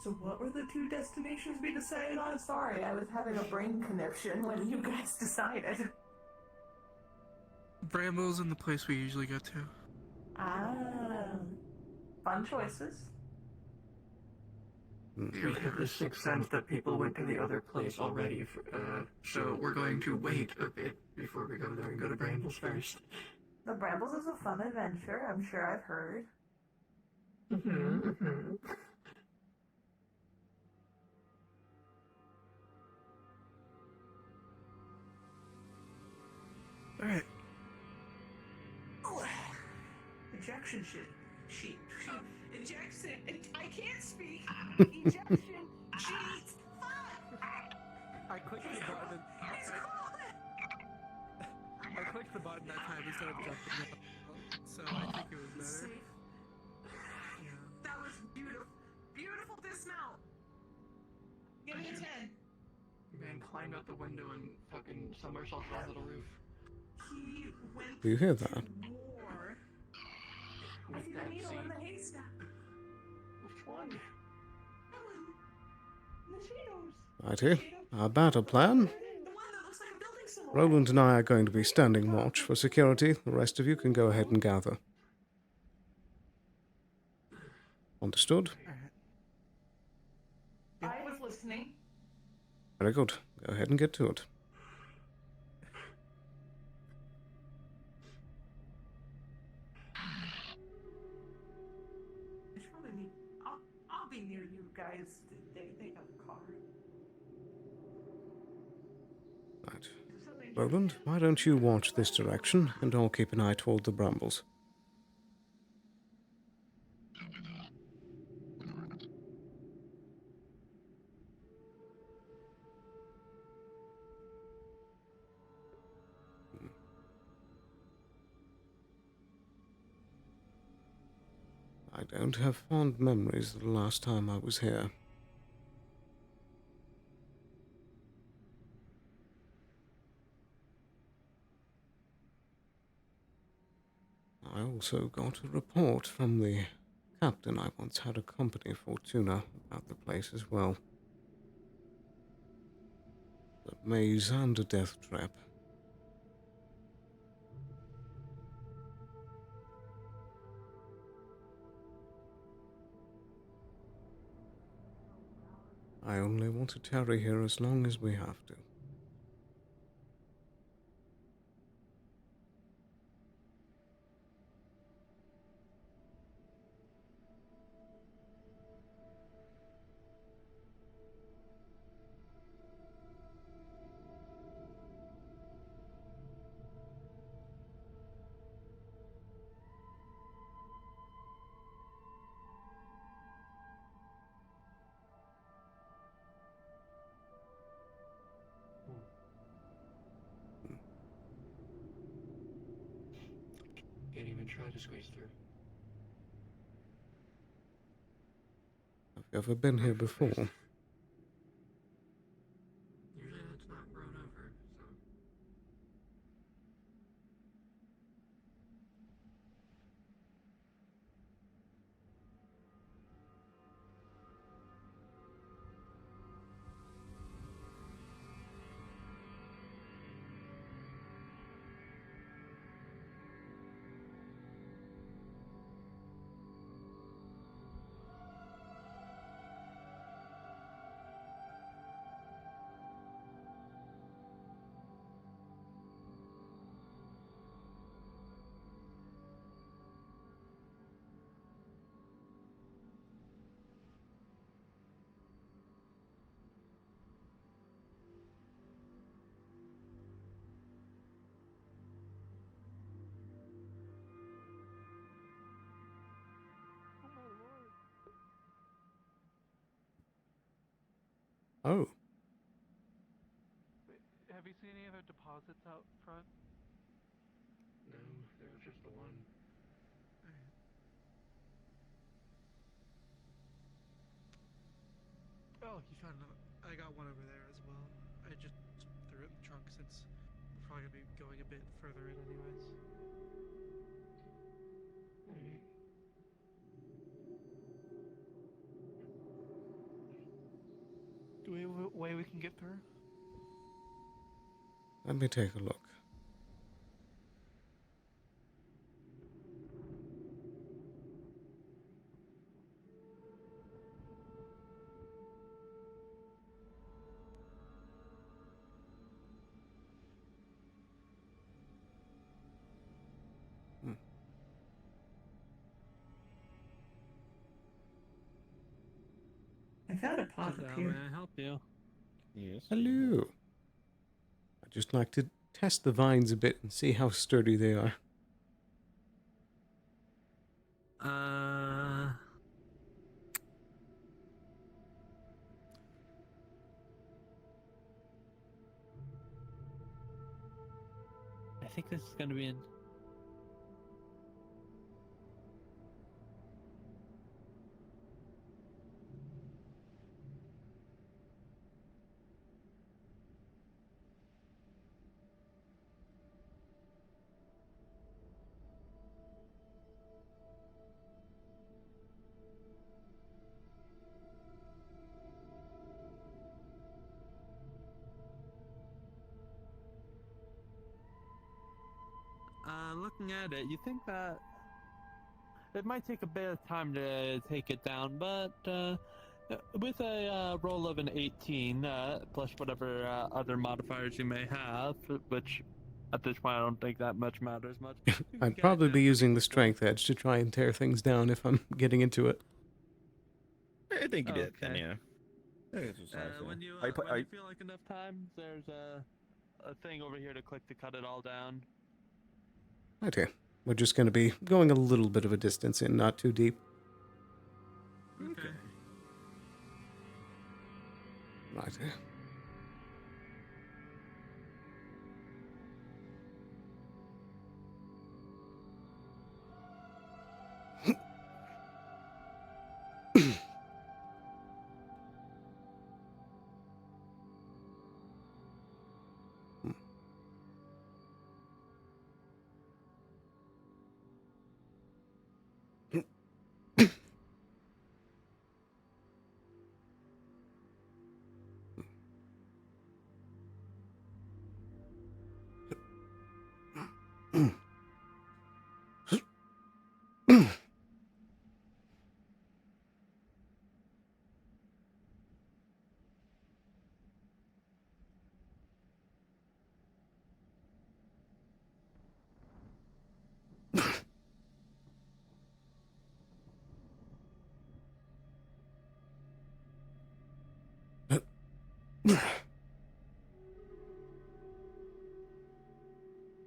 F: So what were the two destinations we decided on? Sorry, I was having a brain conniption when you guys decided.
K: Brambles in the place we usually go to.
F: Ah, fun choices.
J: We have the sixth sense that people went to the other place already, so we're going to wait a bit before we go there and go to Brambles first.
F: The Brambles is a fun adventure, I'm sure I've heard.
K: Alright.
F: Ejection sheet. Ejection. I can't speak. Ejection. Cheats.
K: I clicked the button. I clicked the button that time instead of jumping up, so I think it was better.
F: Safe. That was beautiful. Beautiful dismount. Give it a 10.
J: Man climbed out the window and fucking somersaulted onto the roof.
F: He went
A: Do you hear that?
F: to war. I see the needle in the haystack.
J: Which one?
F: The shadows.
A: Righty, our battle plan. Roland and I are going to be standing watch for security. The rest of you can go ahead and gather. Understood?
F: I was listening.
A: Very good. Go ahead and get to it.
F: It's really neat. I'll be near you guys. They have a car.
A: Right. Roland, why don't you watch this direction, and I'll keep an eye toward the brambles. I don't have fond memories of the last time I was here. I also got a report from the captain I once had accompany Fortuna about the place as well. The maze and a death trap. I only want to tarry here as long as we have to.
J: Can't even try to squeeze through.
A: Have you ever been here before?
J: Usually that's not grown over, so.
A: Oh.
K: Have you seen any other deposits out front?
J: No, there was just the one.
C: Oh, you found another. I got one over there as well. I just threw it in the trunk since we're probably gonna be going a bit further in anyways.
K: Do we have a way we can get through?
A: Let me take a look.
F: I found a pot up
N: How
F: here.
N: may I help you?
S: Yes.
A: Hello. I'd just like to test the vines a bit and see how sturdy they are.
N: think this is gonna be in. Looking at it, you think that it might take a bit of time to take it down, but with a roll of an 18, plus whatever other modifiers you may have, which at this point I don't think that much matters much.
A: I'd probably be using the strength edge to try and tear things down if I'm getting into it.
G: I think you did, then,
N: Okay.
G: yeah. I think it's just nice, yeah.
N: When you feel like enough time, there's a thing over here to click to cut it all down.
A: Okay. We're just going to be going a little bit of a distance in, not too deep.
N: Okay.
A: Right.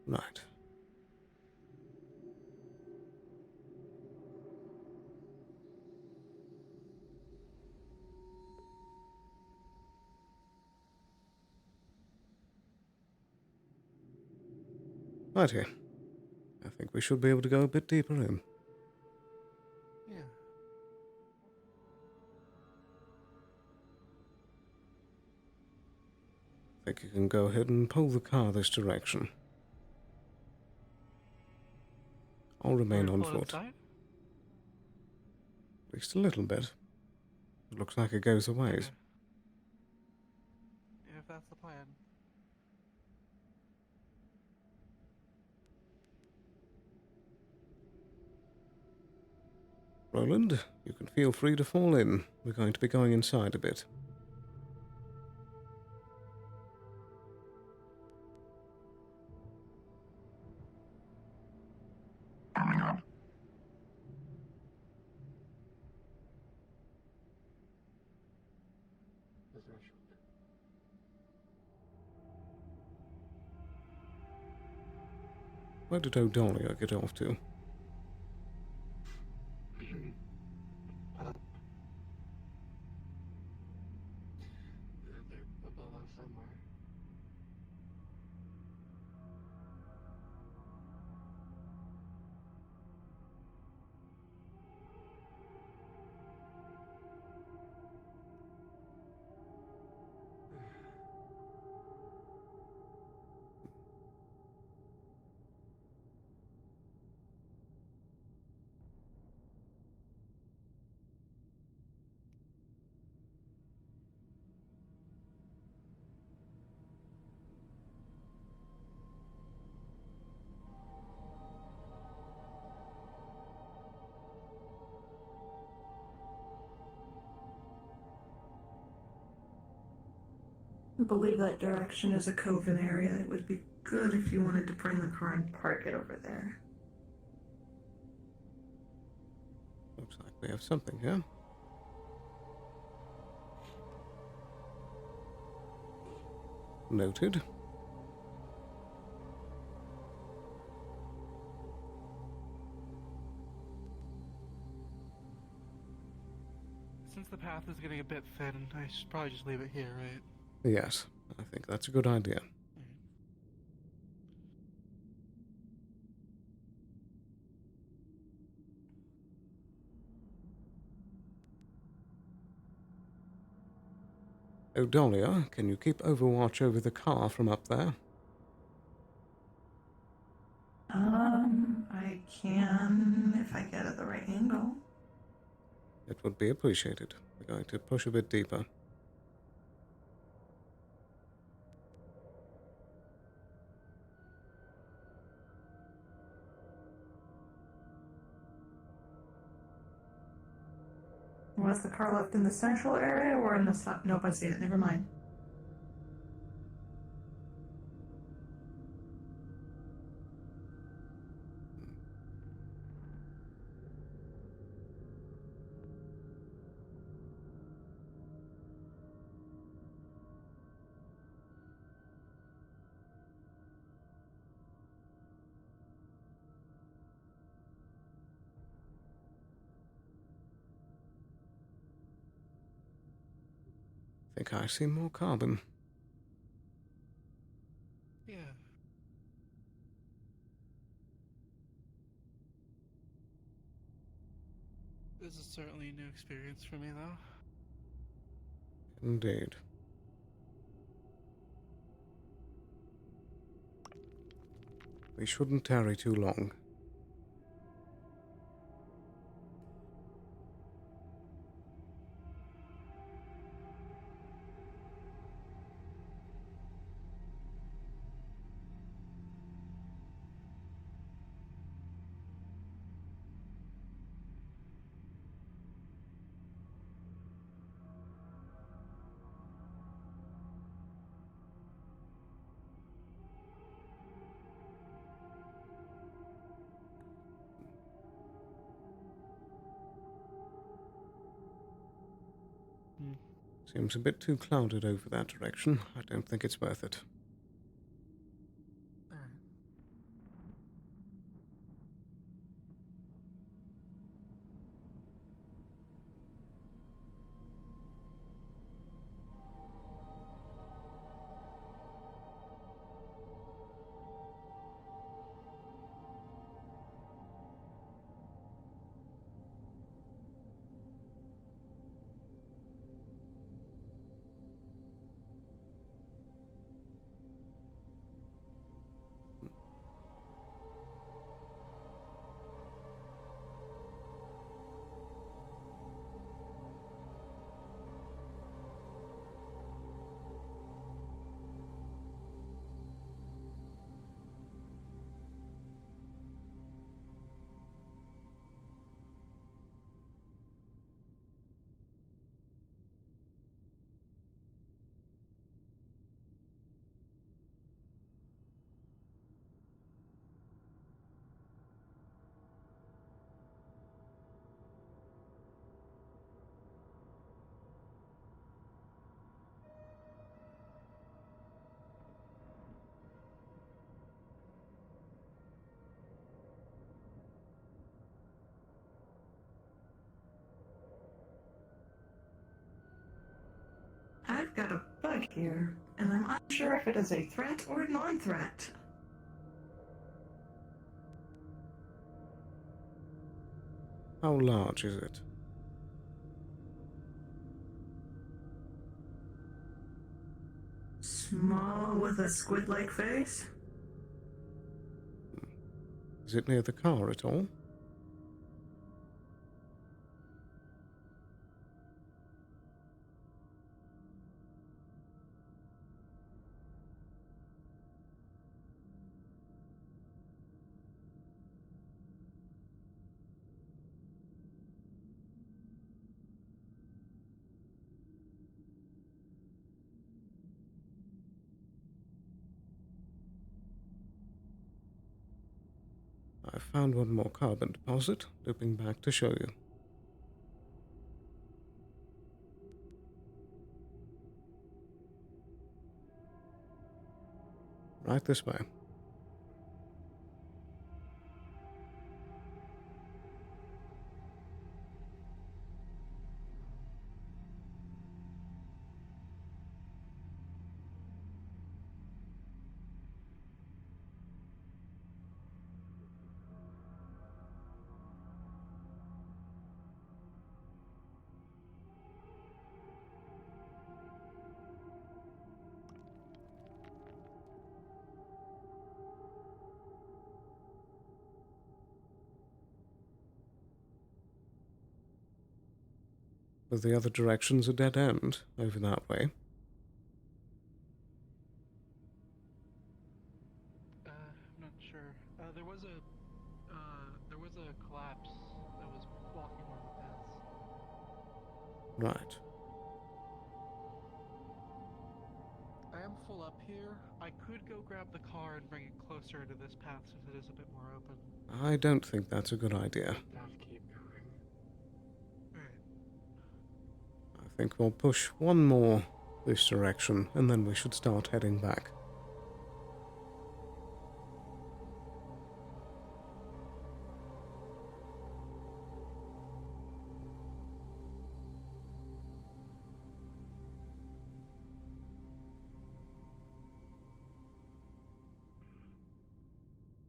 A: Right. Righty. I think we should be able to go a bit deeper in.
K: Yeah.
A: I think you can go ahead and pull the car this direction. I'll remain on foot. At least a little bit. It looks like it goes a ways.
K: If that's the plan.
A: Roland, you can feel free to fall in. We're going to be going inside a bit.
L: Arming up.
A: Where did O'Donnell get off to?
F: I believe that direction is a coven area. It would be good if you wanted to bring the car and park it over there.
A: Looks like we have something here. Noted.
K: Since the path is getting a bit thin, I should probably just leave it here, right?
A: Yes, I think that's a good idea. Odalia, can you keep overwatch over the car from up there?
F: I can if I get at the right angle.
A: It would be appreciated. We're going to push a bit deeper.
F: Was the car left in the central area or in the south? Nope, I see it. Never mind.
A: I think I see more carbon.
K: Yeah. This is certainly a new experience for me, though.
A: Indeed. We shouldn't tarry too long. Seems a bit too clouded over that direction. I don't think it's worth it.
F: I've got a bug here, and I'm unsure if it is a threat or a non-threat.
A: How large is it?
F: Small with a squid-like face?
A: Is it near the car at all? I found one more carbon deposit, looping back to show you. Right this way. But the other direction's a dead end over that way.
K: I'm not sure. There was a collapse that was blocking one of the paths.
A: Right.
K: I am full up here. I could go grab the car and bring it closer to this path since it is a bit more open.
A: I don't think that's a good idea. I think we'll push one more this direction, and then we should start heading back.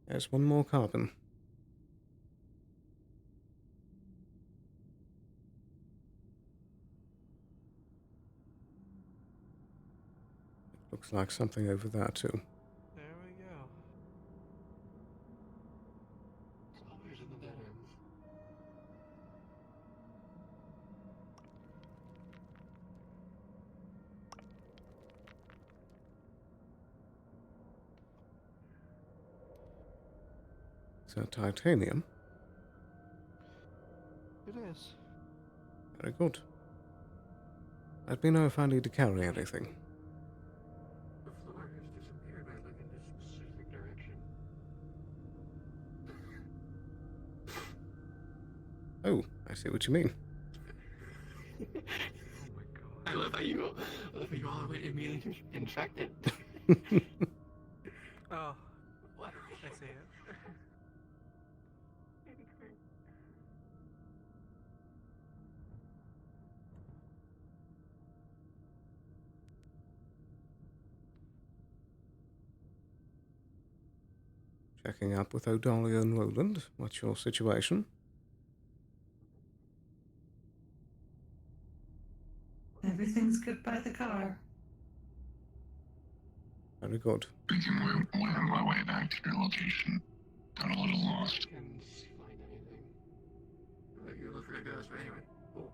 A: There's one more carbon. Looks like something over there too.
K: There we go.
Q: Always in the dead ends.
A: So titanium.
K: It is.
A: Very good. Let me know if I need to carry anything.
Q: The floor has disappeared. I look in this specific direction.
A: Oh, I see what you mean.
J: I love how you all went immediately infected.
K: Oh, what? I see it.
A: Checking up with O'Donnell and Roland. What's your situation?
F: Everything's good by the car.
A: Very good.
L: Making my way back to your location. Got a little lost.
Q: Can't find anything.
J: You look for a ghost, but anyway. Cool.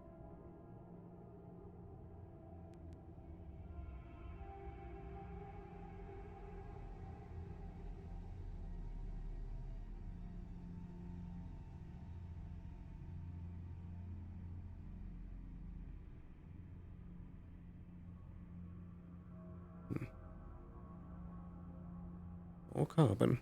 A: Or carbon.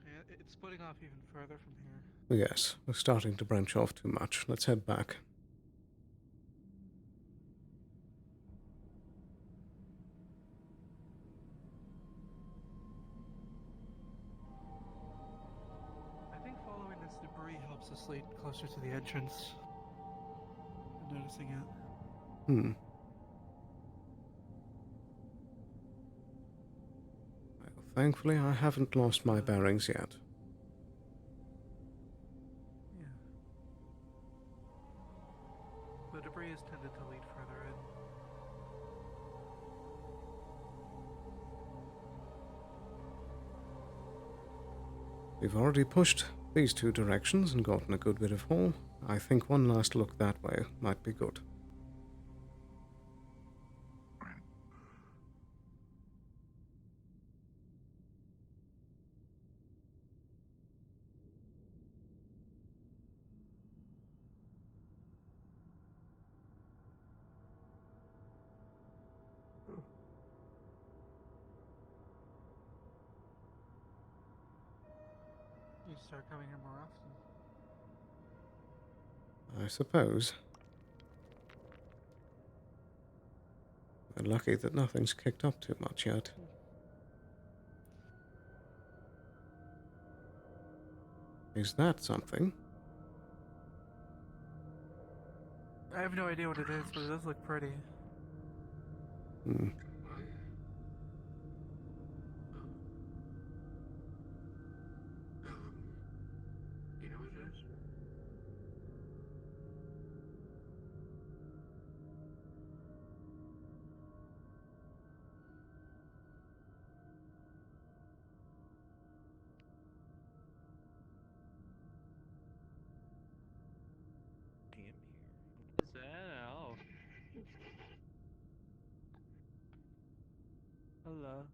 K: Yeah, it's splitting off even further from here.
A: Yes, we're starting to branch off too much. Let's head back.
K: I think following this debris helps us lead closer to the entrance. I'm noticing it.
A: Hmm. Well, thankfully, I haven't lost my bearings yet.
K: Yeah. The debris has tended to lead further in.
A: We've already pushed these two directions and gotten a good bit of haul. I think one last look that way might be good.
K: You start coming here more often.
A: I suppose. We're lucky that nothing's kicked up too much yet. Is that something?
K: I have no idea what it is, but it does look pretty.
A: Hmm.
Q: You know what it is?
N: Hello.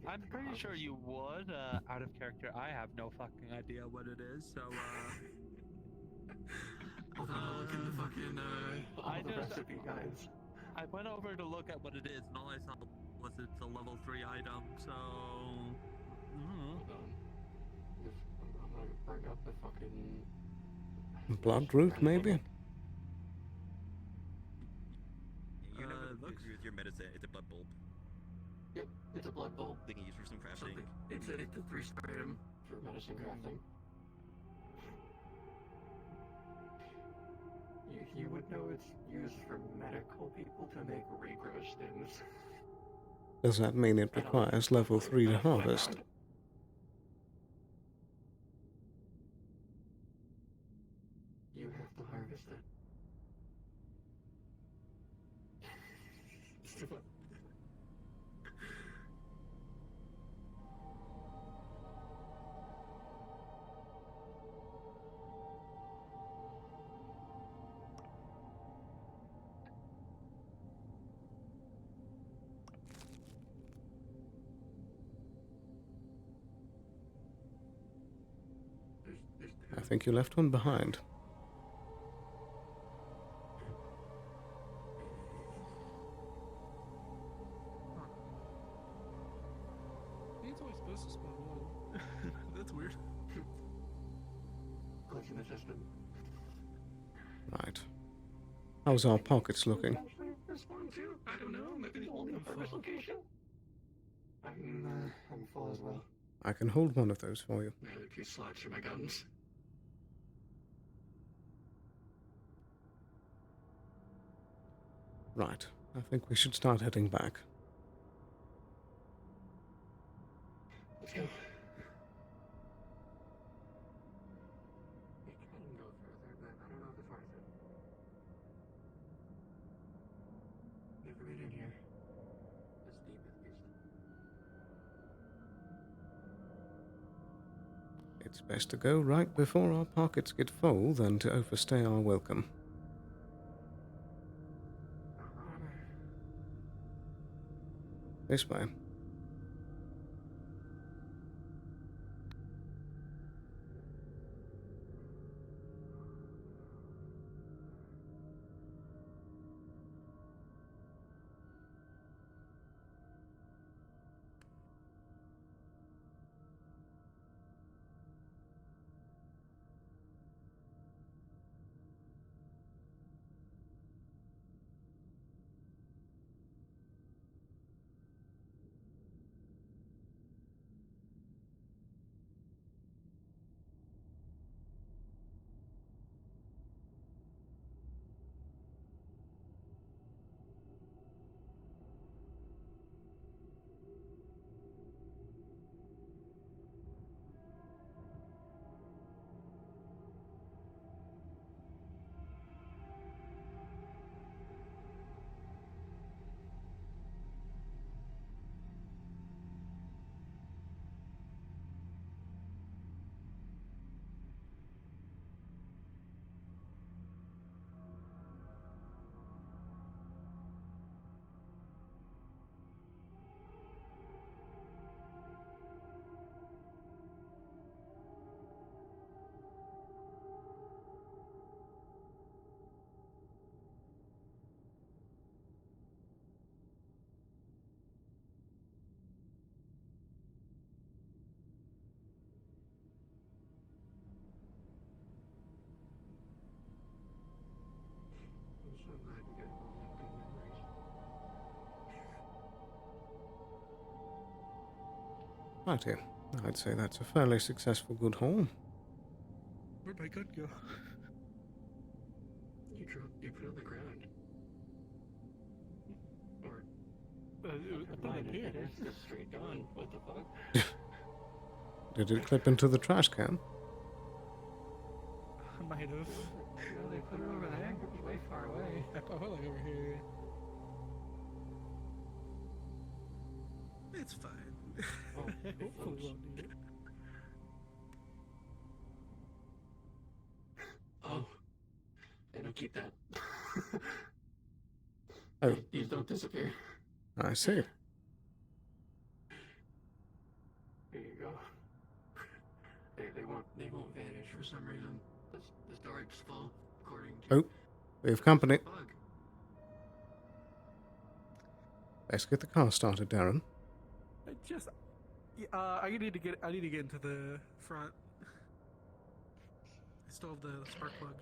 N: I'm pretty sure you would, out of character. I have no fucking idea what it is, so,
J: I'll look in the fucking,
N: I
J: the
N: just,
J: recipe guides.
N: I went over to look at what it is, and all I saw was it's a level 3 item, so...
J: Hold on. I'm gonna bring up the fucking...
A: Bloodroot, maybe?
G: You know with your medicine, it's a blood bulb.
J: Yep, it's a blood bulb.
G: They can use for some crafting.
J: It's a 3-star item for medicine crafting. You would know it's used for medical people to make regrow stems.
A: Does that mean it requires level 3 to harvest?
J: You have to harvest it.
A: I think you left one behind.
C: It's always supposed to spawn one. That's weird.
J: Glitch in the system.
A: Right. How's our pockets looking?
J: Spawn too? I don't know. Maybe the only harvest location. I'm full as well.
A: I can hold one of those for you.
J: I have 2 slots for my guns.
A: Right. I think we should start heading back.
J: Let's go. We can go further, but I don't know if it's worth it. Never been in here. This deep at least.
A: It's best to go right before our pockets get full than to overstay our welcome. This way.
J: I'm so glad you got all that good memories.
A: Righty. I'd say that's a fairly successful good haul.
C: Where'd my gun go?
J: You put it on the ground. Or
C: I put it up here.
J: It's just straight gone. What the fuck?
A: Did it clip into the trash can?
C: I might have.
J: No, they put it over there. It's way far away.
C: I put it like over here.
I: It's fine.
J: Oh,
C: Hopefully we won't need it.
J: keep that.
A: Oh,
J: These don't disappear.
A: I see.
J: Here you go. They won't vanish for some reason. The storage's full, according to.
A: Oh, we have company.
J: Bug.
A: Let's get the car started, Darren.
K: I need to get into the front. I still have the spark plug.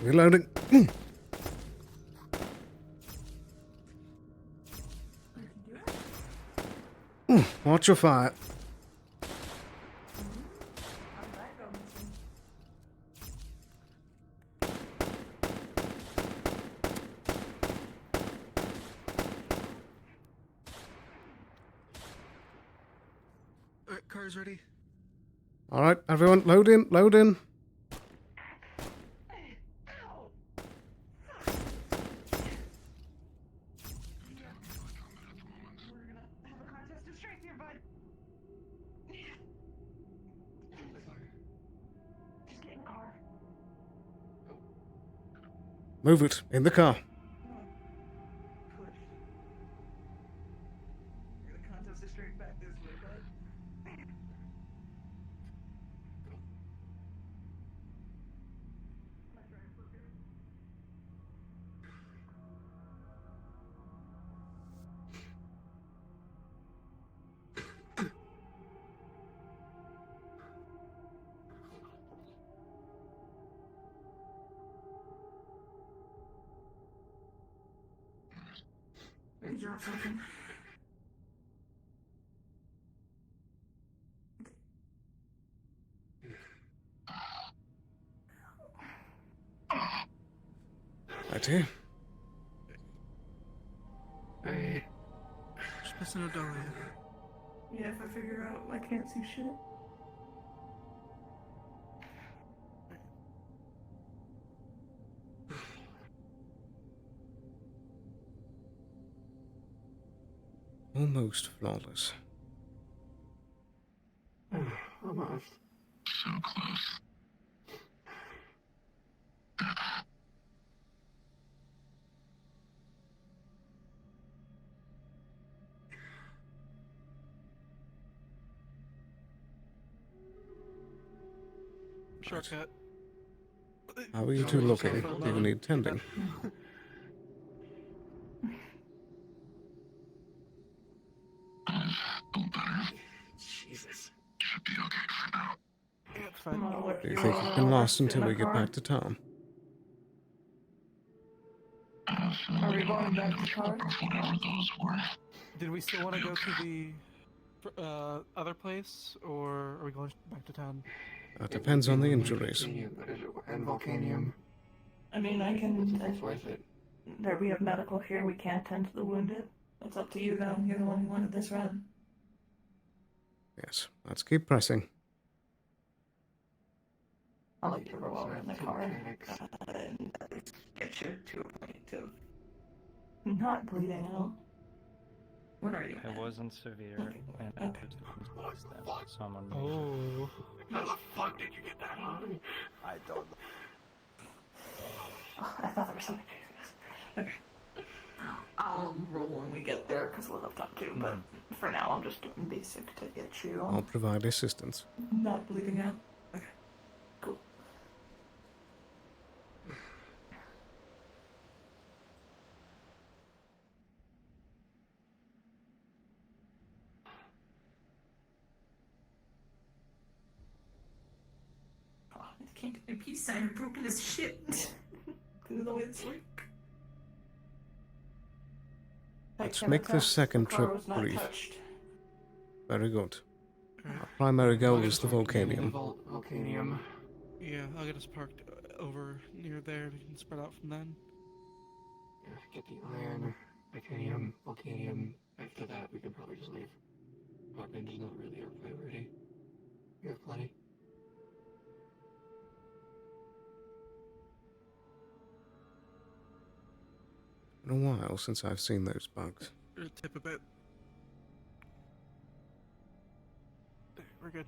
A: Reloading. Watch your fire.
K: Alright, car's ready.
A: Alright, everyone, load in, load in. Move it, in the car.
F: Drop something.
A: Right here.
K: Hey. Just missing a dollar.
F: Yeah, if I figure out I can't see shit.
A: Almost flawless.
J: Almost.
L: So close.
K: Shortcut.
A: How are you two looking? Do you need tending?
J: Jesus.
L: Should be okay for now.
K: Yeah, it's fine.
A: Do you think you can last until we get back to town?
F: Are we going back to car?
L: Whatever those were.
K: Did we still want to go to the other place, or are we going back to town?
A: That depends on the injuries.
J: And Volcanium.
F: I mean, I can.
J: It's worth it.
F: There, we have medical here. We can't tend to the wounded. It's up to you, though. You're the one who wanted this run.
A: Yes, let's keep pressing.
F: I'll let you roll over in the car and at least get you to a point of not bleeding out. What are you?
V: It wasn't severe, and I could lose them. So I'm on.
K: Oh.
J: How the fuck did you get that on?
S: I don't know.
F: Oh, I thought there was something chasing us. Okay. I'll roll when we get there because we'll have time to, but for now I'm just doing basic to get you
A: I'll provide assistance.
F: not bleeding out. Okay. Cool. Oh, I can't get my peace sign broken as shit. This is the way it's like.
A: Let's make this second trip brief. Very good. Our primary goal is the Volcanium.
J: Volcanium.
K: Yeah, I'll get us parked over near there. We can spread out from then.
J: Yeah, get the iron, Volcanium. After that, we can probably just leave. But
V: damage is not really our priority. We have plenty.
A: Been a while since I've seen those bugs.
K: Tip a bit. We're good.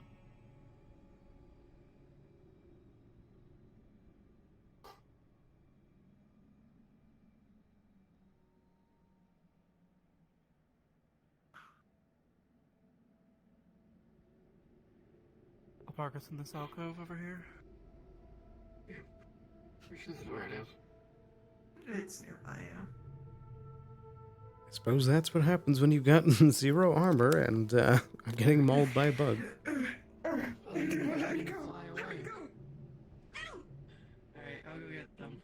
K: I'll park us in this alcove over here.
V: This is where it is.
F: It's nearby, yeah.
A: I suppose that's what happens when you've got 0 armor and are getting mauled by a bug.
V: Alright, I'll go get them.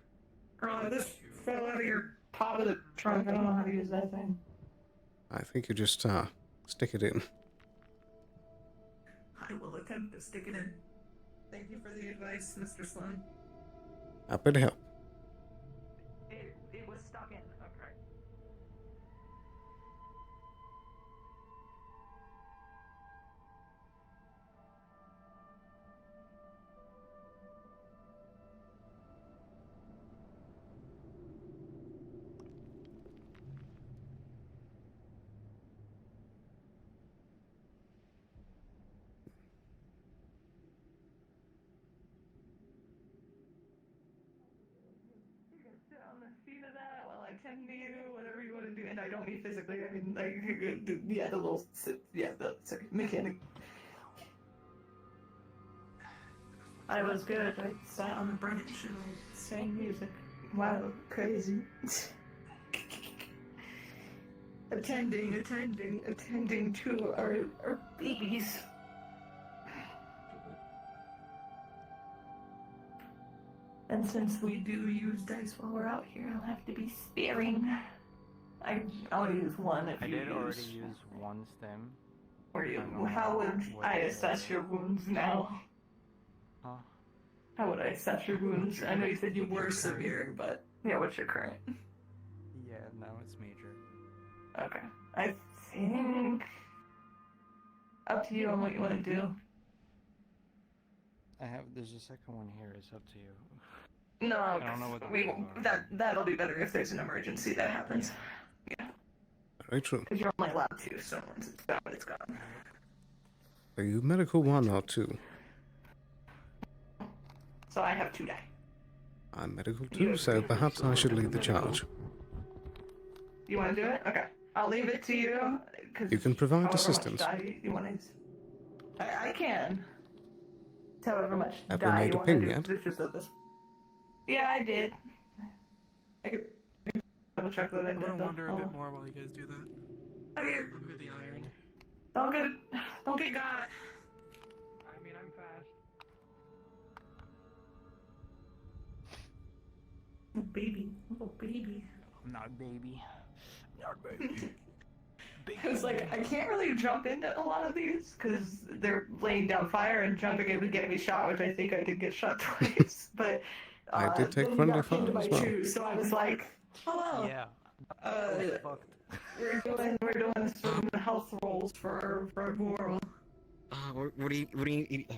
F: Oh, this fell out of your top of the trunk. I don't know how to use that thing.
A: I think you just stick it in.
F: I will attempt to stick it in. Thank you for the advice, Mr. Sloan.
A: Happy to help.
F: It was stuck in. Okay. You can sit on the seat of that while I tend to you, whatever you want to do. And I don't mean physically, I mean like, yeah, the little, yeah, the mechanic. I was good. I sat on the branch and I sang music. Wow, crazy. attending to our babies. And since we do use dice while we're out here, I'll have to be sparing. I'll use one if
V: I
F: you
V: did
F: use.
V: already use one stem.
F: Or you, how would I assess your wounds now?
V: Huh?
F: How would I assess your wounds? I know you said you were severe, but yeah, what's your current?
V: Yeah, now it's major.
F: Okay. I think up to you on what you want to do.
V: There's a second one here, it's up to you.
F: No,
V: I don't know what the rules are.
F: that'll be better if there's an emergency that happens. Yeah.
A: Very true.
F: Because you're only allowed 2, so once it's gone, it's gone.
A: Are you medical 1 or 2?
F: So I have 2 die.
A: I'm medical 2, so perhaps I should lead the charge.
F: You want to do it? Okay. I'll leave it to you.
A: You can provide
F: however
A: assistance.
F: Much die you want to... I can. However much
A: Have we
F: die
A: made
F: you
A: a
F: want to
A: ping
F: do.
A: yet?
F: It's just that this... Yeah, I did. I could double check that I
K: I'm
F: did.
K: gonna wander a
F: though.
K: bit more while you guys do that.
F: Okay.
K: Look at the iron.
F: Don't get got.
K: I mean, I'm fast.
F: Oh, baby. Oh, baby.
V: I'm not a baby.
F: Not a baby. I was like, I can't really jump into a lot of these because they're laying down fire and jumping in would get me shot, which I think I did get shot twice. But
A: I did take
F: then you
A: friendly
F: got pinned
A: fire
F: by
A: as well.
F: 2, so I was like, hello.
V: Yeah.
F: We're doing some health rolls for Moral.
G: What do you eat?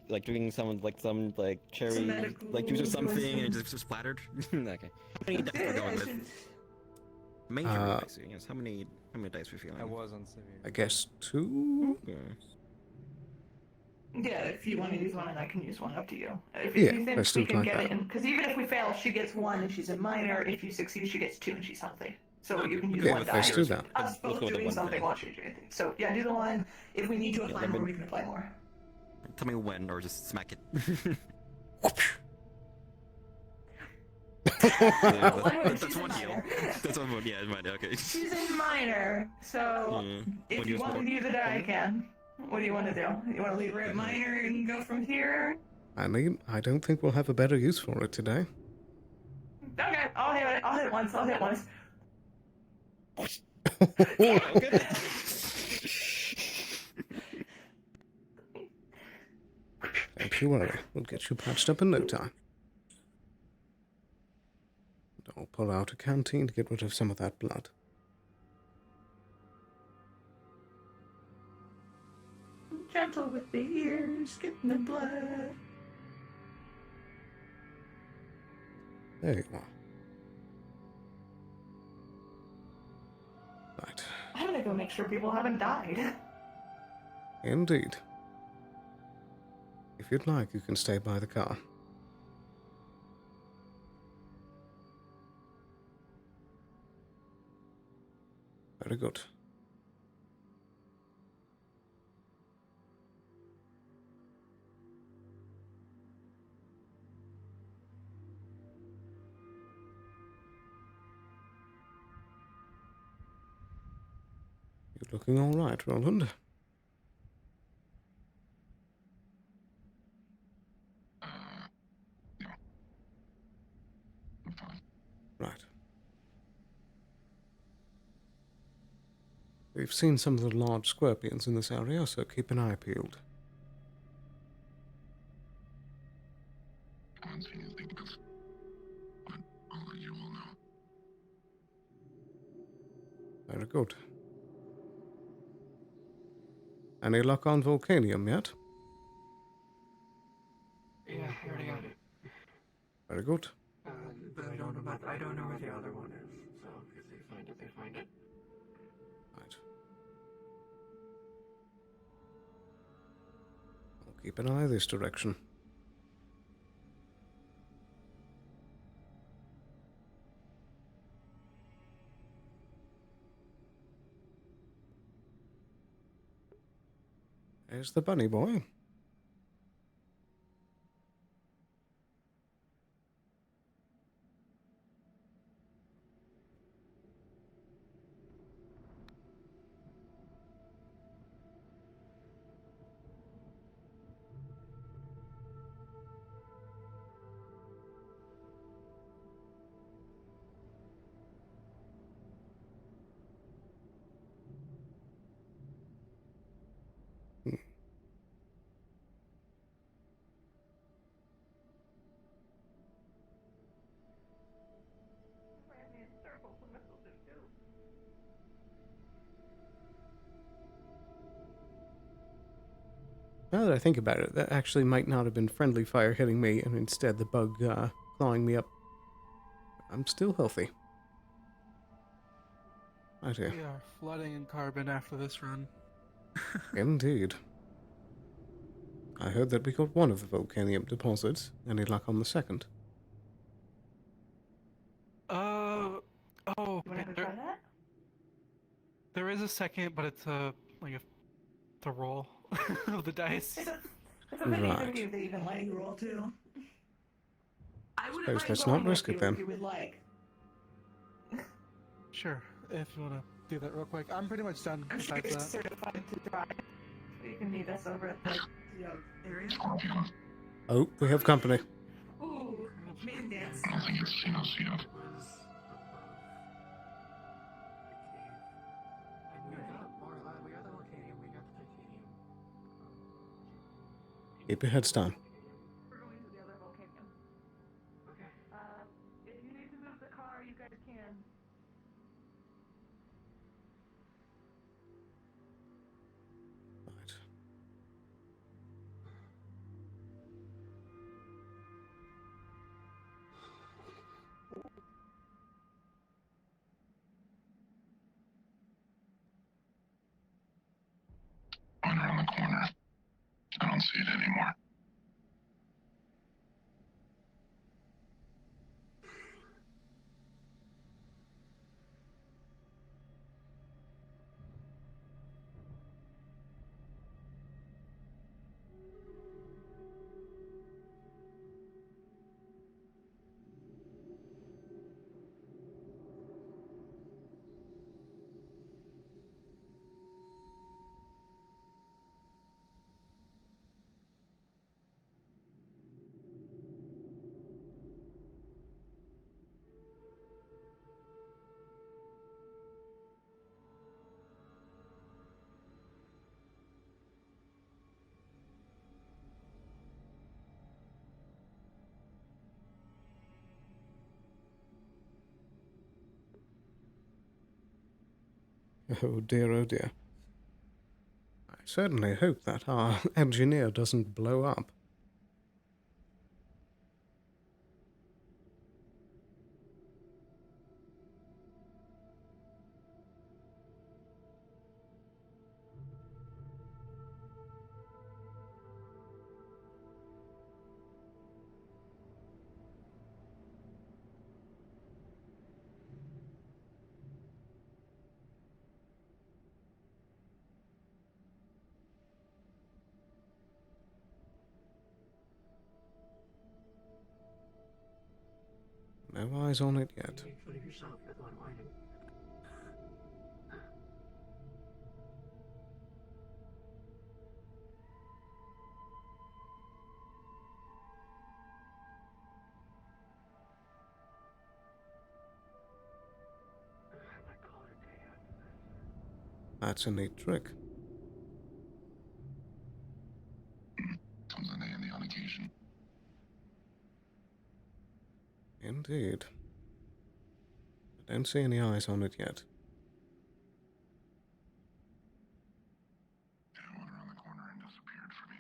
G: Like doing some cherry
F: medical
G: juice or something
F: poison.
G: and it just splattered? Okay. How many dice we're going with? Major dice, yes. How many dice we feeling?
V: I wasn't severe.
A: I guess 2?
F: Yeah, if you want to use one and I can use one, up to you. If
A: Yeah,
F: you think
A: let's
F: we
A: do it
F: can
A: like
F: get
A: that.
F: it in, because even if we fail, she gets 1 and she's a minor. If you succeed, she gets 2 and she's healthy. So you can use
A: Yeah,
F: 1 die.
A: let's do that.
F: Us both
G: Let's go with the
F: doing
G: 1
F: something
G: then.
F: won't change anything. So yeah, do the 1. If we need to apply
G: let
F: more,
G: me-
F: we can apply more.
G: Tell me when, or just smack it. That's one heal. That's one. Yeah, it's mine. Okay.
F: She's in minor, so if you want to use a die, I can. What do you want to do? You want to leave her at minor and go from here?
A: I mean, I don't think we'll have a better use for it today.
F: Okay, I'll hit it. I'll hit once. I'll hit once.
A: Don't you worry, we'll get you patched up in no time. And I'll pull out a canteen to get rid of some of that blood.
F: Gentle with the ears, getting the blood.
A: There you are. Right.
F: I'm gonna go make sure people haven't died.
A: Indeed. If you'd like, you can stay by the car. Very good. You're looking all right, Roland. Right. We've seen some of the large scorpions in this area, so keep an eye peeled.
L: I haven't seen anything else, but I'll let you all know.
A: Very good. Any luck on Volcanium yet?
J: Yeah, I already got it.
A: Very good.
J: But I don't know where the other one is. So if they find it, they find it.
A: Right. I'll keep an eye this direction. There's the bunny boy. Now that I think about it, that actually might not have been friendly fire hitting me, and instead the bug clawing me up. I'm still healthy. Right here.
K: We are flooding in carbon after this run.
A: Indeed. I heard that we got one of the volcanium deposits. Any luck on the second?
K: Oh,
F: You wanna go try that?
K: there is a second, but it's the roll of the dice.
F: It's a 50-50 if they even let you roll too. I wouldn't mind
A: Let's
F: going
A: not risk
F: with
A: it
F: you
A: then.
F: if you would like.
K: Sure, if you want to do that real quick. I'm pretty much done
F: I'm sure
K: besides
F: you're
K: that.
F: certified to drive. So you can meet us over at the area.
A: Oh, we have company.
F: Ooh, maiden dance.
L: I don't think it's seen us yet.
A: Keep your heads down.
F: We're going to the other volcano. Okay. If you need to move the car, you guys can.
A: Right.
L: Went around the corner. I don't see it anymore.
A: Oh dear, oh dear. Right. Certainly hope that our engineer doesn't blow up. No eyes on it yet. That's a neat trick.
L: Comes in handy on occasion.
A: Indeed. I don't see any eyes on it yet.
L: Yeah, went around the corner and disappeared for me.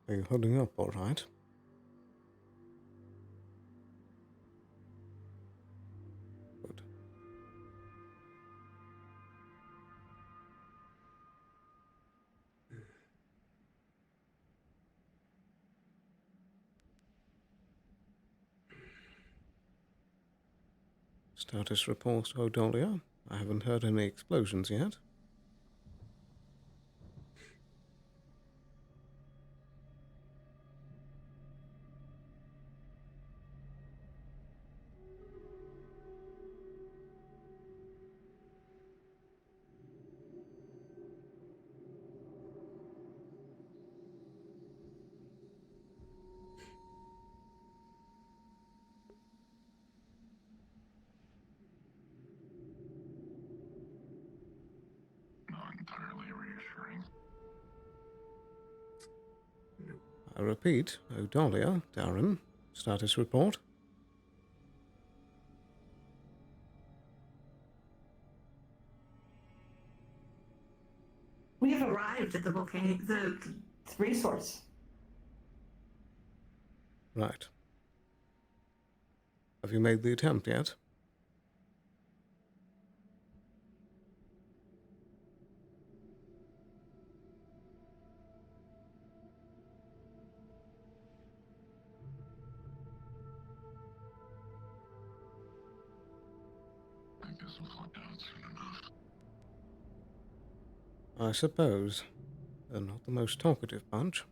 A: Are you holding up all right? Good. Status report, Odolia. I haven't heard any explosions yet.
L: Not entirely reassuring.
A: I repeat, Odolia, Darren, status report.
F: We have arrived at the volcano, the resource.
A: Right. Have you made the attempt yet?
L: I guess we'll find out soon enough.
A: I suppose. They're not the most talkative bunch.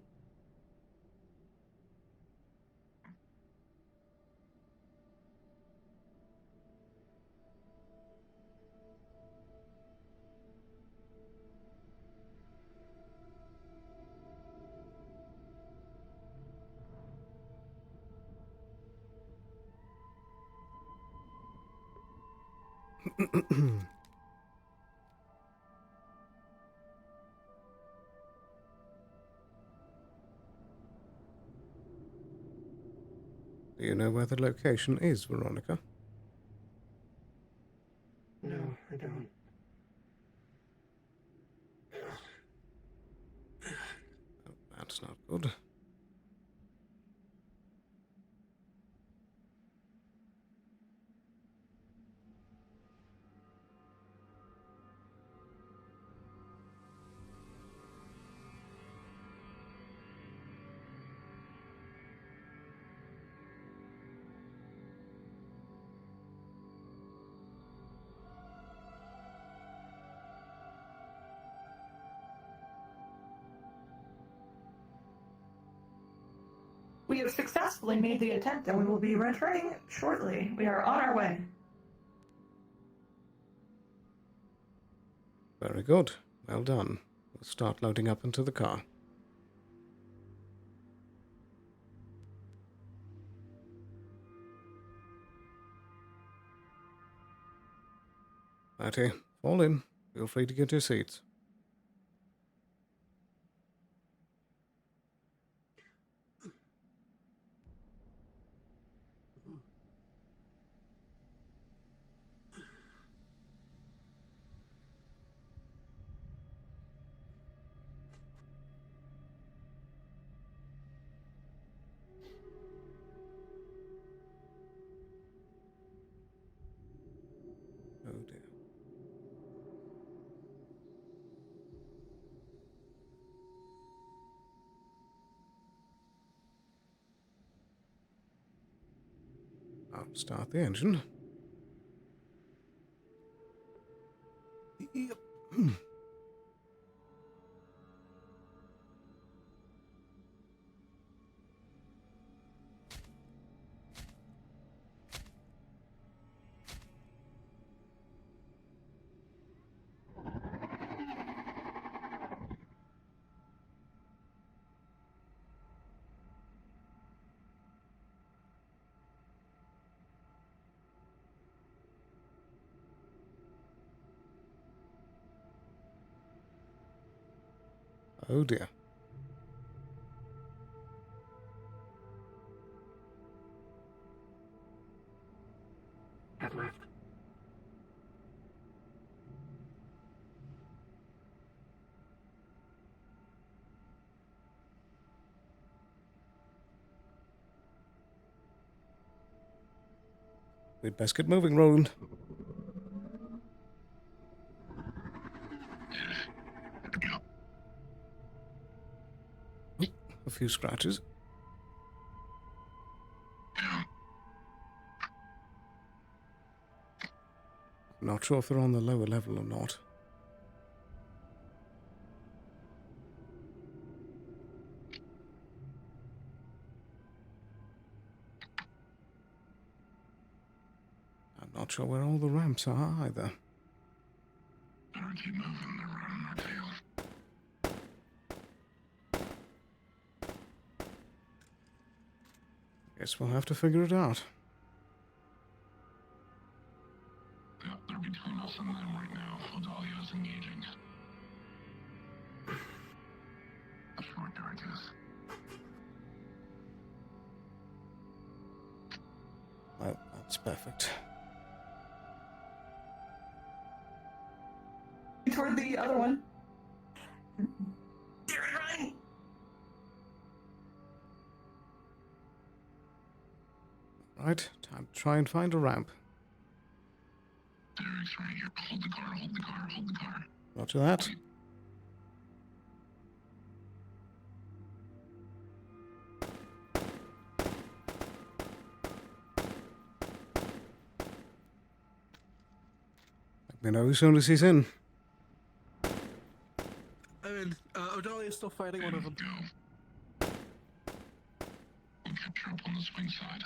A: Do you know where the location is, Veronica?
F: No, I don't.
A: Oh, that's not good.
F: We have successfully made the attempt and we will be returning shortly. We are on our way.
A: Very good. Well done. We'll start loading up into the car. Matty, fall in. Feel free to get your seats. Oh dear. I'll start the engine. Yep. Oh dear.
J: Head left.
A: We'd best get moving, Roland. A few scratches. Not sure if they're on the lower level or not. I'm not sure where all the ramps are either.
L: Better keep moving, they're running our tail.
A: Guess we'll have to figure it out.
L: Yeah, they're between us and them right now. Odalia's engaging. A short darkness.
A: Well, that's perfect.
F: Toward the other one. Darren, run!
A: Right, time to try and find a ramp.
L: Derek's right here. Hold the car, hold the car, hold the car.
A: Roger that. Let me know as soon as he's in.
K: Odalia's still fighting one of them.
L: We'll catch her up on the swing side.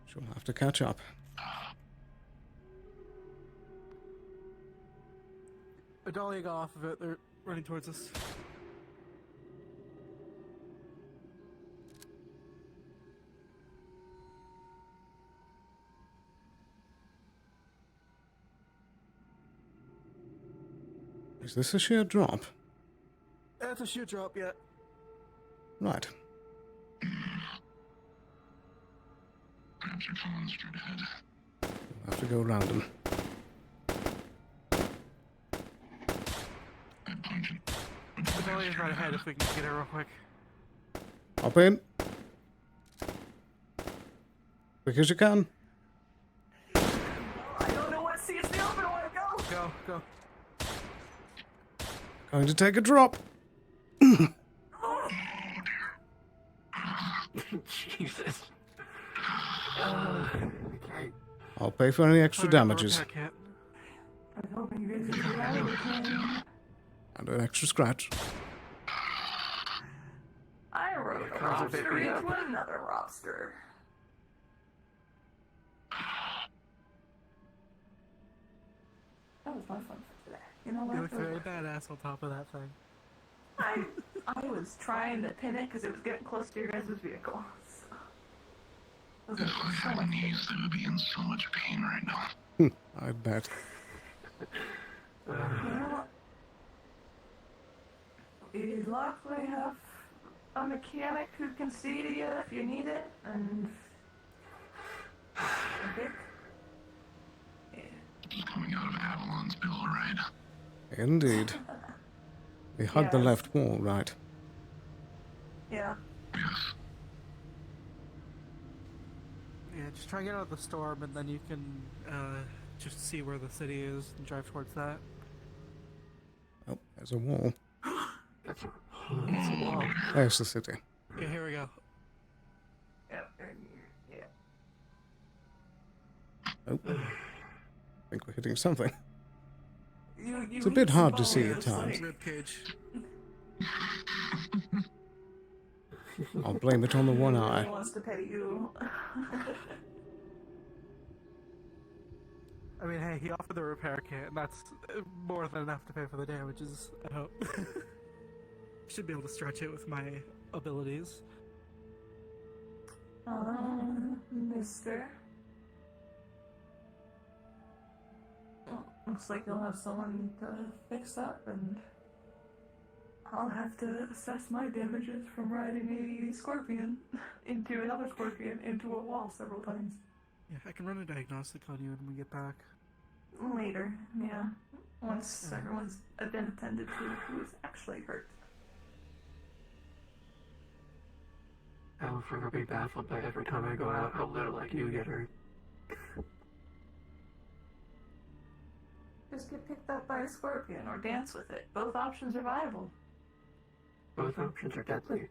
A: She'll have to catch up.
K: Odalia got off of it. They're running towards us.
A: Is this a sheer drop?
K: That's a sheer drop, yeah.
A: Right.
L: Perhaps you're falling straight ahead.
A: We'll have to go around them.
K: Odalia's right ahead if we can get her real quick.
A: Hop in. Quick as you can.
F: I don't know what seats the open one. Go!
K: Go, go.
A: Going to take a drop.
J: Jesus. Okay.
A: I'll pay for any extra damages.
F: I'm hoping you guys can get out of it.
A: And an extra scratch.
F: I rode a lobster into another lobster. That was my fun for today. You know what?
K: You look very badass on top of that thing.
F: I was trying to pin it because it was getting close to your guys' vehicle. So.
L: If I had knees, they would be in so much pain right now.
A: I bet.
F: You know, you'd luckily have a mechanic who can see to you if you need it, and Vic.
L: Just coming out of Avalon's bill, right?
A: Indeed. We hugged the
F: Yes.
A: left wall, right?
F: Yeah.
L: Yes.
K: Yeah, just try and get out of the storm, and then you can just see where the city is and drive towards that.
A: Oh, there's a wall.
K: That's a wall.
A: There's the city.
K: Yeah, here we go.
F: Yep. Yeah.
A: Oh. I think we're hitting something.
F: You
A: It's a bit
F: hit
A: hard
F: the
A: to see
F: bone,
A: at
F: it's
A: times.
F: like-
K: Ribcage.
A: I'll blame it on the one
F: He
A: eye.
F: wants to pay you.
K: I mean, hey, he offered the repair kit, and that's more than enough to pay for the damages, I hope. Should be able to stretch it with my abilities.
F: Mister. Well, looks like you'll have someone to fix up, and I'll have to assess my damages from riding a scorpion into another scorpion into a wall several times.
K: Yeah, I can run a diagnostic on you when we get back.
F: Later, yeah. Once everyone's been attended to who's actually hurt.
J: I will forever be baffled by every time I go out how little like you get hurt.
F: Just get picked up by a scorpion or dance with it. Both options are viable.
J: Both options are deadly.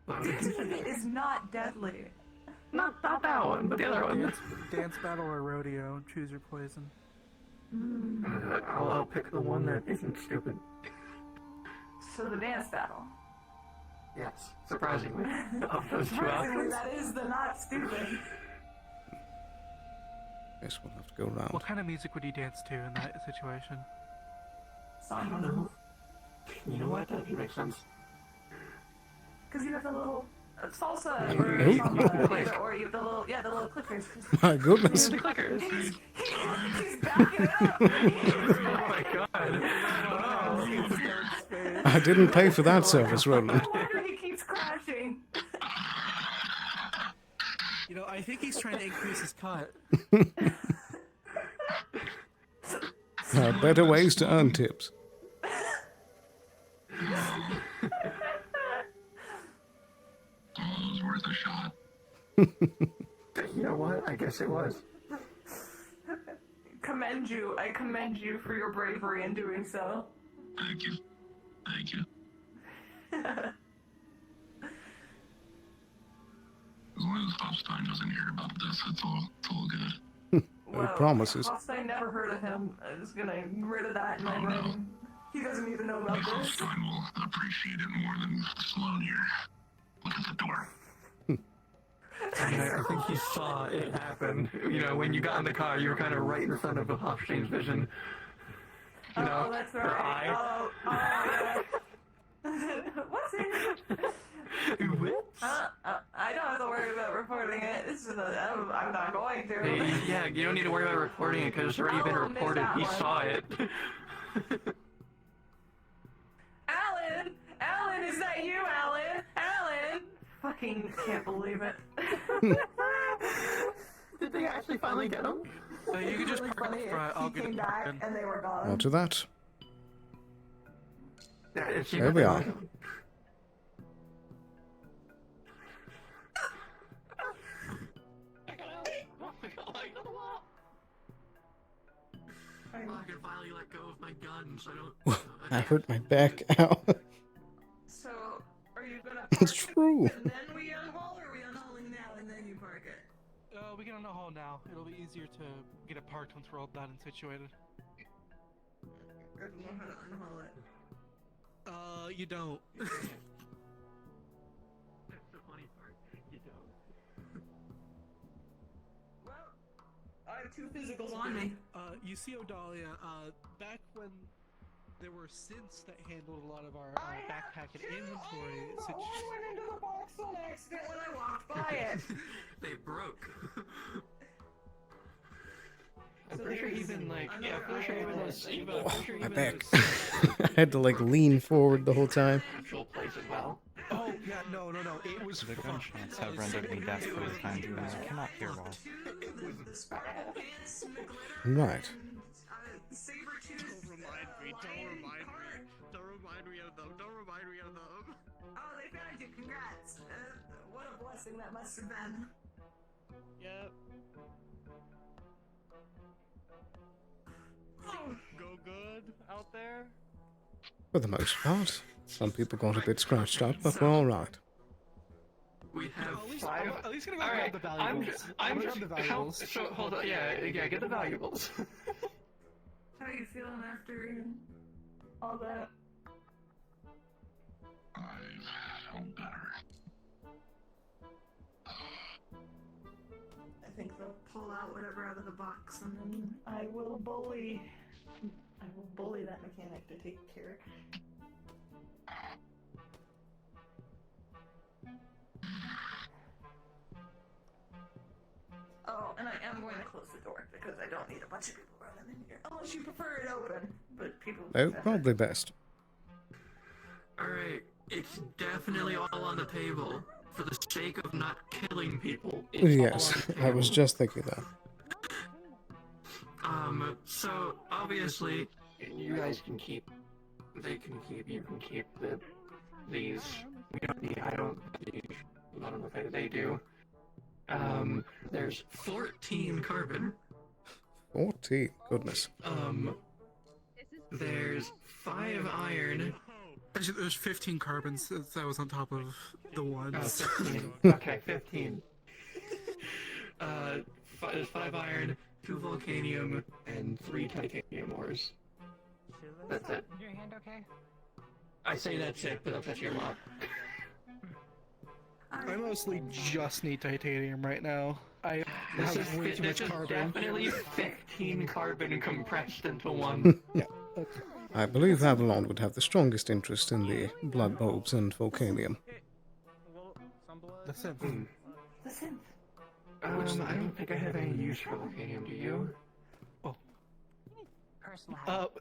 F: It is not deadly.
J: Not that one, but the other one.
K: Dance battle or rodeo, choose your poison.
J: I'll pick the one that isn't stupid.
F: So the dance battle.
J: Yes, surprisingly. Of those two
F: Surprisingly,
J: options.
F: that is the not stupid.
A: Guess we'll have to go around.
K: What kind of music would you dance to in that situation?
J: I don't know. You know what? That makes sense.
F: Because you have the little salsa
A: Oh.
F: or samba, or you have the little, the little clickers.
A: My goodness.
F: The clickers. He's backing it up.
J: Oh my god.
A: I didn't pay for that service, Roland.
F: He keeps crashing.
K: You know, I think he's trying to increase his cut.
A: There are better ways to earn tips.
L: Oh, it was worth a shot.
J: You know what? I guess it was.
F: I commend you for your bravery in doing so.
L: Thank you. Thank you. As long as Hopstein doesn't hear about this, it's all good.
A: No promises.
F: I never heard of him. I'm just gonna get rid of that in my
L: Oh, no.
F: brain. He doesn't even know about this.
L: Hopstein will appreciate it more than Sloan here. Look at the door.
J: I think he saw it happen. You know, when you got in the car, you were kind of right in front of Hofstein's vision. You know,
F: Oh, that's
J: her
F: right.
J: eye.
F: Yeah. What's it? I don't have to worry about reporting it. I'm not going to.
J: Yeah, you don't need to worry about reporting it because it's already been reported. He saw it.
F: Alan, is that you, Alan? Fucking can't believe it.
J: Did they actually finally get him?
K: You can just park up front. I'll get it parked in.
F: And they were gone.
A: Roger that.
J: There
A: we are.
J: I can finally let go of my gun, so I don't.
A: I hurt my back. Ow.
F: So, are you gonna
A: It's true.
F: and then we unhaul, or are we unhauling now and then you park it?
K: We can unhaul now. It'll be easier to get it parked once we're all done and situated.
F: Or do you know how to unhaul it?
K: You don't.
J: That's the funny part. You don't.
F: Well, I I have 2 physicals on me.
K: You see Odalia, back when there were synths that handled a lot of our backpack and inventory
F: I went into the box on accident when I walked by it.
J: They broke.
K: I'm pretty sure even like yeah, I'm pretty sure even those
A: My back. I had to like lean forward the whole time.
K: actual place as well. Oh yeah, no. It was
V: The gunshots have rendered me deaf for the time being. I cannot hear well.
A: Right.
I: Don't remind me of them. Don't remind me of them.
F: Oh, they found you. Congrats. What a blessing that must have been.
K: Yep.
V: Go good out there?
A: For the most part. Some people got a bit scratched up, but we're alright.
J: We have
K: At least gonna go grab the valuables.
J: I'm
K: gonna grab the valuables.
J: So hold on, yeah, get the valuables.
F: How are you feeling after all that?
L: I felt better.
F: I think they'll pull out whatever out of the box, and then I will bully that mechanic to take care. Oh, and I am going to close the door because I don't need a bunch of people running in here. Unless you prefer it open, but people.
A: No, probably best.
J: Alright, it's definitely all on the table. For the sake of not killing people.
A: Yes, I was just thinking that.
J: So obviously, you guys can keep. They can keep. You can keep these. We don't need. I don't know if they do. There's 14 carbon.
A: 14, goodness.
J: There's 5 iron.
K: Actually, there's 15 carbons that was on top of the ones.
J: 15. Okay, 15. There's 5 iron, 2 volcanium, and 3 titanium ores. That's it.
V: Your hand okay?
J: I say that's it, but that's your mom.
K: I mostly just need titanium right now. I have way too much carbon.
J: Definitely 15 carbon compressed into one.
A: Yeah. I believe Avalon would have the strongest interest in the blood bulbs and volcanium.
K: The synth.
F: The synth.
J: I don't think I have any use for volcanium, do you?
K: Oh.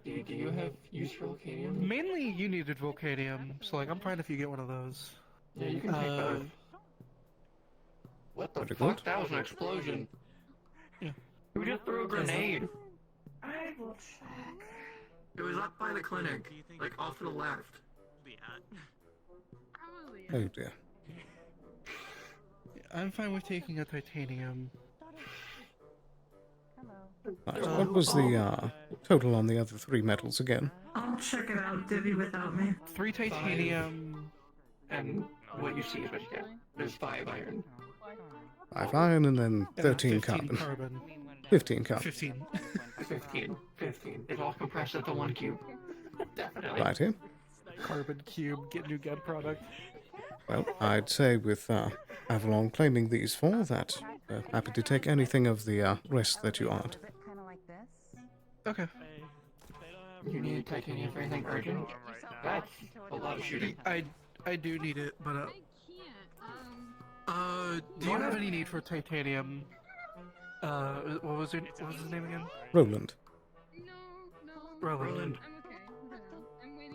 J: Do you have use for volcanium?
K: Mainly you needed volcanium, so like I'm fine if you get one of those.
J: Yeah, you can take both. What the
A: Pretty
J: fuck?
A: good.
J: That was an explosion.
K: Yeah.
J: Who just threw a grenade?
F: I will check.
J: It was up by the clinic, like off to the left.
A: Oh dear.
K: I'm fine with taking a titanium.
A: Right, what was the total on the other 3 metals again?
F: I'll check it out, Divvy without me.
K: 3 titanium.
J: And what you see is what you get. There's 5 iron.
A: 5 iron and then 13
K: 15
A: carbon. 15 carbon.
K: 15.
J: 15. It's all compressed into 1 cube. Definitely.
A: Right here.
K: Carbon cube, get new gun product.
A: Well, I'd say with Avalon claiming these 4, that happy to take anything of the rest that you aren't.
K: Okay.
J: You need titanium for anything urgent? That's a lot of shooting.
K: I do need it, but do you have any need for titanium? What was his name again?
A: Roland.
K: Roland.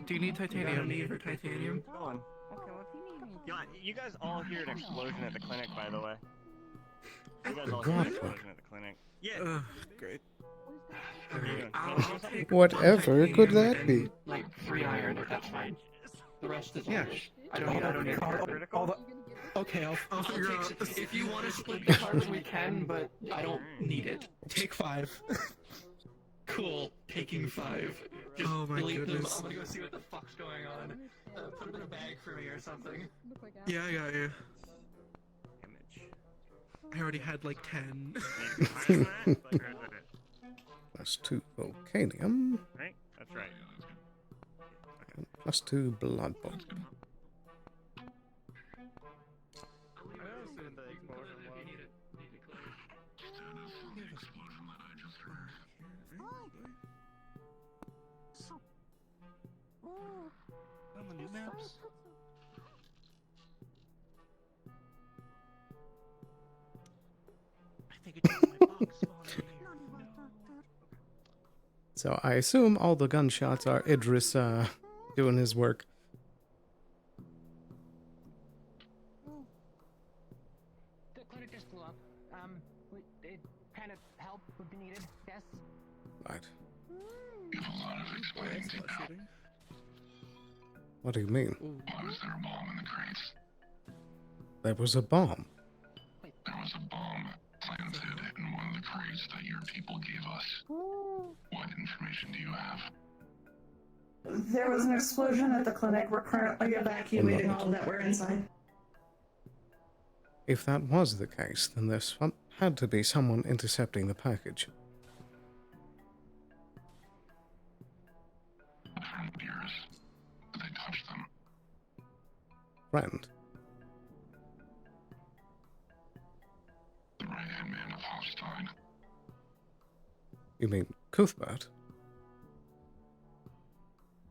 K: Do you need titanium?
J: You got a need for titanium?
M: Go on. You guys all hear an explosion at the clinic, by the way. You guys all hear an explosion at the clinic. Yeah.
K: Great.
J: I'll take
A: Whatever could that be?
J: Like 3 iron, if that's fine. The rest is
K: Yeah.
J: I don't need carbon.
K: Okay, I'll figure out.
J: If you want to split the carbon, we can, but I don't need it.
K: Take 5.
J: Cool. Taking 5. Just
K: Oh my
J: delete them.
K: goodness.
J: I'm gonna go see what the fuck's going on. Put them in a bag for me or something.
K: Yeah, I got you. I already had like 10.
A: Plus 2 volcanium.
M: Right? That's right.
A: And plus 2 blood bulb.
L: the explosion that I just heard.
K: On the new maps? I think it's my box spawning here.
A: So I assume all the gunshots are Idris doing his work.
O: The clinic just blew up. Kind of help would be needed. Yes.
A: Right.
L: You have a lot of explaining to do.
A: What do you mean?
L: Why was there a bomb in the crates?
A: There was a bomb.
L: There was a bomb planted in one of the crates that your people gave us. What information do you have?
F: There was an explosion at the clinic. We're currently evacuating all that were inside.
A: If that was the case, then there had to be someone intercepting the package.
L: A friend of yours. Did they touch them?
A: Friend?
L: The right-hand man of Hofstein.
A: You mean Cuthbert?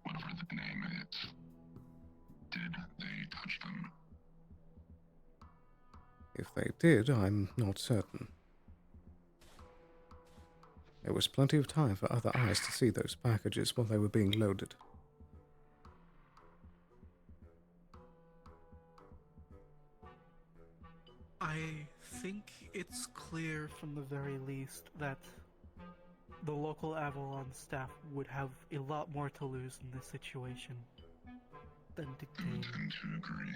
L: Whatever the name is. Did they touch them?
A: If they did, I'm not certain. There was plenty of time for other eyes to see those packages while they were being loaded.
K: I think it's clear from the very least that the local Avalon staff would have a lot more to lose in this situation than
L: I
K: dictating.
L: tend to agree.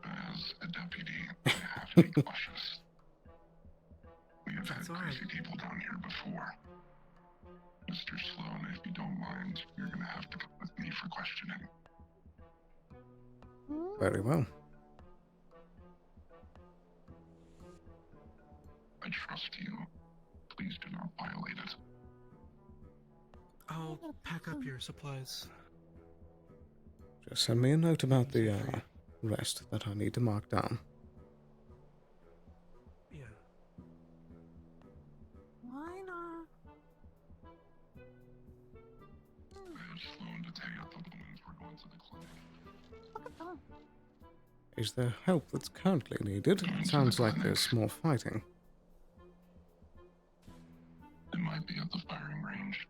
L: As a deputy, I have to be cautious. We have had crazy people down here before. Mr. Sloan, if you don't mind, you're gonna have to come with me for questioning.
A: Very well.
L: I trust you. Please do not violate it.
K: I'll pack up your supplies.
A: Just send me a note about the rest that I need to mark down.
K: Yeah.
F: Why not?
L: I have Sloan to take out the balloons. We're going to the clinic.
A: Is there help that's currently needed? It sounds like there's more fighting.
L: It might be at the firing range.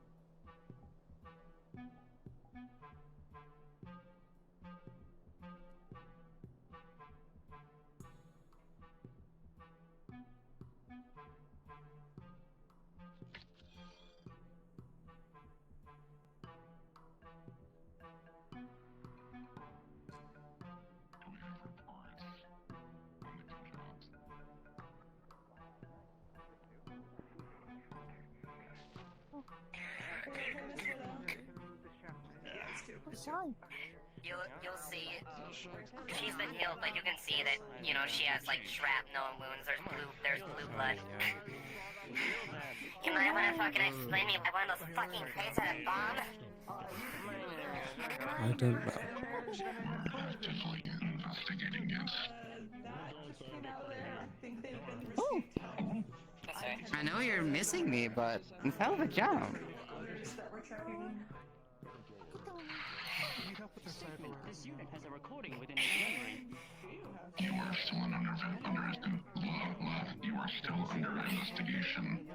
R: Sorry. You'll see. She's been healed, but you can see that, you know, she has like shrapnel wounds. There's blue blood. You might want to fucking explain me why one of those fucking crates had a bomb.
A: I don't know.
L: Actively investigating it.
T: I know you're missing me, but hell of a job.
O: This unit has a recording within its memory.
L: You are still you are still under investigation.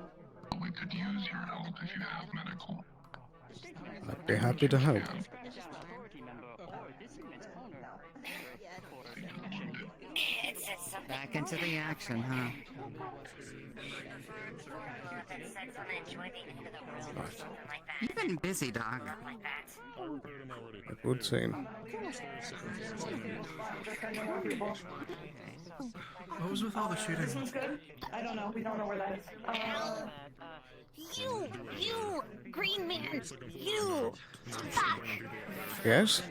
L: But we could use your help if you have medical.
A: I'd be happy to help.
T: Back into the action, huh? You've been busy, Doc.
A: It would seem.
K: What was with all the shooting?
F: This one's good? I don't know. We don't know where that is.
P: You, green man, you. Stop.
A: Yes?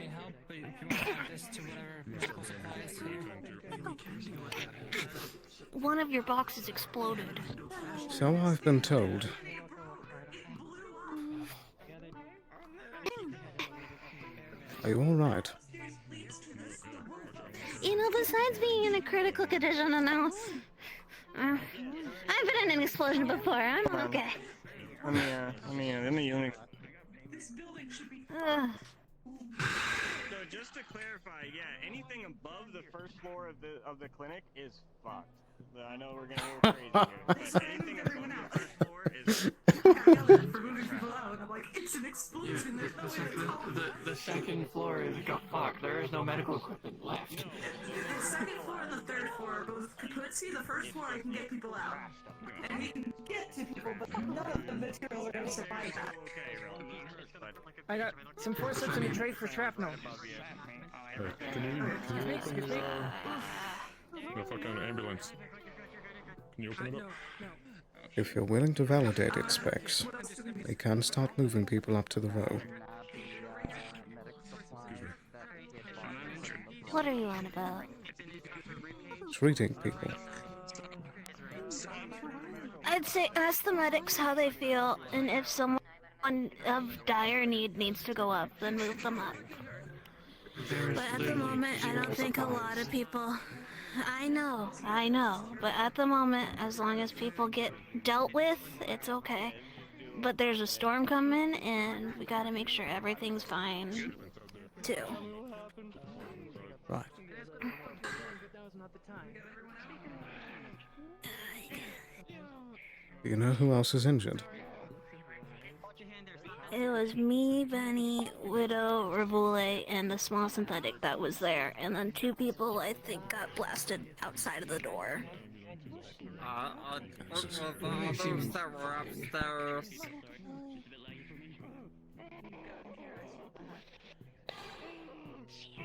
P: One of your boxes exploded.
A: So I've been told. Are you alright?
P: You know, besides being in a critical condition and now I've been in an explosion before. I'm okay.
M: Let me.
P: Ugh.
M: So just to clarify, yeah, anything above the first floor of the clinic is fucked. I know we're getting a little crazy here, but anything above the first floor is.
F: For moving people out, I'm like, it's an explosion. There's no way to help.
J: The second floor is got fucked. There is no medical equipment left.
F: The second floor and the third floor are both kaputzi. The first floor I can get people out. And we can get to people, but none of the materials are going to survive that.
O: I got some forceps and a tray for shrapnel.
D: Excuse me. The fucking ambulance. Can you open it up?
A: If you're willing to validate its specs, they can start moving people up to the row.
P: What are you on about?
A: Treating people.
P: I'd say ask the medics how they feel, and if someone of dire need needs to go up, then move them up. But at the moment, I don't think a lot of people... I know, but at the moment, as long as people get dealt with, it's okay. But there's a storm coming, and we gotta make sure everything's fine, too.
A: Right. Do you know who else is injured?
P: It was me, Benny, Widow, Rabule, and the small synthetic that was there. And then 2 people, I think, got blasted outside of the door.
J: Those that were upstairs.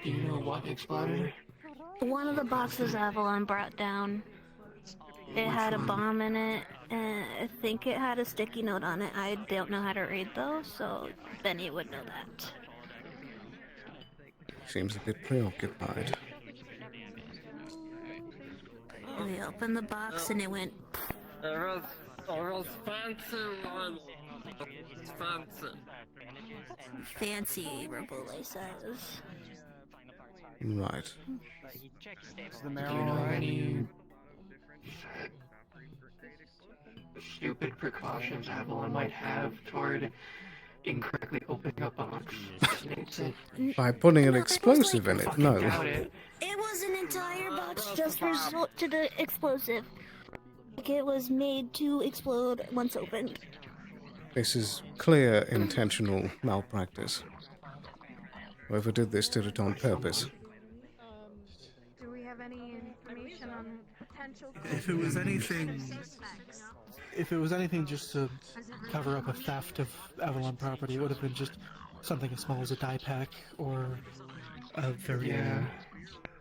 J: Do you know what exploded?
P: One of the boxes Avalon brought down. It had a bomb in it, and I think it had a sticky note on it. I don't know how to read though, so Benny would know that.
A: Seems a bit preoccupied.
P: We opened the box and it went.
J: It was fancy.
P: Fancy, Rabule says.
A: Right.
J: Do you know any stupid precautions Avalon might have toward incorrectly opening up a box?
A: By putting an explosive in it, no.
P: It was an entire box just resort to the explosive. Like it was made to explode once opened.
A: This is clear intentional malpractice. Whoever did this did it on purpose.
E: Do we have any information on potential?
K: If it was anything just to cover up a theft of Avalon property, it would have been just something as small as a dye pack or a very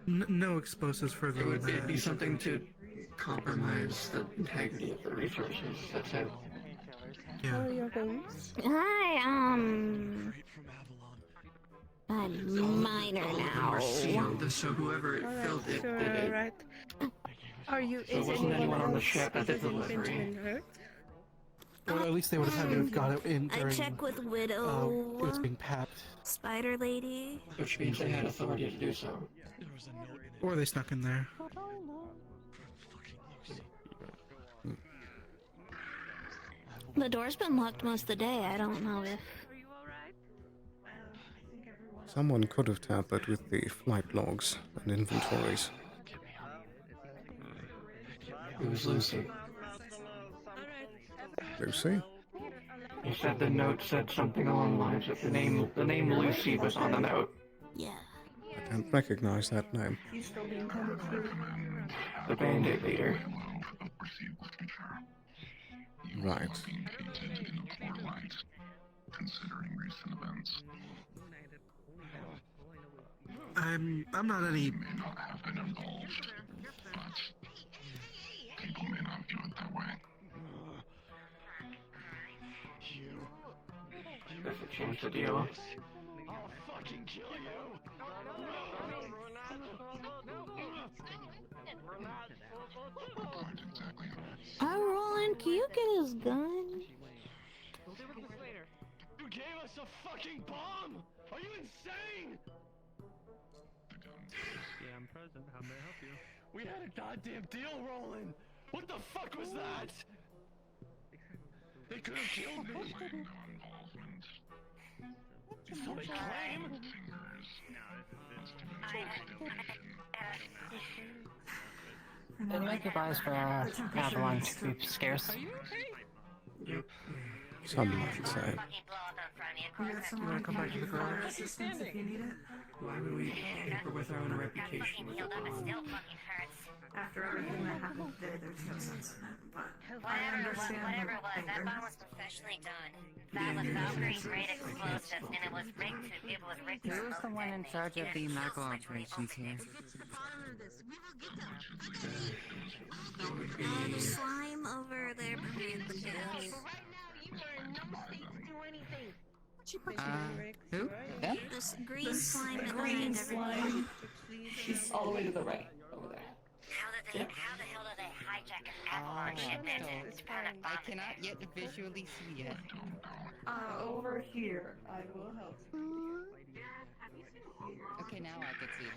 K: no explosives further than that.
J: It'd be something to compromise the integrity of the resources. That's it.
E: How are your things?
P: Hi, I'm minor now.
J: So whoever filled it did it.
E: Right. Are you?
J: So
E: Is
J: wasn't anyone on the ship at the
E: Has anyone been
J: delivery?
E: hurt?
K: Or at least they would have had to have got it in
P: I
K: during.
P: check with Widow.
K: It was being packed.
P: Spider Lady.
J: Which means they had authority to do so.
K: Or they snuck in there.
P: The door's been locked most of the day. I don't know if.
A: Someone could have tampered with the flight logs and inventories.
J: It was Lucy.
A: Lucy?
J: He said the note said something along the lines of the name Lucy was on the note.
P: Yeah.
A: I don't recognize that name.
E: He's still being tended to.
J: The Bandit leader.
A: Right.
L: Considering recent events.
K: I'm not any.
L: May not have been involved, but people may not view it that way.
J: Does it change the deal?
Q: I'll fucking kill you.
P: I'm rolling. Can you get his gun?
Q: We'll deal with this later. You gave us a fucking bomb! Are you insane?
C: Yeah, I'm present. How may I help you?
Q: We had a goddamn deal rolling. What the fuck was that? They could have killed me. So they claim.
O: Did make your buys for Avalon to be scarce?
A: Some might say.
J: You wanna come back to the garage? Assistance if you need it? Why would we tamper with our own reputation with a bomb?
F: After everything that happened today, there's no sense in it, but I understand.
R: Whatever it was, that bomb was professionally done. That was Valkyrie grade explosives, and it was rigged to
T: Who's the one in charge of the medical operations here?
P: The slime over there behind the gas.
T: Who? Them?
P: This green slime that
F: green
P: behind everybody.
F: slime. She's all the way to the right, over there.
R: How the hell did they hijack an Avalon shipment?
T: I cannot yet visually see it.
F: Over here. I will help.
T: Okay, now I can see them.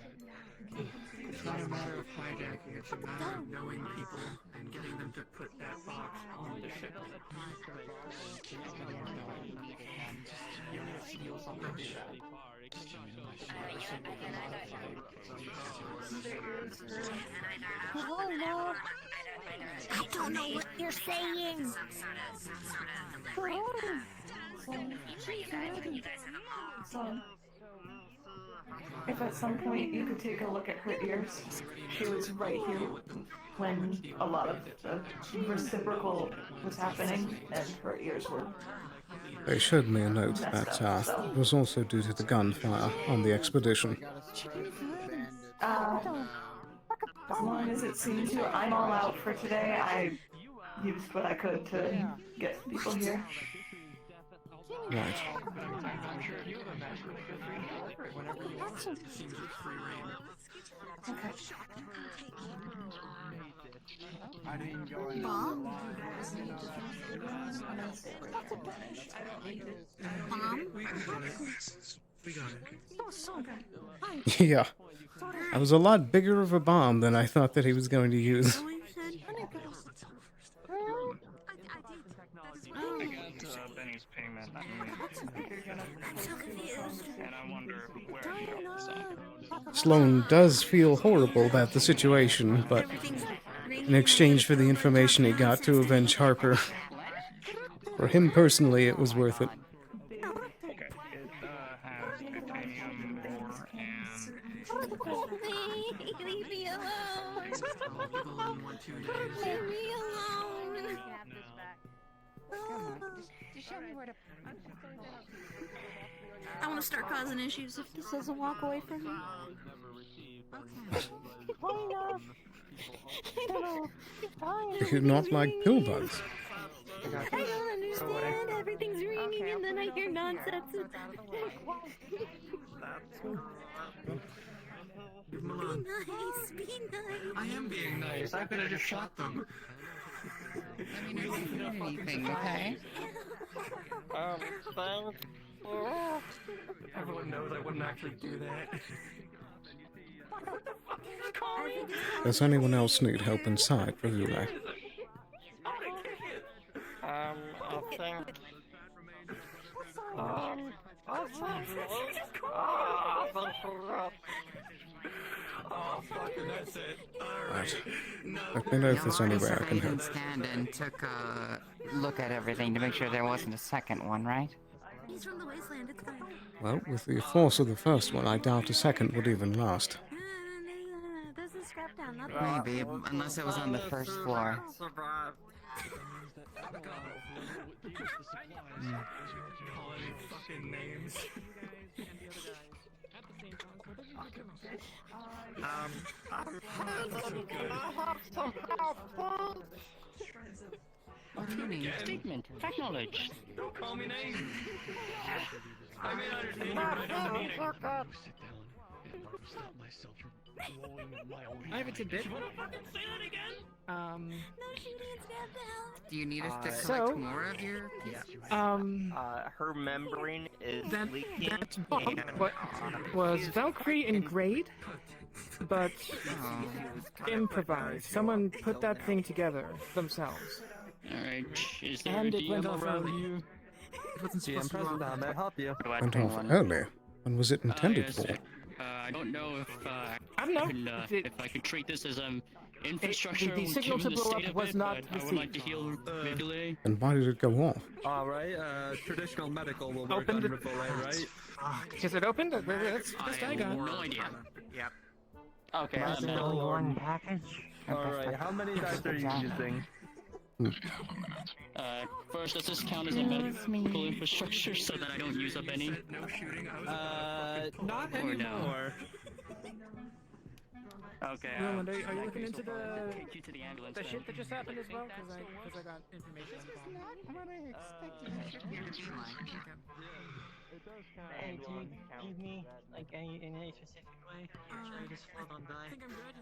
J: It's not a matter of hijacking, it's a matter of knowing people and getting them to put that box on the ship. You need to steal something.
P: I don't know what you're saying.
F: If at some point you could take a look at her ears, she was right here when a lot of the reciprocal was happening, and her ears were.
A: They showed me a note that it was also due to the gunfire on the expedition.
F: As long as it seems to, I'm all out for today. I used what I could to get people here.
A: Right.
P: Bomb?
A: Yeah. That was a lot bigger of a bomb than I thought that he was going to use.
C: I got Benny's payment. And I wonder where he got this.
A: Sloan does feel horrible about the situation, but in exchange for the information he got to avenge Harper, for him personally, it was worth it.
C: Okay, it has titanium ore and...
P: Leave me alone. Leave me alone.
T: Just show me where to...
P: I want to start causing issues if this doesn't walk away from me.
A: Do you not like pill bugs?
P: I don't understand. Everything's ringing and then I hear nonsense.
J: Leave them alone.
P: Be nice.
J: I am being nice. I could have just shot them.
T: Let me know if you need anything, okay?
J: Everyone knows I wouldn't actually do that.
A: Does anyone else need help inside, Revule? Right. Let me know if there's any way I can help.
T: Stand and took a look at everything to make sure there wasn't a second one, right?
P: He's from the wasteland. It's fine.
A: Well, with the force of the first one, I doubt a second would even last.
P: This is scrap down, not
T: Maybe, unless it was on the first floor.
J: Fucking names.
O: Statement. Acknowledge.
C: Don't call me names. I may understand you, but I don't mean it. Sit down and stop myself from blowing my own.
O: I have a tidbit.
C: You wanna fucking say that again?
T: Do you need us to collect
H: So,
T: more of your?
H: her membrane is leaking.
O: That bomb was Valkyrie in grade, but improvised. Someone put that thing together themselves.
U: Alright, is there
O: And
U: a
O: it went
U: DM
O: off
U: around
O: early.
U: you?
N: GM present, how may I help you?
A: Went off early. When was it intended
U: Yes.
A: for?
U: I don't know if
O: I don't know.
U: if I could treat this as infrastructure
O: the signal
U: given
O: to
U: the
O: blow
U: state
O: up
U: of
O: was
U: it,
O: not
U: but I would like to
O: received.
U: heal Vivile.
A: And why did it go off?
N: Alright, traditional medical will work
O: Opened
N: on
O: it.
N: Rivole, right?
O: Is it opened? That's best I got.
U: No idea.
I: Yep.
H: Okay,
N: That's
H: I'm
N: only one
T: package.
N: Alright, how many dice are you using?
U: First, does this count as a medical infrastructure so that I don't use up any?
N: Not
U: Or no?
N: anymore.
H: Okay.
O: Roland, are you looking into
U: Take you to the ambulance.
O: the
U: then.
O: shit that just happened as well? Because I got information on the Hey, do you give me like any in any specific way? Should I just float on by? I think I'm good.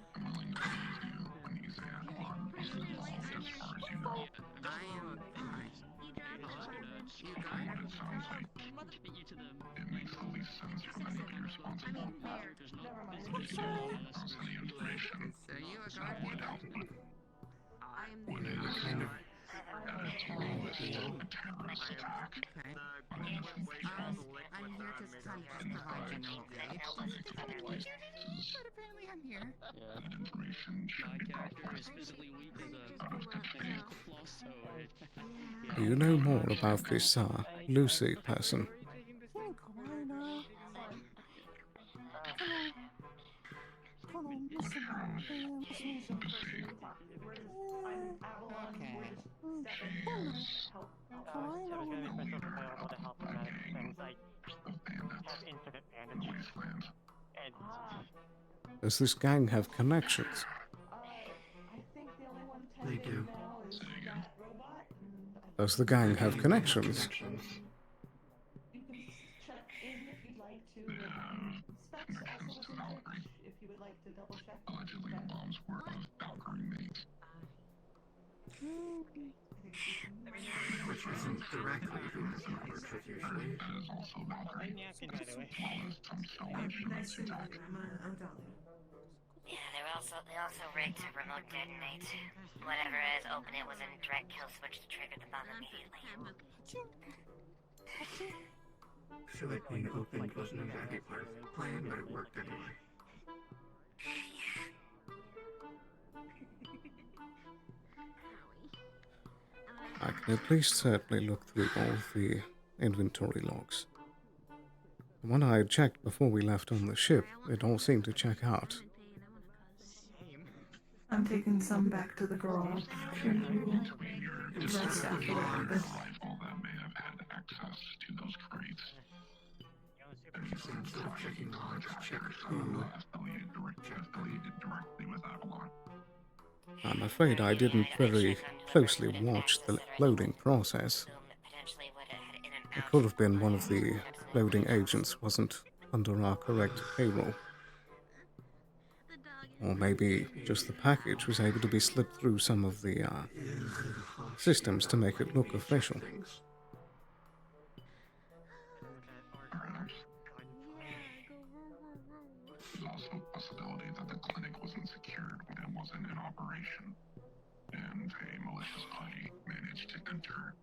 L: It makes the least sense for them to be responsible. Any information would help, but what is kind of at its lowest a terrorist attack on innocent people.
T: I'm here to provide general aid. But apparently I'm here.
L: That information should be brought forth.
A: Do you know more about this, Lucy person? Does this gang have connections?
J: They do.
A: Does the gang have connections?
L: Allegedly, moms were of Valkyrie mates.
J: Which isn't directly who has works with usually.
L: That is also Valkyrie. Some self-insurance attack.
R: Yeah, they also rigged to remote detonate. Whatever is open, it was in direct kill switch to trigger the bomb immediately.
J: I feel like being opened wasn't exactly part of the plan, but it worked anyway.
A: I can at least certainly look through all the inventory logs. The one I had checked before we left on the ship, it all seemed to check out.
F: I'm taking some back to the garage to rest after the harvest.
L: Rifle that may have had access to those crates.
J: Instead of checking logs, check who
L: Affiliated directly with Avalon.
A: I'm afraid I didn't very closely watch the loading process. It could have been one of the loading agents wasn't under our correct payroll. Or maybe just the package was able to be slipped through some of the systems to make it look official.
L: There's also a possibility that the clinic wasn't secured when it wasn't in operation, and a malicious party managed to enter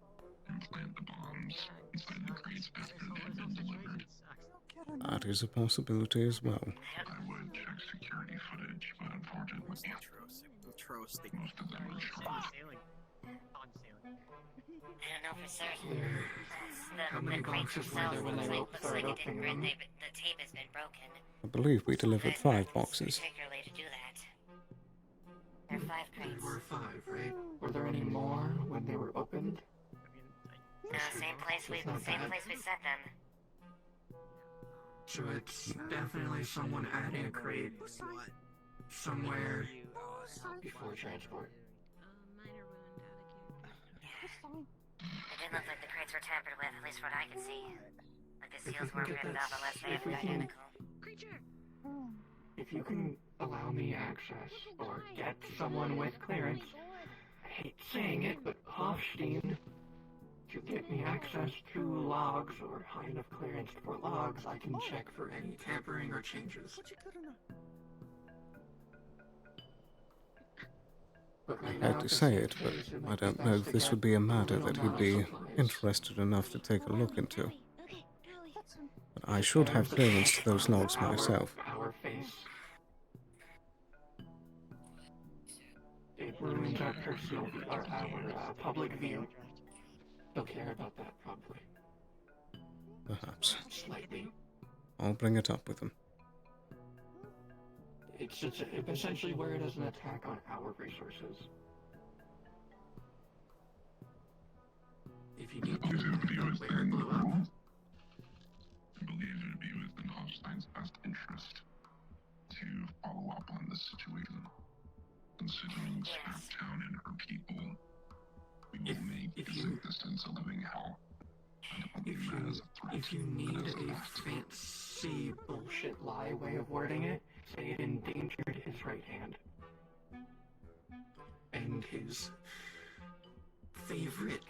L: and plant the bombs inside the crates after they had been delivered.
A: That is a possibility as well.
L: I would check security footage, but unfortunately, most of them were shot.
R: I don't know for certain. The crates themselves looks like it didn't grid. The tape has been broken.
A: I believe we delivered 5 boxes.
R: Particularly to do that. There are 5 crates.
J: There were 5, right?
O: Were there any more when they were opened?
R: No, same place we set them.
J: So it's definitely someone adding a crate somewhere before transport.
R: It didn't look like the crates were tampered with, at least from what I could see. Like the seals weren't ripped off unless they have identical.
J: If if you can allow me access, or get someone with clearance, I hate saying it, but Hofstein, if you get me access to logs or high enough clearance for logs, I can check for any tampering or changes.
A: I hate to say it, but I don't know if this would be a matter that he'd be interested enough to take a look into. But I should have clearance to those logs myself.
J: Our face. It ruins our personal, our public view. They'll care about that, probably.
A: Perhaps.
J: Slightly.
A: I'll bring it up with them.
J: It's essentially where it is an attack on our resources. If you need to know where it blew up.
L: I believe it would be within Hofstein's best interest to follow up on this situation. Considering Scraptown and her people, we will make this existence a living hell.
J: If you need a fancy bullshit lie way of wording it, say it endangered his right hand. And his favorite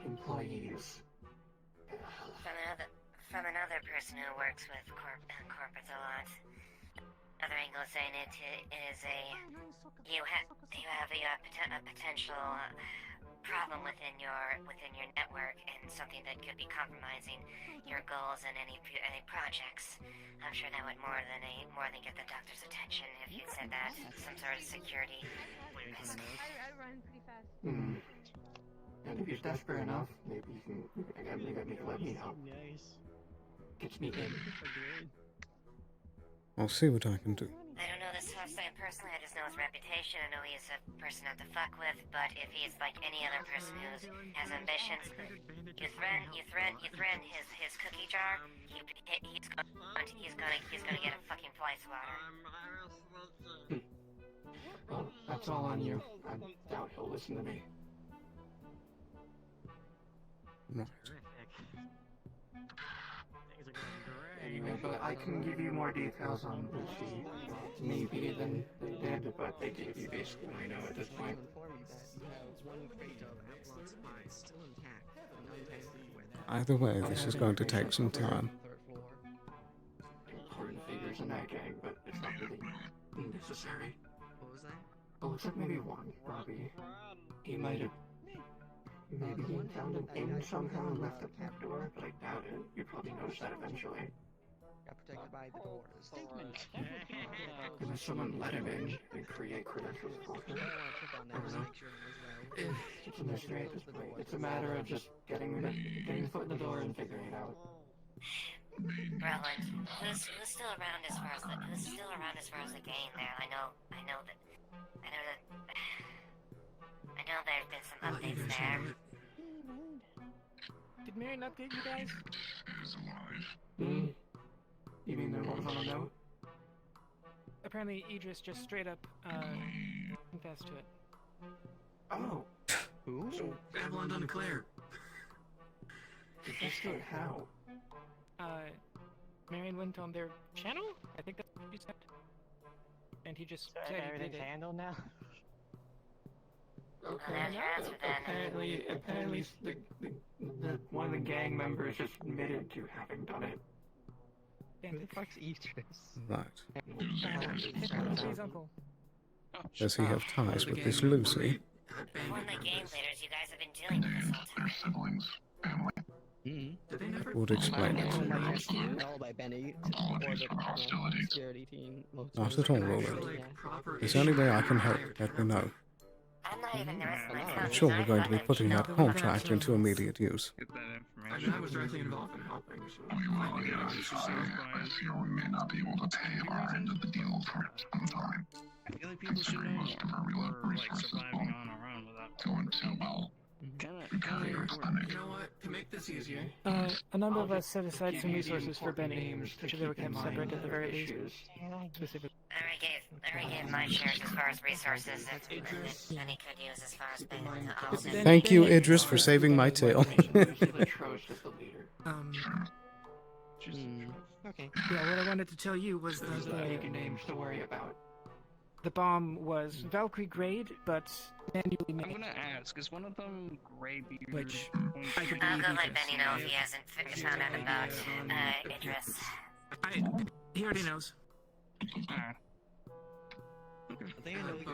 J: employees.
R: From another person who works with corporates a lot. Other angle saying it is you have a potential problem within your network and something that could be compromising your goals and any projects. I'm sure that would more than get the doctor's attention if you said that. Some sort of security risk.
E: I run pretty fast.
J: And if he's desperate enough, maybe you can let me help. Gets me in.
A: I'll see what I can do.
R: I don't know this Hofstein personally, I just know his reputation. I know he's a person not to fuck with, but if he's like any other person who has ambitions, you threaten his cookie jar, he's gonna get a fucking fly swatter.
J: Well, that's all on you. I doubt he'll listen to me.
A: Right.
J: Anyway, but I can give you more details on Lucy, maybe than they did, but they gave you basically what I know at this point.
A: Either way, this is going to take some time.
J: Important figures in that gang, but it's not really necessary.
I: What was that?
J: Oh, except maybe one, Robbie. He might have... Maybe he found an in somehow and left the back door, but I doubt it. You probably noticed that eventually.
I: Got protected by the doors.
J: And if someone let him in and create credentials for him, I don't know. It's a mystery at this point. It's a matter of just getting the foot in the door and figuring it out.
R: Roland, who's still around as far as the game there? I know there's been some updates there.
K: Did Marion update you guys?
J: You mean there was on a note?
K: Apparently Idris just straight up confessed to it.
J: Oh.
I: Who?
J: So Avalon's unclear. Confessed to it how?
K: Marion went on their channel? I think that's what you said. And he just said he did
V: Everything's
K: it.
V: handled now?
J: Okay. Apparently the one of the gang members just admitted to having done it.
V: Who the fuck's Idris?
A: Right.
K: His uncle.
A: Does he have ties with this Lucy?
R: One of the game leaders you guys have been dealing with this whole time.
L: Siblings, family.
A: Would explain it.
V: By Benny,
L: Apologies for the hostility.
V: security team.
A: Not at all, Roland. There's any way I can help, let me know.
R: I'm not even the rest of my
A: I'm
R: town.
A: sure we're going to be putting that contract into immediate use.
J: I mean, I was directly involved in helping, so...
L: We will, yes. I fear we may not be able to pay our end of the deal for some time.
V: I feel like people should know
L: Most of our resources won't go into, well, recovery or spending.
J: You know what? To make this easier...
K: A number of us set aside some resources for Benny, which they were kept separate at the very least. Specifically.
R: I already gave my shares as far as resources that Benny could use as far as paying.
A: Thank you, Idris, for saving my tail.
O: Okay.
B: Yeah, what I wanted to tell you was
J: There's
B: that
J: big names to worry about.
B: the bomb was Valkyrie grade, but manually
O: I'm
B: made.
O: gonna ask, is one of them Greybeard?
B: Which I could
R: I'll
B: believe
R: go let
B: Idris.
R: Benny know if he hasn't found out about Idris.
B: He already knows.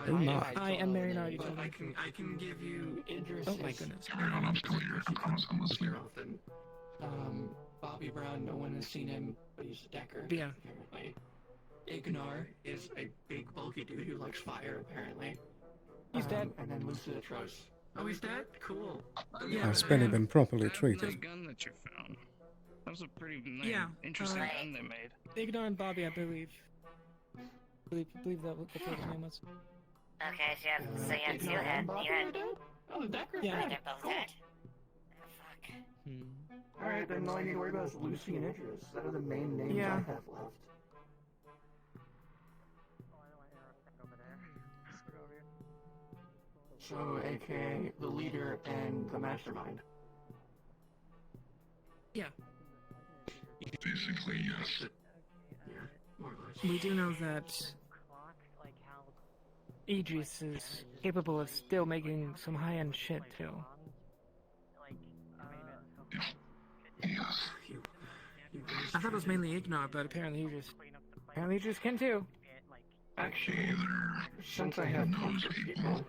A: Oh my.
B: I am Mary Nardi.
J: I can give you Idris.
B: Oh my goodness.
J: Often. Bobby Brown, no one has seen him, but he's a decker.
B: Yeah.
J: Apparently. Ignar is a big bulky dude who likes fire, apparently.
B: He's dead.
J: And then Lucid Atroce. Oh, he's dead? Cool.
A: Has Benny been properly
O: The
A: treated?
O: gun that you found. That was a pretty nice,
B: Yeah,
O: interesting gun they made.
B: Ignar and Bobby, I believe. Believe that what the first name was.
R: Okay, so you have two head. You had.
J: Oh, the Decker's
B: Yeah.
J: dead.
R: They're both
J: Cool.
R: dead.
J: Alright, then all I need to worry about is Lucy and Idris. That are the main names
B: Yeah.
J: I have left. So, aka the leader and the mastermind.
B: Yeah.
L: Basically, yes.
J: More or less.
B: We do know that Idris is capable of still making some high-end shit too. I thought it was mainly Ignar, but apparently Idris can too.
J: Actually, since I have talked to people,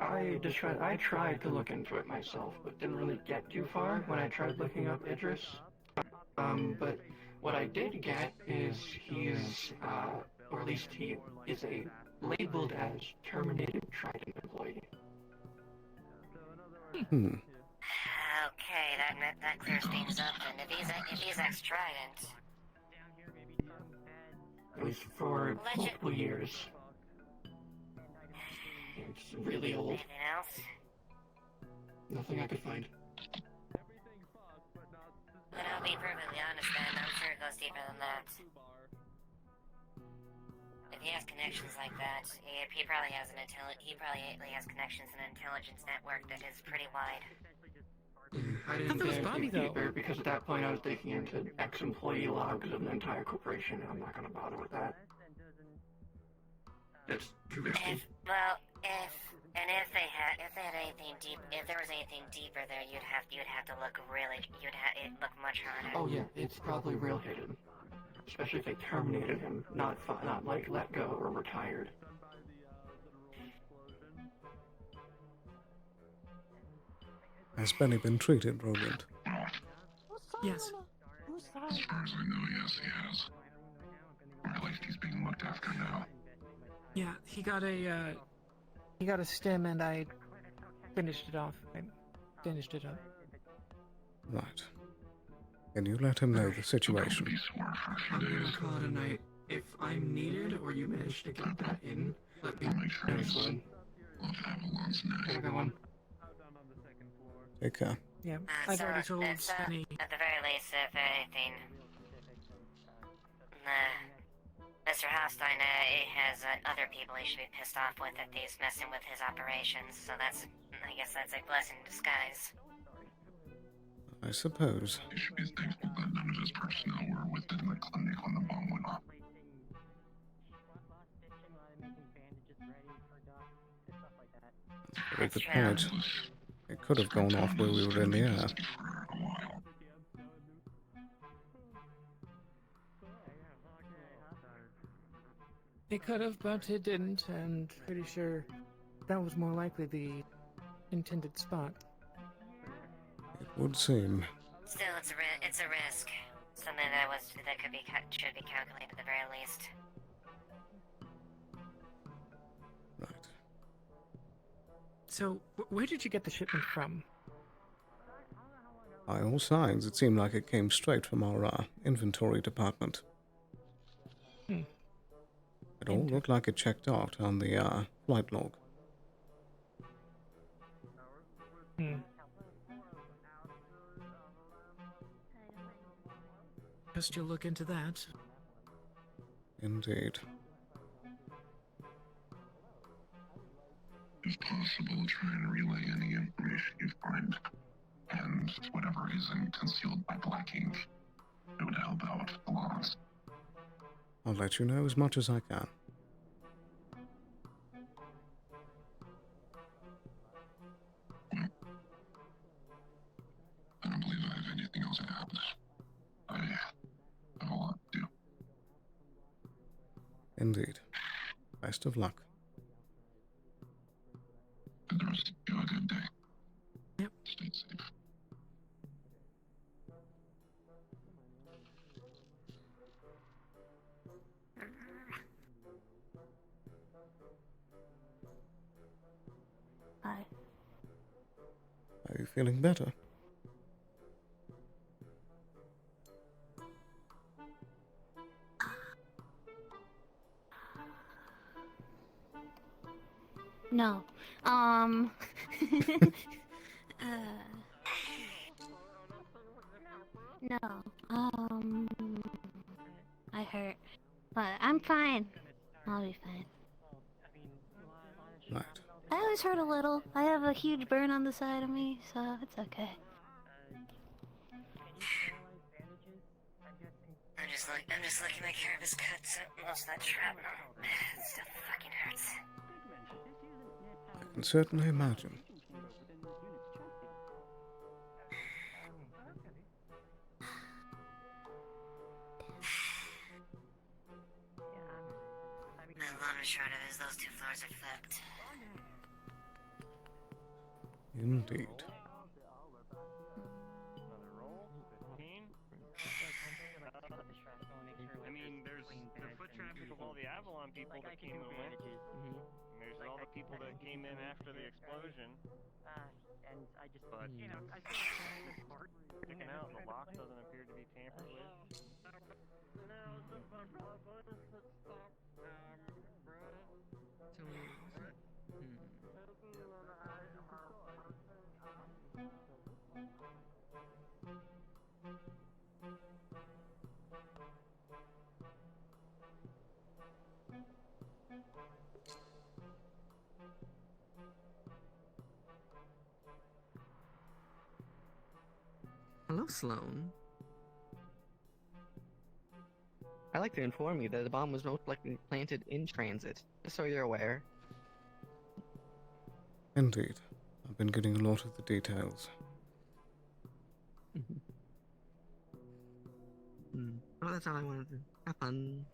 J: I tried to look into it myself, but didn't really get too far when I tried looking up Idris. But what I did get is he's, or at least he is labeled as terminated Trident employee.
R: Okay, that clears things up. And if he's ex-Trident,
J: At least for multiple years. It's really old.
R: anything else?
J: Nothing I could find.
R: But I'll be perfectly honest, then. I'm sure it goes deeper than that. If he has connections like that, he probably has connections in an intelligence network that is pretty wide.
J: I didn't
B: thought that was
J: dare
B: Bobby,
J: dig
B: though.
J: deeper because at that point I was digging into ex-employee logs of the entire corporation, and I'm not going to bother with that. That's too risky.
R: If they had anything deep, if there was anything deeper there, you'd have to look it'd look much harder.
J: Oh yeah, it's probably real hidden. Especially if they terminated him, not like let go or retired.
A: Has Benny been treated, Roland?
B: Yes.
L: As far as I know, yes, he has. Or at least he's being looked after now.
B: Yeah, he got a stim, and I finished it off. I finished it up.
A: Right. Can you let him know the situation?
J: I'm gonna call it a night. If I'm needed or you manage to get that in, let me know, Sloan. Have a good one.
A: Take care.
B: Yeah, I've already told Benny.
R: At the very least, if anything, Mr. Haustein has other people he should be pissed off with if he's messing with his operations. So I guess that's a blessing in disguise.
A: I suppose.
L: He should be thankful that none of his personnel were within the clinic when the bomb went off.
A: Very good point. It could have gone off while we were in the air.
B: It could have, but it didn't, and pretty sure that was more likely the intended spot.
A: It would seem.
R: Still, it's a risk. Something that should be calculated at the very least.
A: Right.
B: So, where did you get the shipment from?
A: By all signs, it seemed like it came straight from our inventory department. It all looked like it checked out on the flight log.
B: Best you'll look into that.
A: Indeed.
L: If possible, try and relay any information you find. and whatever isn't concealed by black ink. It would help out a lot.
A: I'll let you know as much as I can.
L: I don't believe I have anything else to add. I have a lot to do.
A: Indeed. Best of luck.
L: And the rest of you, a good day.
K: Yep.
L: Stay safe.
P: Hi.
A: Are you feeling better?
P: No. No. I hurt. But I'm fine. I'll be fine.
A: Right.
P: I always hurt a little. I have a huge burn on the side of me, so it's okay.
R: I'm just looking at Caribous cuts. Most of that shrapnel. It still fucking hurts.
A: I can certainly imagine.
R: The long and short of it is those 2 floors are fucked.
A: Indeed.
M: I mean, there's the foot traffic of all the Avalon people that came and went. And there's all the people that came in after the explosion. But, you know, I sticking out, the lock doesn't appear to be tampered with.
G: Hello, Sloan. I'd like to inform you that the bomb was most likely planted in transit, just so you're aware.
A: Indeed. I've been getting a lot of the details.
G: Oh, that's all I wanted to have fun.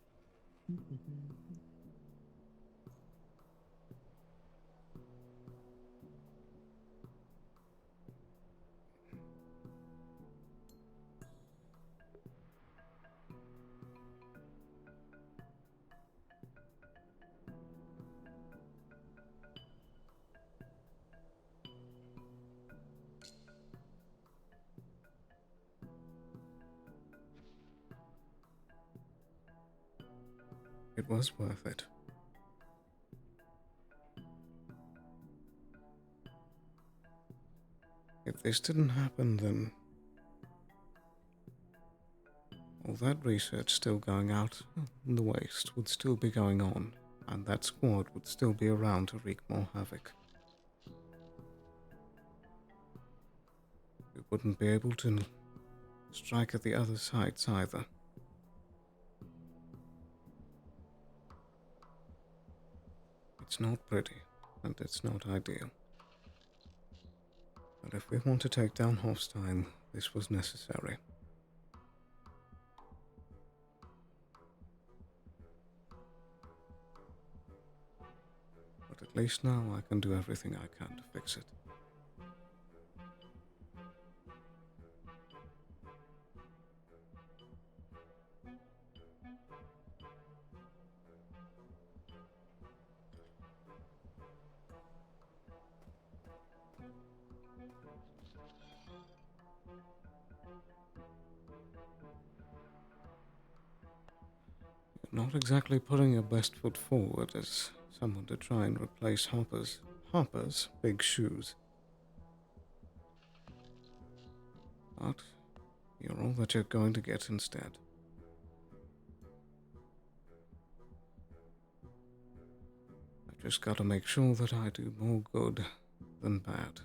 A: It was worth it. If this didn't happen, then all that research still going out in the waste would still be going on, and that squad would still be around to wreak more havoc. We wouldn't be able to strike at the other sites either. It's not pretty, and it's not ideal. But if we want to take down Hofstein, this was necessary. But at least now I can do everything I can to fix it. Not exactly putting your best foot forward as someone to try and replace Harper's big shoes. But you're all that you're going to get instead. I've just got to make sure that I do more good than bad.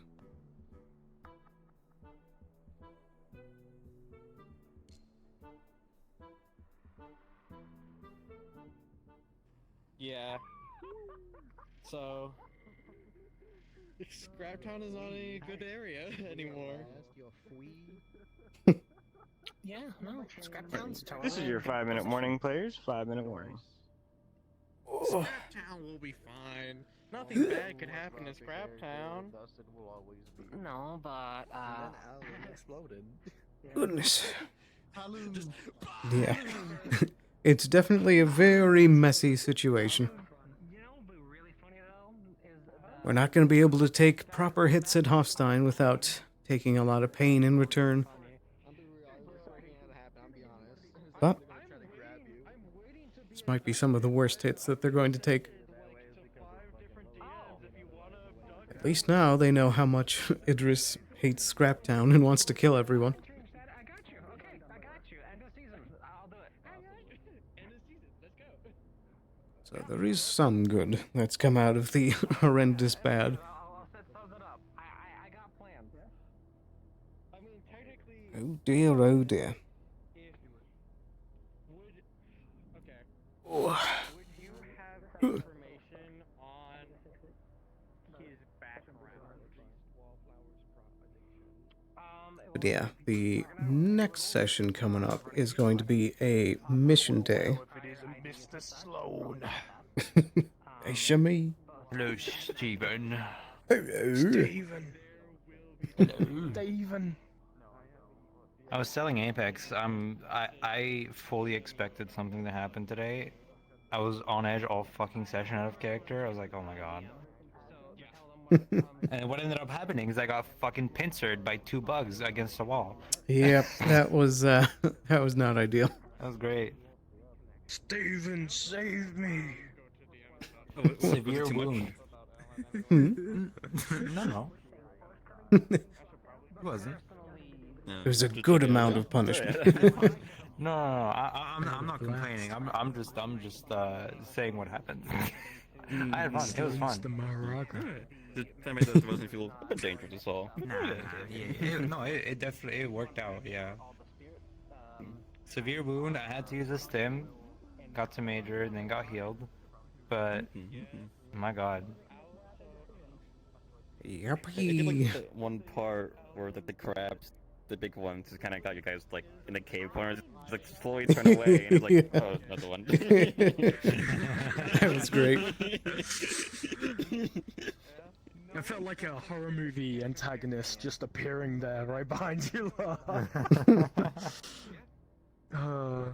N: Yeah. So, Scraptown is not a good area anymore.
B: Yeah, no, Scraptown's totally.
H: This is your 5-minute warning, players. 5-minute warning.
N: Scraptown will be fine. Nothing bad could happen in Scraptown.
O: No, but
J: exploded.
A: Goodness. Yeah. It's definitely a very messy situation. We're not going to be able to take proper hits at Hofstein without taking a lot of pain in return. But this might be some of the worst hits that they're going to take. At least now they know how much Idris hates Scraptown and wants to kill everyone. So there is some good that's come out of the horrendous bad. Oh dear, oh dear. Oh. But yeah, the next session coming up is going to be a mission day.
D: Mr. Sloan.
A: Hey, Shami.
D: Hello, Stephen.
A: Hello.
D: Stephen.
A: Hello.
D: Stephen.
V: I was selling Apex. I fully expected something to happen today. I was on edge all fucking session out of character. I was like, oh my god. And what ended up happening is I got fucking pincered by 2 bugs against the wall.
A: Yep, that was not ideal.
V: That was great.
D: Stephen, save me.
V: Severe wound. No.
A: It wasn't. It was a good amount of punishment.
V: No, I'm not complaining. I'm just saying what happened. I had fun. It was fun.
S: That made that wasn't feel a bit dangerous as well.
V: It definitely worked out. Yeah. Severe wound. I had to use a stim. Got to major and then got healed. But my god.
A: Yep.
S: I did like the one part where the crabs, the big ones, just kind of got you guys like in the cave corner, just like slowly turn away, and it's like, oh, another one.
A: That was great.
D: I felt like a horror movie antagonist just appearing there right behind you. Oh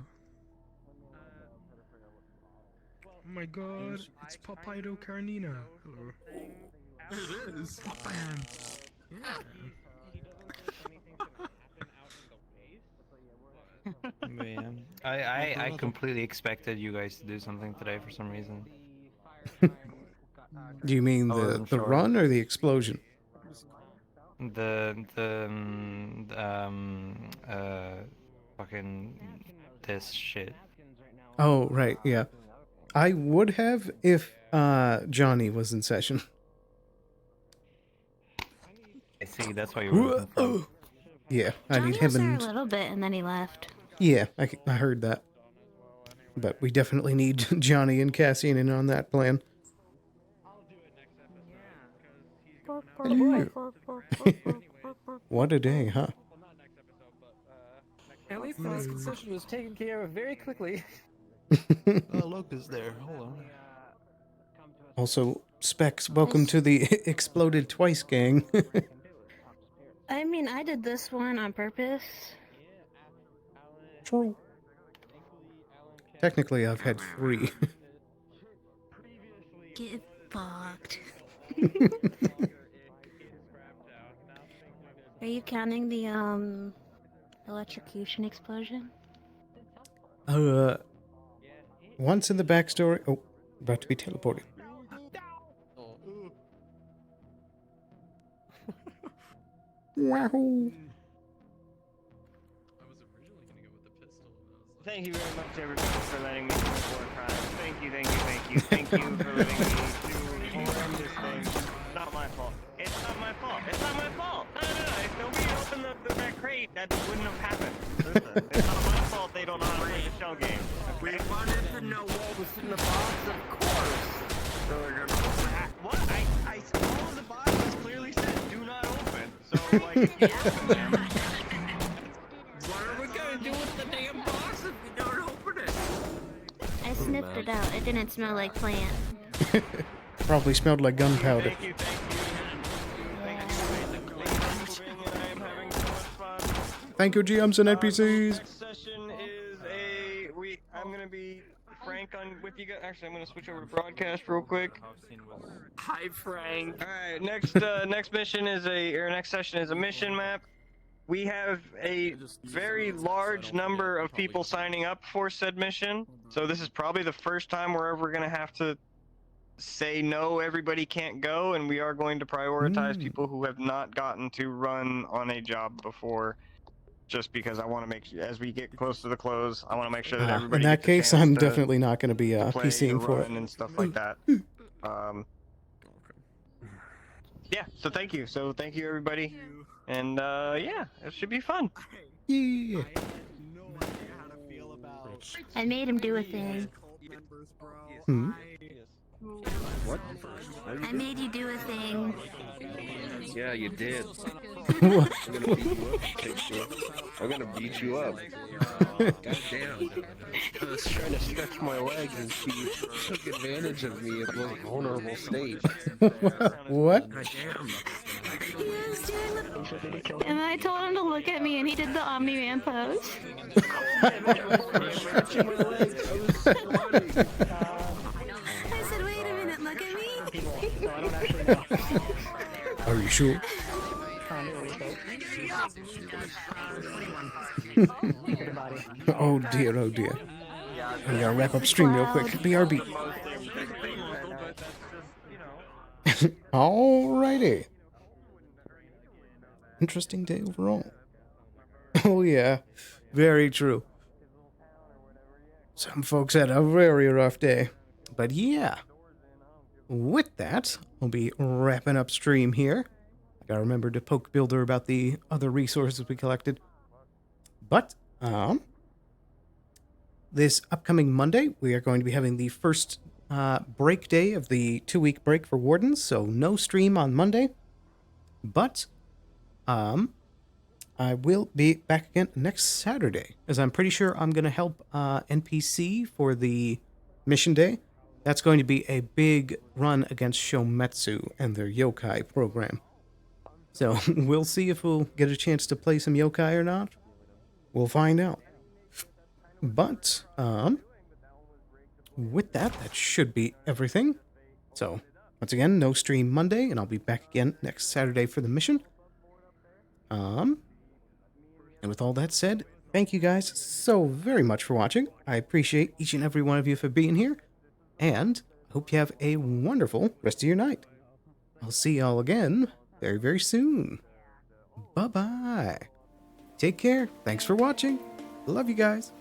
D: my god, it's Papaido Carnina. Hello.
J: It is. Yeah.
V: Man, I completely expected you guys to do something today for some reason.
A: Do you mean the run or the explosion?
V: Fucking this shit.
A: Oh, right, yeah. I would have if Johnny was in session.
V: I see, that's why you were looking for.
A: Yeah, I
P: Johnny
A: need him
P: was there
A: and...
P: a little bit and then he left.
A: Yeah, I heard that. But we definitely need Johnny and Cassian in on that plan. What a day, huh?
B: At least the last concession was taken care of very quickly.
V: Oh, Loca's there. Hold on.
A: Also, Specs, welcome to the Exploded Twice gang.
P: I mean, I did this one on purpose.
A: True. Technically, I've had 3.
P: Get fucked. Are you counting the electrocution explosion?
A: Once in the backstory... Oh, about to be teleported. Wahoo!
H: Thank you very much, everybody, for letting me commit war crimes. Thank you for letting me do horrendous things. Not my fault. It's not my fault. It's not my fault. No. If nobody opened that crate, that wouldn't have happened. Listen, it's not my fault they don't know how to play the shell game.
D: We wanted to know what was in the box, of course.
J: What are we gonna do with the damn box if we don't open it?
P: I sniffed it out. It didn't smell like plant.
A: Probably smelled like gunpowder. Thank you, GMs and NPCs.
M: Next session is I'm gonna be frank on with you guys. Actually, I'm gonna switch over to broadcast real quick.
J: Hi, Frank.
M: All right, next mission is next session is a mission map. We have a very large number of people signing up for said mission, so this is probably the first time we're ever gonna have to say no, everybody can't go, and we are going to prioritize people who have not gotten to run on a job before. Just because I want to make sure, as we get close to the close, I want to make sure that everybody.
A: In that
M: gets a
A: case,
M: chance
A: I'm
M: to
A: definitely not going to be
M: play,
A: PCing
M: to
A: for
M: run
A: it.
M: and stuff like that. Yeah. So thank you. So thank you, everybody. And yeah, it should be fun.
A: Yeah.
P: I made him do a thing.
C: What?
P: I made you do a thing.
C: Yeah, you did.
A: What?
C: I'm gonna beat you up. God damn. I was trying to stretch my legs and she took advantage of me in my vulnerable state.
A: What?
C: God damn.
P: And I told him to look at me and he did the Omni-Man pose. I said, wait a minute, look at me.
A: Are you sure? Oh dear, oh dear. I'm gonna wrap up stream real quick. BRB. Alrighty. Interesting day overall. Oh yeah, very true. Some folks had a very rough day. But yeah. With that, I'll be wrapping up stream here. I gotta remember to poke Builder about the other resources we collected. But, this upcoming Monday, we are going to be having the first break day of the 2-week break for Wardens, so no stream on Monday. But, I will be back again next Saturday, as I'm pretty sure I'm going to help NPC for the mission day. That's going to be a big run against Shometsu and their yokai program. So, we'll see if we'll get a chance to play some yokai or not. We'll find out. But, with that, that should be everything. So, once again, no stream Monday, and I'll be back again next Saturday for the mission. And with all that said, thank you guys so very much for watching. I appreciate each and every one of you for being here. And I hope you have a wonderful rest of your night. I'll see y'all again very, very soon. Bye-bye. Take care. Thanks for watching. Love you guys.